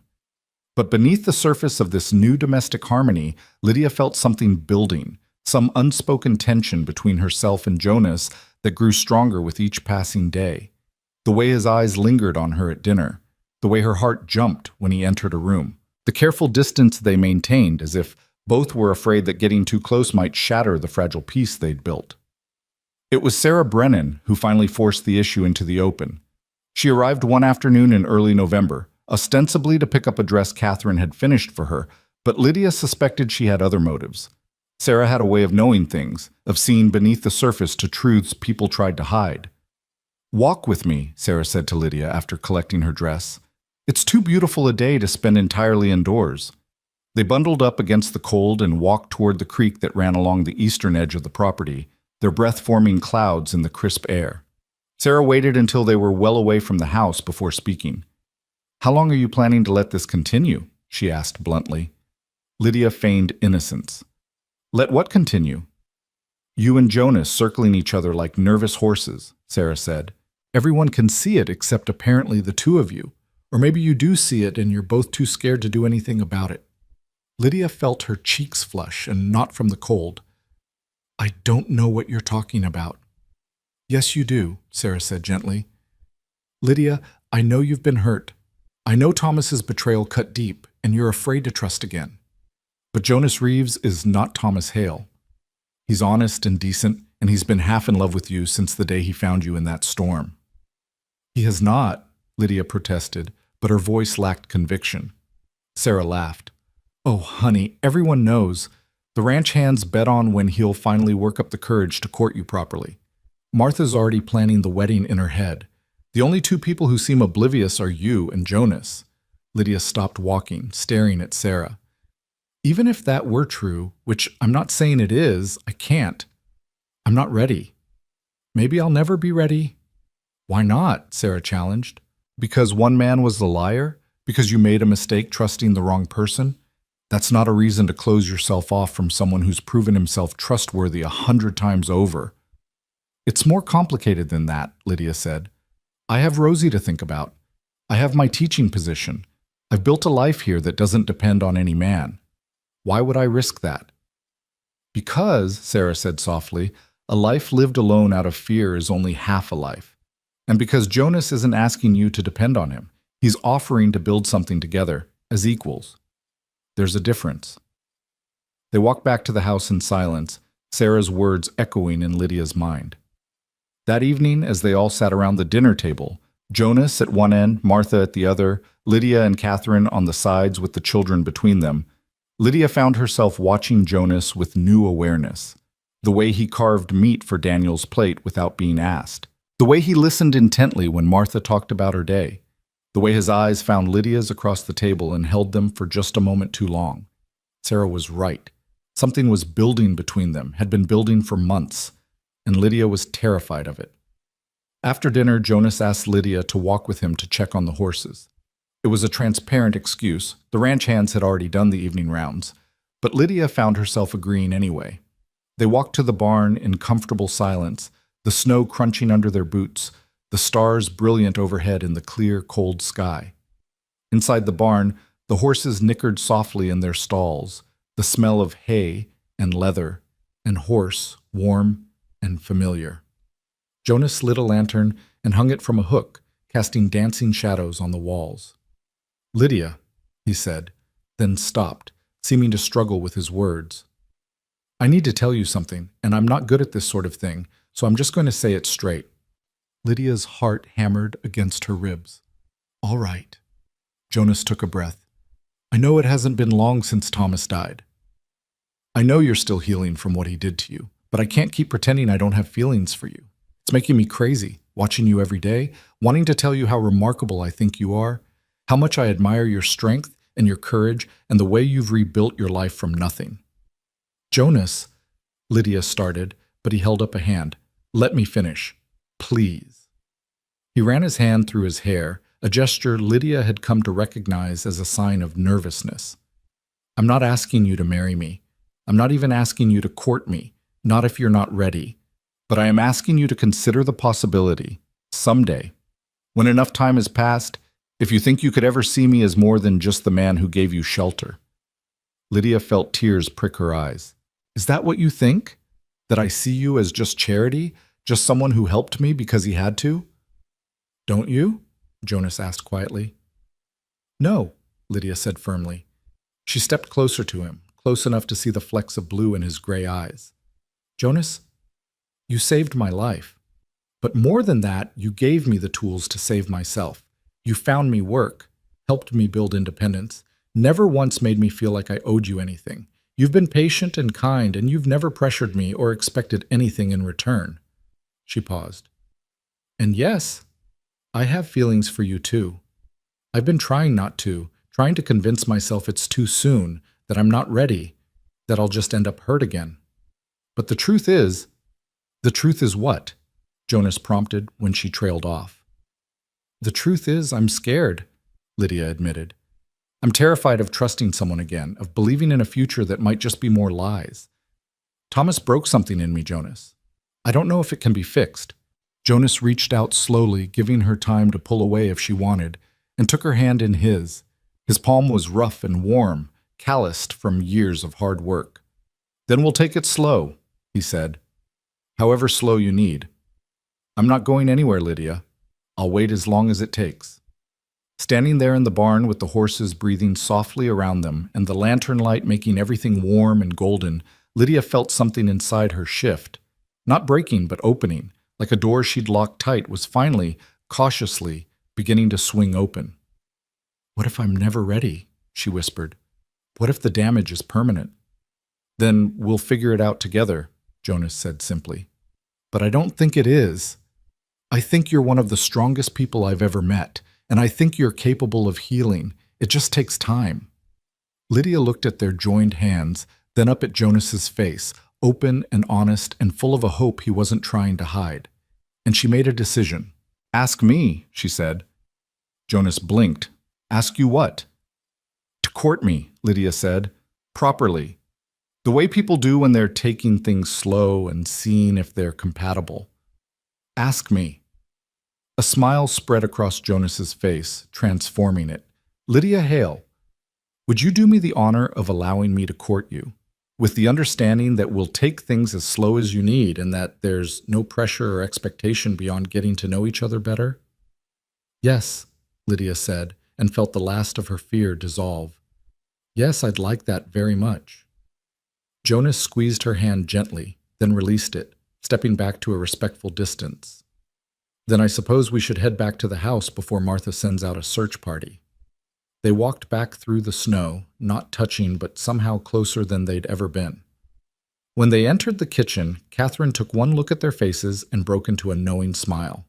But beneath the surface of this new domestic harmony, Lydia felt something building, some unspoken tension between herself and Jonas that grew stronger with each passing day. The way his eyes lingered on her at dinner, the way her heart jumped when he entered a room, the careful distance they maintained as if both were afraid that getting too close might shatter the fragile peace they'd built. It was Sarah Brennan who finally forced the issue into the open. She arrived one afternoon in early November, ostensibly to pick up a dress Catherine had finished for her, but Lydia suspected she had other motives. Sarah had a way of knowing things, of seeing beneath the surface to truths people tried to hide. "Walk with me," Sarah said to Lydia after collecting her dress. "It's too beautiful a day to spend entirely indoors." They bundled up against the cold and walked toward the creek that ran along the eastern edge of the property, their breath forming clouds in the crisp air. Sarah waited until they were well away from the house before speaking. "How long are you planning to let this continue?" she asked bluntly. Lydia feigned innocence. "Let what continue?" "You and Jonas circling each other like nervous horses," Sarah said. "Everyone can see it except apparently the two of you. Or maybe you do see it and you're both too scared to do anything about it." Lydia felt her cheeks flush, and not from the cold. "I don't know what you're talking about." "Yes, you do," Sarah said gently. "Lydia, I know you've been hurt. I know Thomas's betrayal cut deep, and you're afraid to trust again. But Jonas Reeves is not Thomas Hale. He's honest and decent, and he's been half in love with you since the day he found you in that storm." "He has not," Lydia protested, but her voice lacked conviction. Sarah laughed. "Oh, honey, everyone knows. The ranch hands bet on when he'll finally work up the courage to court you properly. Martha's already planning the wedding in her head. The only two people who seem oblivious are you and Jonas." Lydia stopped walking, staring at Sarah. "Even if that were true, which I'm not saying it is, I can't. I'm not ready. Maybe I'll never be ready." "Why not?" Sarah challenged. Because one man was the liar? Because you made a mistake trusting the wrong person? That's not a reason to close yourself off from someone who's proven himself trustworthy 100 times over. It's more complicated than that, Lydia said. I have Rosie to think about. I have my teaching position. I've built a life here that doesn't depend on any man. Why would I risk that? Because, Sarah said softly, a life lived alone out of fear is only half a life. And because Jonas isn't asking you to depend on him, he's offering to build something together, as equals. There's a difference. They walked back to the house in silence, Sarah's words echoing in Lydia's mind. That evening, as they all sat around the dinner table, Jonas at one end, Martha at the other, Lydia and Catherine on the sides with the children between them, Lydia found herself watching Jonas with new awareness. The way he carved meat for Daniel's plate without being asked. The way he listened intently when Martha talked about her day. The way his eyes found Lydia's across the table and held them for just a moment too long. Sarah was right. Something was building between them, had been building for months, and Lydia was terrified of it. After dinner, Jonas asked Lydia to walk with him to check on the horses. It was a transparent excuse. The ranch hands had already done the evening rounds, but Lydia found herself agreeing anyway. They walked to the barn in comfortable silence, the snow crunching under their boots, the stars brilliant overhead in the clear, cold sky. Inside the barn, the horses nickered softly in their stalls, the smell of hay and leather and horse warm and familiar. Jonas lit a lantern and hung it from a hook, casting dancing shadows on the walls. "Lydia," he said, then stopped, seeming to struggle with his words. "I need to tell you something, and I'm not good at this sort of thing, so I'm just going to say it straight." Lydia's heart hammered against her ribs. "All right." Jonas took a breath. "I know it hasn't been long since Thomas died. I know you're still healing from what he did to you, but I can't keep pretending I don't have feelings for you. It's making me crazy, watching you every day, wanting to tell you how remarkable I think you are, how much I admire your strength and your courage and the way you've rebuilt your life from nothing." "Jonas," Lydia started, but he held up a hand. "Let me finish. Please." He ran his hand through his hair, a gesture Lydia had come to recognize as a sign of nervousness. "I'm not asking you to marry me. I'm not even asking you to court me, not if you're not ready. But I am asking you to consider the possibility, someday, when enough time has passed, if you think you could ever see me as more than just the man who gave you shelter." Lydia felt tears prick her eyes. "Is that what you think? That I see you as just charity? Just someone who helped me because he had to?" "Don't you?" Jonas asked quietly. "No," Lydia said firmly. She stepped closer to him, close enough to see the flecks of blue in his gray eyes. "Jonas, you saved my life. But more than that, you gave me the tools to save myself. You found me work, helped me build independence, never once made me feel like I owed you anything. You've been patient and kind, and you've never pressured me or expected anything in return." She paused. "And yes, I have feelings for you too. I've been trying not to, trying to convince myself it's too soon, that I'm not ready, that I'll just end up hurt again. But the truth is what?" Jonas prompted when she trailed off. "The truth is I'm scared," Lydia admitted. "I'm terrified of trusting someone again, of believing in a future that might just be more lies. Thomas broke something in me, Jonas. I don't know if it can be fixed." Jonas reached out slowly, giving her time to pull away if she wanted, and took her hand in his. His palm was rough and warm, calloused from years of hard work. "Then we'll take it slow," he said. "However slow you need. I'm not going anywhere, Lydia. I'll wait as long as it takes." Standing there in the barn with the horses breathing softly around them and the lantern light making everything warm and golden, Lydia felt something inside her shift. Not breaking, but opening, like a door she'd locked tight was finally, cautiously, beginning to swing open. "What if I'm never ready?" she whispered. "What if the damage is permanent?" "Then we'll figure it out together," Jonas said simply. "But I don't think it is. I think you're one of the strongest people I've ever met, and I think you're capable of healing. It just takes time." Lydia looked at their joined hands, then up at Jonas's face, open and honest and full of a hope he wasn't trying to hide. And she made a decision. "Ask me," she said. Jonas blinked. Ask you what? To court me, Lydia said. Properly. The way people do when they're taking things slow and seeing if they're compatible. Ask me. A smile spread across Jonas's face, transforming it. Lydia Hale, would you do me the honor of allowing me to court you, with the understanding that we'll take things as slow as you need and that there's no pressure or expectation beyond getting to know each other better? Yes, Lydia said, and felt the last of her fear dissolve. Yes, I'd like that very much. Jonas squeezed her hand gently, then released it, stepping back to a respectful distance. Then I suppose we should head back to the house before Martha sends out a search party. They walked back through the snow, not touching but somehow closer than they'd ever been. When they entered the kitchen, Catherine took one look at their faces and broke into a knowing smile.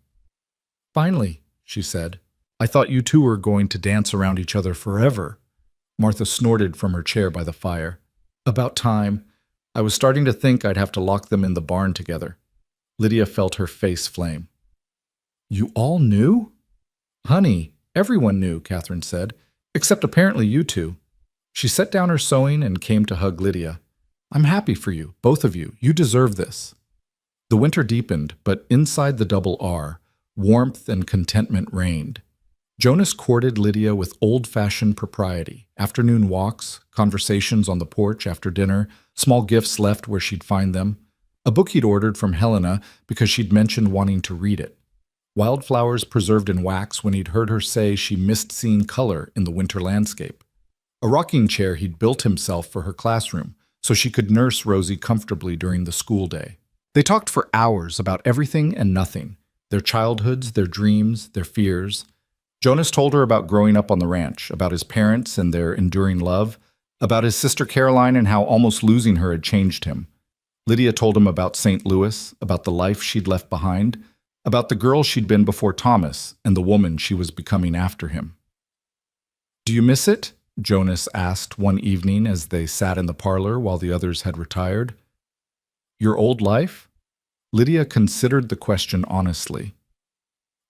Finally, she said, I thought you two were going to dance around each other forever. Martha snorted from her chair by the fire. About time. I was starting to think I'd have to lock them in the barn together. Lydia felt her face flame. You all knew? Honey, everyone knew, Catherine said, except apparently you two. She set down her sewing and came to hug Lydia. I'm happy for you, both of you. You deserve this. The winter deepened, but inside the double R, warmth and contentment reigned. Jonas courted Lydia with old-fashioned propriety, afternoon walks, conversations on the porch after dinner, small gifts left where she'd find them, a book he'd ordered from Helena because she'd mentioned wanting to read it, wildflowers preserved in wax when he'd heard her say she missed seeing color in the winter landscape, a rocking chair he'd built himself for her classroom so she could nurse Rosie comfortably during the school day. They talked for hours about everything and nothing, their childhoods, their dreams, their fears. Jonas told her about growing up on the ranch, about his parents and their enduring love, about his sister Caroline and how almost losing her had changed him. Lydia told him about St. Louis, about the life she'd left behind, about the girl she'd been before Thomas and the woman she was becoming after him. Do you miss it? Jonas asked one evening as they sat in the parlor while the others had retired. Your old life? Lydia considered the question honestly.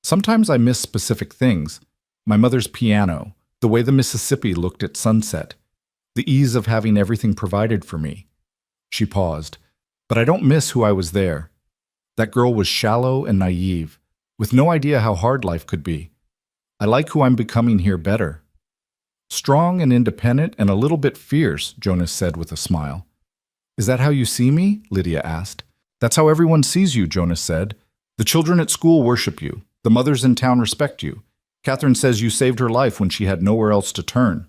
Sometimes I miss specific things. My mother's piano, the way the Mississippi looked at sunset, the ease of having everything provided for me. She paused. But I don't miss who I was there. That girl was shallow and naive, with no idea how hard life could be. I like who I'm becoming here better. Strong and independent and a little bit fierce, Jonas said with a smile. Is that how you see me? Lydia asked. That's how everyone sees you, Jonas said. The children at school worship you. The mothers in town respect you. Catherine says you saved her life when she had nowhere else to turn.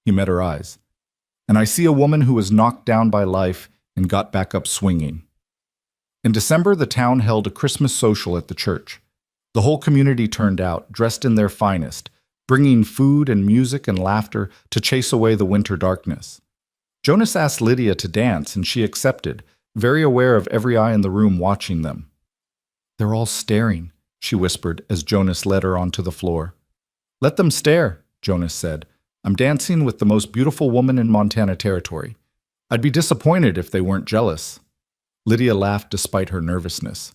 He met her eyes. And I see a woman who was knocked down by life and got back up swinging. In December, the town held a Christmas social at the church. The whole community turned out, dressed in their finest, bringing food and music and laughter to chase away the winter darkness. Jonas asked Lydia to dance, and she accepted, very aware of every eye in the room watching them. They're all staring, she whispered as Jonas led her onto the floor. Let them stare, Jonas said. I'm dancing with the most beautiful woman in Montana Territory. I'd be disappointed if they weren't jealous. Lydia laughed despite her nervousness.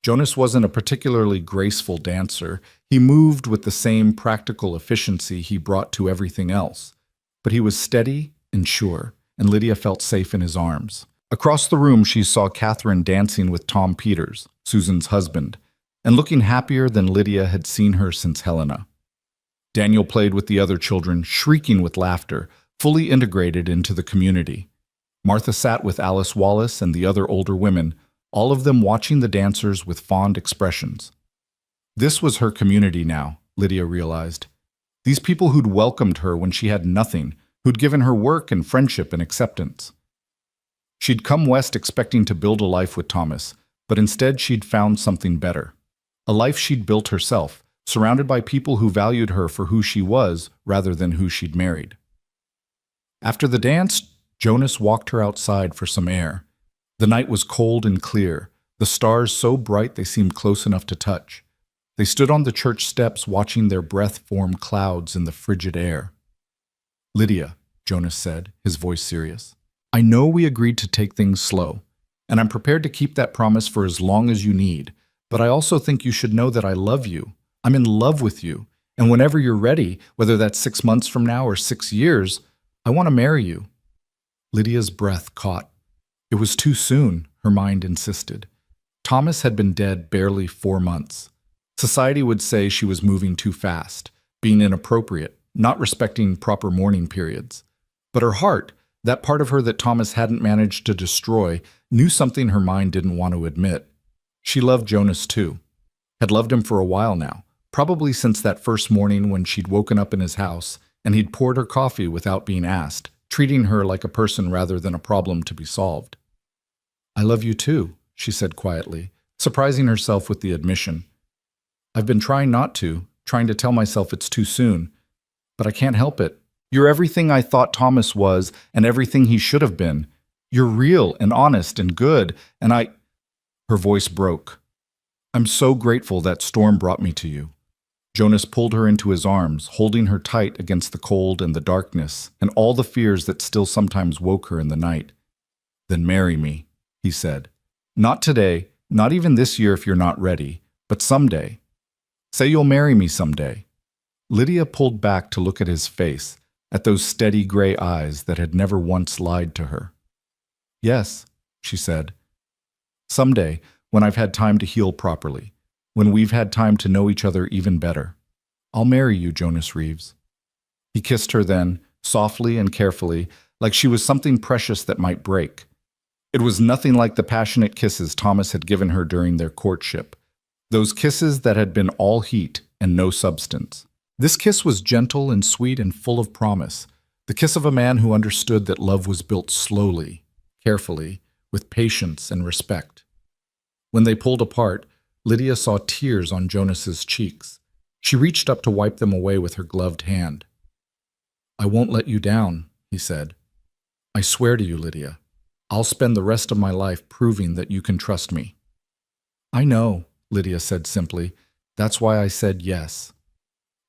Jonas wasn't a particularly graceful dancer. He moved with the same practical efficiency he brought to everything else. But he was steady and sure, and Lydia felt safe in his arms. Across the room, she saw Catherine dancing with Tom Peters, Susan's husband, and looking happier than Lydia had seen her since Helena. Daniel played with the other children, shrieking with laughter, fully integrated into the community. Martha sat with Alice Wallace and the other older women, all of them watching the dancers with fond expressions. This was her community now, Lydia realized. These people who'd welcomed her when she had nothing, who'd given her work and friendship and acceptance. She'd come west expecting to build a life with Thomas, but instead she'd found something better. A life she'd built herself, surrounded by people who valued her for who she was rather than who she'd married. After the dance, Jonas walked her outside for some air. The night was cold and clear, the stars so bright they seemed close enough to touch. They stood on the church steps watching their breath form clouds in the frigid air. Lydia, Jonas said, his voice serious, I know we agreed to take things slow, and I'm prepared to keep that promise for as long as you need, but I also think you should know that I love you. I'm in love with you, And whenever you're ready, whether that's 6 months from now or 6 years, I want to marry you." Lydia's breath caught. It was too soon, her mind insisted. Thomas had been dead barely 4 months. Society would say she was moving too fast, being inappropriate, not respecting proper mourning periods. But her heart, that part of her that Thomas hadn't managed to destroy, knew something her mind didn't want to admit. She loved Jonas too. Had loved him for a while now, probably since that first morning when she'd woken up in his house and he'd poured her coffee without being asked, treating her like a person rather than a problem to be solved. "I love you too," she said quietly, surprising herself with the admission. "I've been trying not to, trying to tell myself it's too soon, but I can't help it. You're everything I thought Thomas was and everything he should have been. You're real and honest and good, and I—" Her voice broke. "I'm so grateful that storm brought me to you." Jonas pulled her into his arms, holding her tight against the cold and the darkness and all the fears that still sometimes woke her in the night. "Then marry me," he said. "Not today, not even this year if you're not ready, but someday. Say you'll marry me someday." Lydia pulled back to look at his face, at those steady gray eyes that had never once lied to her. "Yes," she said. "Someday, when I've had time to heal properly, when we've had time to know each other even better. I'll marry you, Jonas Reeves." He kissed her then, softly and carefully, like she was something precious that might break. It was nothing like the passionate kisses Thomas had given her during their courtship, those kisses that had been all heat and no substance. This kiss was gentle and sweet and full of promise, the kiss of a man who understood that love was built slowly, carefully, with patience and respect. When they pulled apart, Lydia saw tears on Jonas's cheeks. She reached up to wipe them away with her gloved hand. "I won't let you down," he said. "I swear to you, Lydia. I'll spend the rest of my life proving that you can trust me." "I know," Lydia said simply. "That's why I said yes."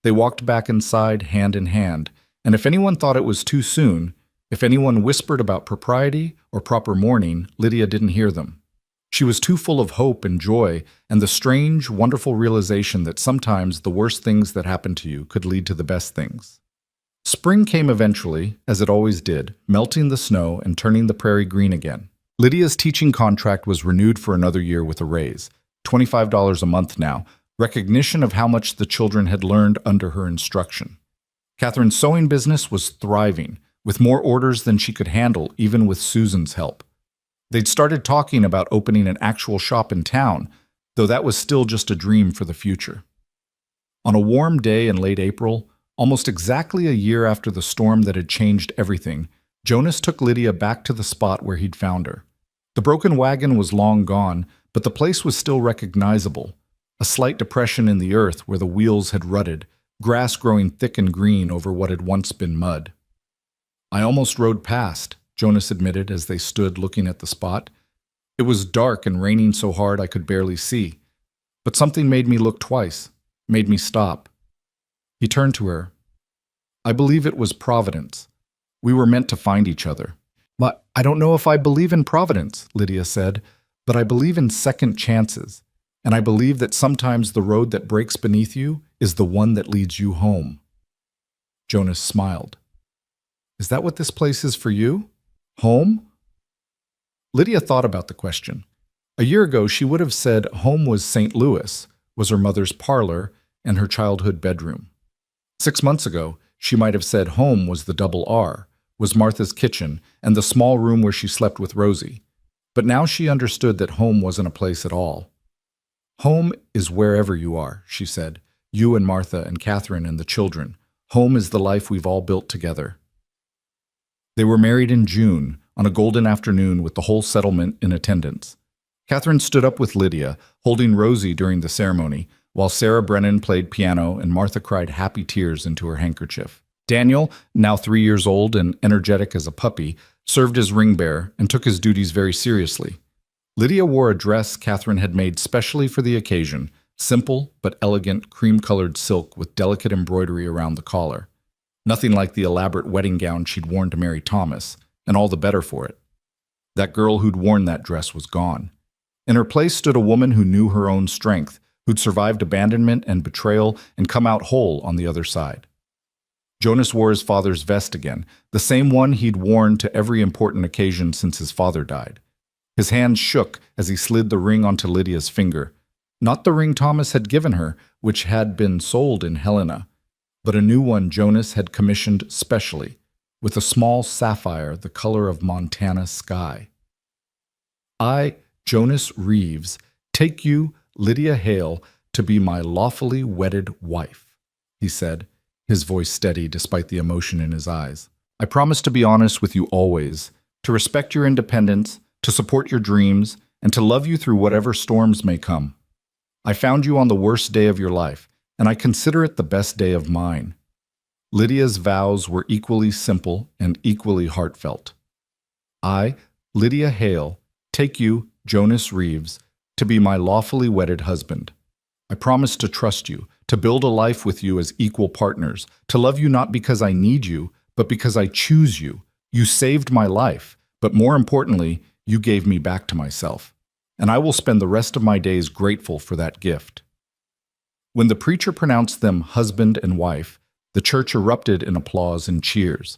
They walked back inside hand in hand, and if anyone thought it was too soon, if anyone whispered about propriety or proper mourning, Lydia didn't hear them. She was too full of hope and joy and the strange, wonderful realization that sometimes the worst things that happen to you could lead to the best things. Spring came eventually, as it always did, melting the snow and turning the prairie green again. Lydia's teaching contract was renewed for another year with a raise, $25 a month now, recognition of how much the children had learned under her instruction. Catherine's sewing business was thriving, with more orders than she could handle, even with Susan's help. They'd started talking about opening an actual shop in town, though that was still just a dream for the future. On a warm day in late April, almost exactly a year after the storm that had changed everything, Jonas took Lydia back to the spot where he'd found her. The broken wagon was long gone, but the place was still recognizable. A slight depression in the earth where the wheels had rutted, grass growing thick and green over what had once been mud. "I almost rode past," Jonas admitted as they stood looking at the spot. "It was dark and raining so hard I could barely see. But something made me look twice, made me stop." He turned to her. "I believe it was Providence. We were meant to find each other." "But I don't know if I believe in Providence," Lydia said, "but I believe in second chances. And I believe that sometimes the road that breaks beneath you is the one that leads you home." Jonas smiled. "Is that what this place is for you? Home?" Lydia thought about the question. A year ago, she would have said home was St. Louis, was her mother's parlor and her childhood bedroom. 6 months ago, she might have said home was the double R, was Martha's kitchen and the small room where she slept with Rosie. But now she understood that home wasn't a place at all. "Home is wherever you are," she said. "You and Martha and Catherine and the children. Home is the life we've all built together." They were married in June, on a golden afternoon with the whole settlement in attendance. Catherine stood up with Lydia, holding Rosie during the ceremony, while Sarah Brennan played piano and Martha cried happy tears into her handkerchief. Daniel, now 3 years old and energetic as a puppy, served as ring bearer and took his duties very seriously. Lydia wore a dress Catherine had made specially for the occasion, simple but elegant cream-colored silk with delicate embroidery around the collar. Nothing like the elaborate wedding gown she'd worn to marry Thomas, and all the better for it. That girl who'd worn that dress was gone. In her place stood a woman who knew her own strength, who'd survived abandonment and betrayal and come out whole on the other side. Jonas wore his father's vest again, the same one he'd worn to every important occasion since his father died. His hands shook as he slid the ring onto Lydia's finger. Not the ring Thomas had given her, which had been sold in Helena, but a new one Jonas had commissioned specially, with a small sapphire the color of Montana sky. I, Jonas Reeves, take you, Lydia Hale, to be my lawfully wedded wife, he said, his voice steady despite the emotion in his eyes. I promise to be honest with you always, to respect your independence, to support your dreams, and to love you through whatever storms may come. I found you on the worst day of your life, and I consider it the best day of mine. Lydia's vows were equally simple and equally heartfelt. I, Lydia Hale, take you, Jonas Reeves, to be my lawfully wedded husband. I promise to trust you, to build a life with you as equal partners, to love you not because I need you, but because I choose you. You saved my life, but more importantly, you gave me back to myself. And I will spend the rest of my days grateful for that gift. When the preacher pronounced them husband and wife, the church erupted in applause and cheers.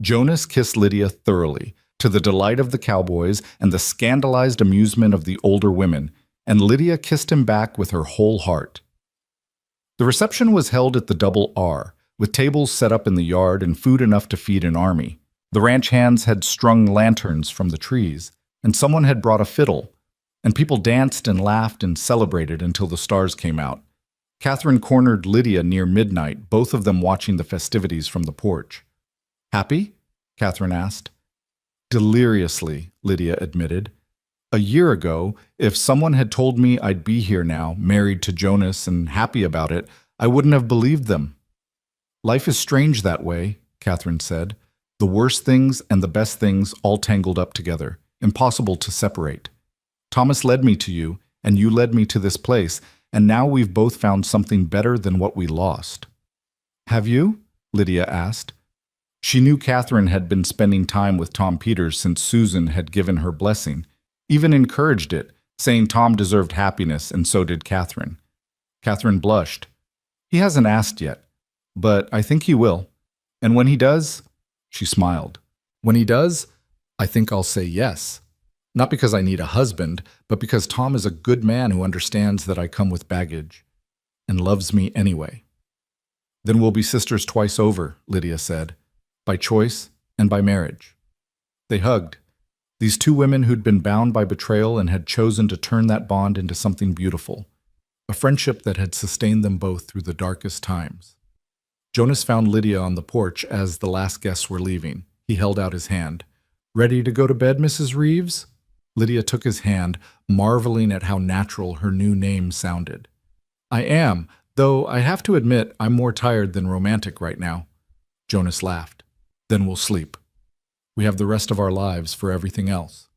Jonas kissed Lydia thoroughly, to the delight of the Cowboys and the scandalized amusement of the older women, and Lydia kissed him back with her whole heart. The reception was held at the Double R, with tables set up in the yard and food enough to feed an army. The ranch hands had strung lanterns from the trees, and someone had brought a fiddle, and people danced and laughed and celebrated until the stars came out. Catherine cornered Lydia near midnight, both of them watching the festivities from the porch. Happy? Catherine asked. Deliriously, Lydia admitted. A year ago, if someone had told me I'd be here now, married to Jonas and happy about it, I wouldn't have believed them. Life is strange that way, Catherine said. The worst things and the best things all tangled up together, impossible to separate. Thomas led me to you, and you led me to this place, and now we've both found something better than what we lost. Have you? Lydia asked. She knew Catherine had been spending time with Tom Peters since Susan had given her blessing, even encouraged it, saying Tom deserved happiness and so did Catherine. Catherine blushed. He hasn't asked yet, but I think he will. And when he does, she smiled. When he does, I think I'll say yes. Not because I need a husband, but because Tom is a good man who understands that I come with baggage and loves me anyway. Then we'll be sisters twice over, Lydia said, by choice and by marriage. They hugged. These two women who'd been bound by betrayal and had chosen to turn that bond into something beautiful, a friendship that had sustained them both through the darkest times. Jonas found Lydia on the porch as the last guests were leaving. He held out his hand. Ready to go to bed, Mrs. Reeves? Lydia took his hand, marveling at how natural her new name sounded. I am, though I have to admit I'm more tired than romantic right now. Jonas laughed. Then we'll sleep. We have the rest of our lives for everything else.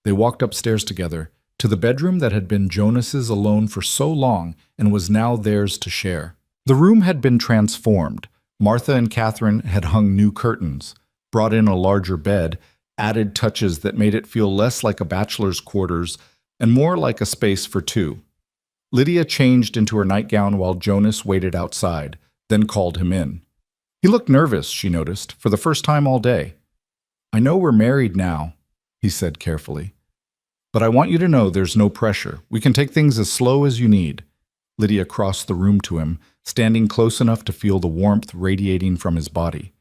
They walked upstairs together, to the bedroom that had been Jonas's alone for so long and was now theirs to share. The room had been transformed. Martha and Catherine had hung new curtains, brought in a larger bed, added touches that made it feel less like a bachelor's quarters and more like a space for two. Lydia changed into her nightgown while Jonas waited outside, then called him in. He looked nervous, she noticed, for the first time all day. I know we're married now, he said carefully. But I want you to know there's no pressure. We can take things as slow as you need. Lydia crossed the room to him, standing close enough to feel the warmth radiating from his body.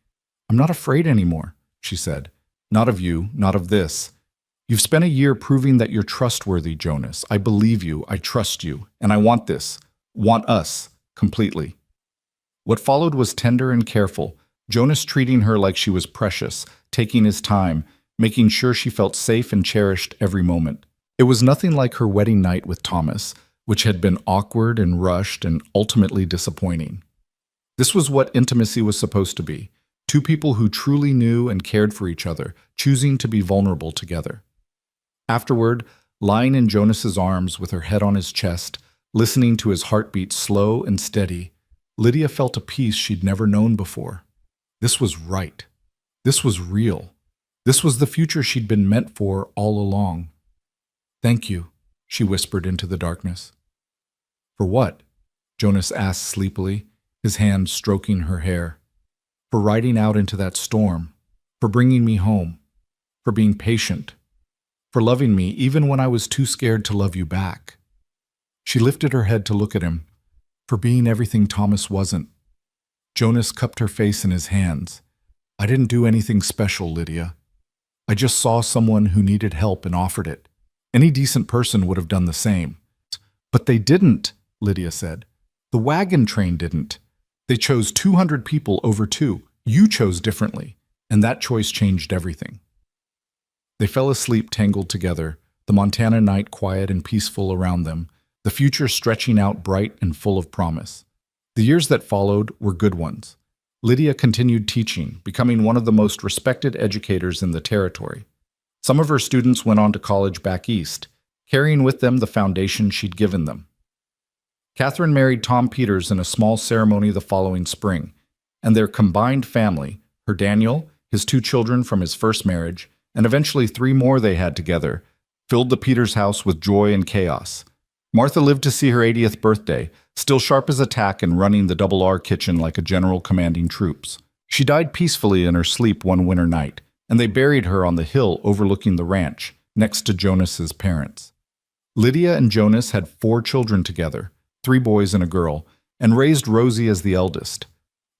I'm not afraid anymore, she said. Not of you, not of this. You've spent a year proving that you're trustworthy, Jonas. I believe you, I trust you, and I want this, want us, completely. What followed was tender and careful, Jonas treating her like she was precious, taking his time, making sure she felt safe and cherished every moment. It was nothing like her wedding night with Thomas, which had been awkward and rushed and ultimately disappointing. This was what intimacy was supposed to be. Two people who truly knew and cared for each other, choosing to be vulnerable together. Afterward, lying in Jonas's arms with her head on his chest, listening to his heartbeat slow and steady, Lydia felt a peace she'd never known before. This was right. This was real. This was the future she'd been meant for all along. Thank you, she whispered into the darkness. For what? Jonas asked sleepily, his hand stroking her hair. For riding out into that storm, for bringing me home, for being patient, for loving me even when I was too scared to love you back. She lifted her head to look at him, for being everything Thomas wasn't. Jonas cupped her face in his hands. I didn't do anything special, Lydia. I just saw someone who needed help and offered it. Any decent person would have done the same. But they didn't, Lydia said. The wagon train didn't. They chose 200 people over 2. You chose differently, and that choice changed everything. They fell asleep tangled together, the Montana night quiet and peaceful around them, the future stretching out bright and full of promise. The years that followed were good ones. Lydia continued teaching, becoming one of the most respected educators in the territory. Some of her students went on to college back east, carrying with them the foundation she'd given them. Catherine married Tom Peters in a small ceremony the following spring, and their combined family, her Daniel, his 2 children from his first marriage, and eventually 3 more they had together, filled the Peters house with joy and chaos. Martha lived to see her 80th birthday, still sharp as a tack and running the Double R kitchen like a general commanding troops. She died peacefully in her sleep one winter night, and they buried her on the hill overlooking the ranch, next to Jonas's parents. Lydia and Jonas had 4 children together, 3 boys and a girl, and raised Rosie as the eldest.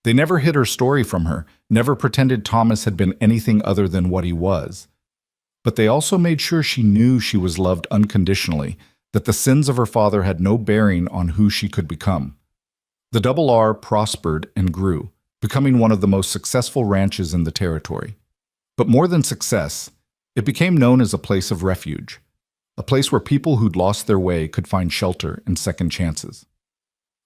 They never hid her story from her, never pretended Thomas had been anything other than what he was. But they also made sure she knew she was loved unconditionally, that the sins of her father had no bearing on who she could become. The Double R prospered and grew, becoming one of the most successful ranches in the territory. But more than success, it became known as a place of refuge, a place where people who'd lost their way could find shelter and second chances.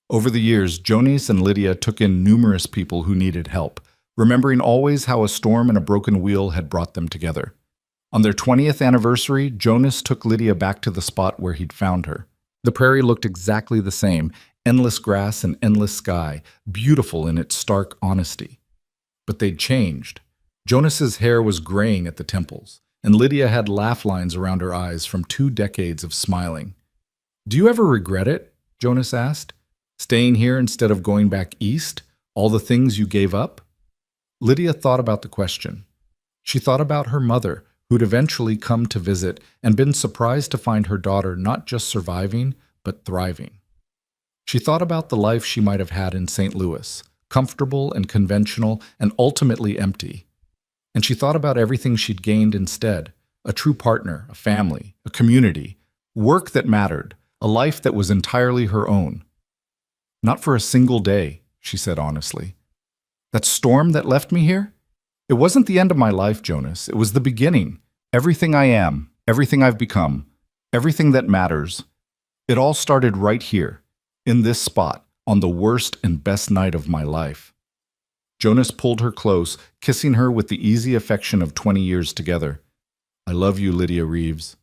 Over the years, Jonas and Lydia took in numerous people who needed help, remembering always how a storm and a broken wheel had brought them together. On their 20th anniversary, Jonas took Lydia back to the spot where he'd found her. The prairie looked exactly the same, endless grass and endless sky, beautiful in its stark honesty. But they'd changed. Jonas's hair was graying at the temples, and Lydia had laugh lines around her eyes from 2 decades of smiling. Do you ever regret it? Jonas asked. Staying here instead of going back east? All the things you gave up? Lydia thought about the question. She thought about her mother, who'd eventually come to visit and been surprised to find her daughter not just surviving, but thriving. She thought about the life she might have had in St. Louis, comfortable and conventional and ultimately empty. And she thought about everything she'd gained instead, a true partner, a family, a community, work that mattered, a life that was entirely her own. Not for a single day, she said honestly. That storm that left me here? It wasn't the end of my life, Jonas. It was the beginning. Everything I am, everything I've become, everything that matters. It all started right here, in this spot, on the worst and best night of my life. Jonas pulled her close, kissing her with the easy affection of 20 years together. I love you, Lydia Reeves.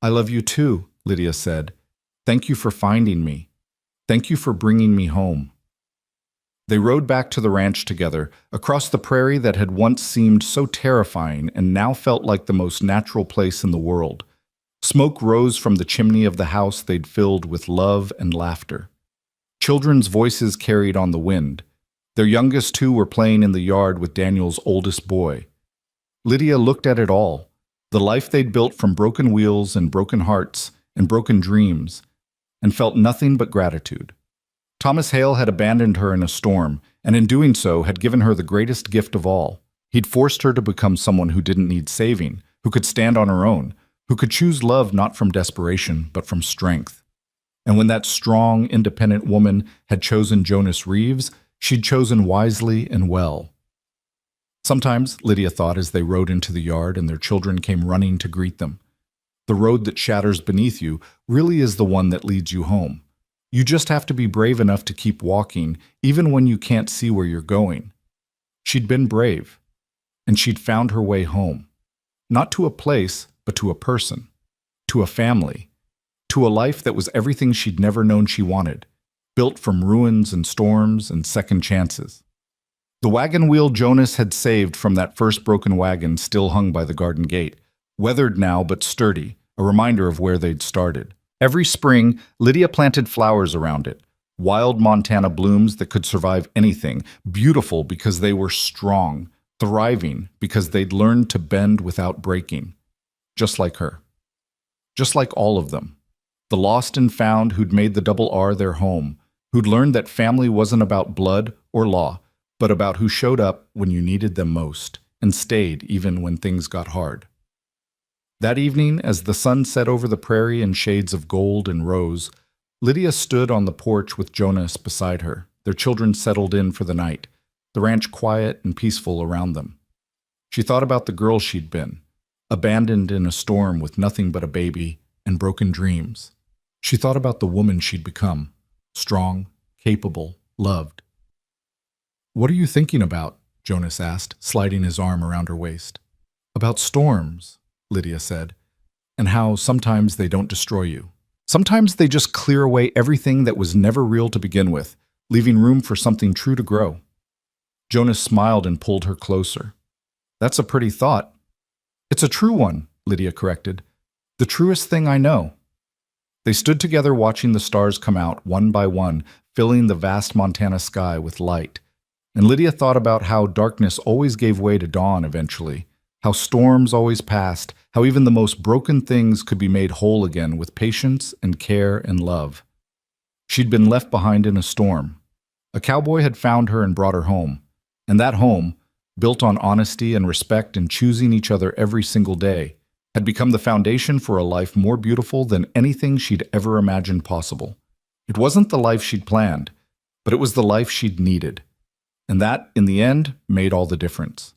I love you too, Lydia said. Thank you for finding me. Thank you for bringing me home. They rode back to the ranch together, across the prairie that had once seemed so terrifying and now felt like the most natural place in the world. Smoke rose from the chimney of the house they'd filled with love and laughter. Children's voices carried on the wind. Their youngest 2 were playing in the yard with Daniel's oldest boy. Lydia looked at it all, the life they'd built from broken wheels and broken hearts and broken dreams, and felt nothing but gratitude. Thomas Hale had abandoned her in a storm, and in doing so had given her the greatest gift of all. He'd forced her to become someone who didn't need saving, who could stand on her own, who could choose love not from desperation, but from strength. And when that strong, independent woman had chosen Jonas Reeves, she'd chosen wisely and well. Sometimes, Lydia thought as they rode into the yard and their children came running to greet them, the road that shatters beneath you really is the one that leads you home. You just have to be brave enough to keep walking, even when you can't see where you're going. She'd been brave, and she'd found her way home. Not to a place, but to a person, to a family, to a life that was everything she'd never known she wanted, built from ruins and storms and second chances. The wagon wheel Jonas had saved from that first broken wagon still hung by the garden gate, weathered now but sturdy, a reminder of where they'd started. Every spring, Lydia planted flowers around it. Wild Montana blooms that could survive anything, beautiful because they were strong, thriving because they'd learned to bend without breaking. Just like her. Just like all of them. The lost and found who'd made the double R their home, who'd learned that family wasn't about blood or law, but about who showed up when you needed them most, and stayed even when things got hard. That evening, as the sun set over the prairie in shades of gold and rose, Lydia stood on the porch with Jonas beside her, their children settled in for the night, the ranch quiet and peaceful around them. She thought about the girl she'd been, abandoned in a storm with nothing but a baby and broken dreams. She thought about the woman she'd become, strong, capable, loved. "What are you thinking about?" Jonas asked, sliding his arm around her waist. "About storms," Lydia said, "and how sometimes they don't destroy you. Sometimes they just clear away everything that was never real to begin with, leaving room for something true to grow." Jonas smiled and pulled her closer. "That's a pretty thought." "It's a true one," Lydia corrected. "The truest thing I know." They stood together watching the stars come out one by one, filling the vast Montana sky with light. And Lydia thought about how darkness always gave way to dawn eventually, how storms always passed, how even the most broken things could be made whole again with patience and care and love. She'd been left behind in a storm. A cowboy had found her and brought her home. And that home, built on honesty and respect and choosing each other every single day, had become the foundation for a life more beautiful than anything she'd ever imagined possible. It wasn't the life she'd planned, but it was the life she'd needed. And that, in the end, made all the difference.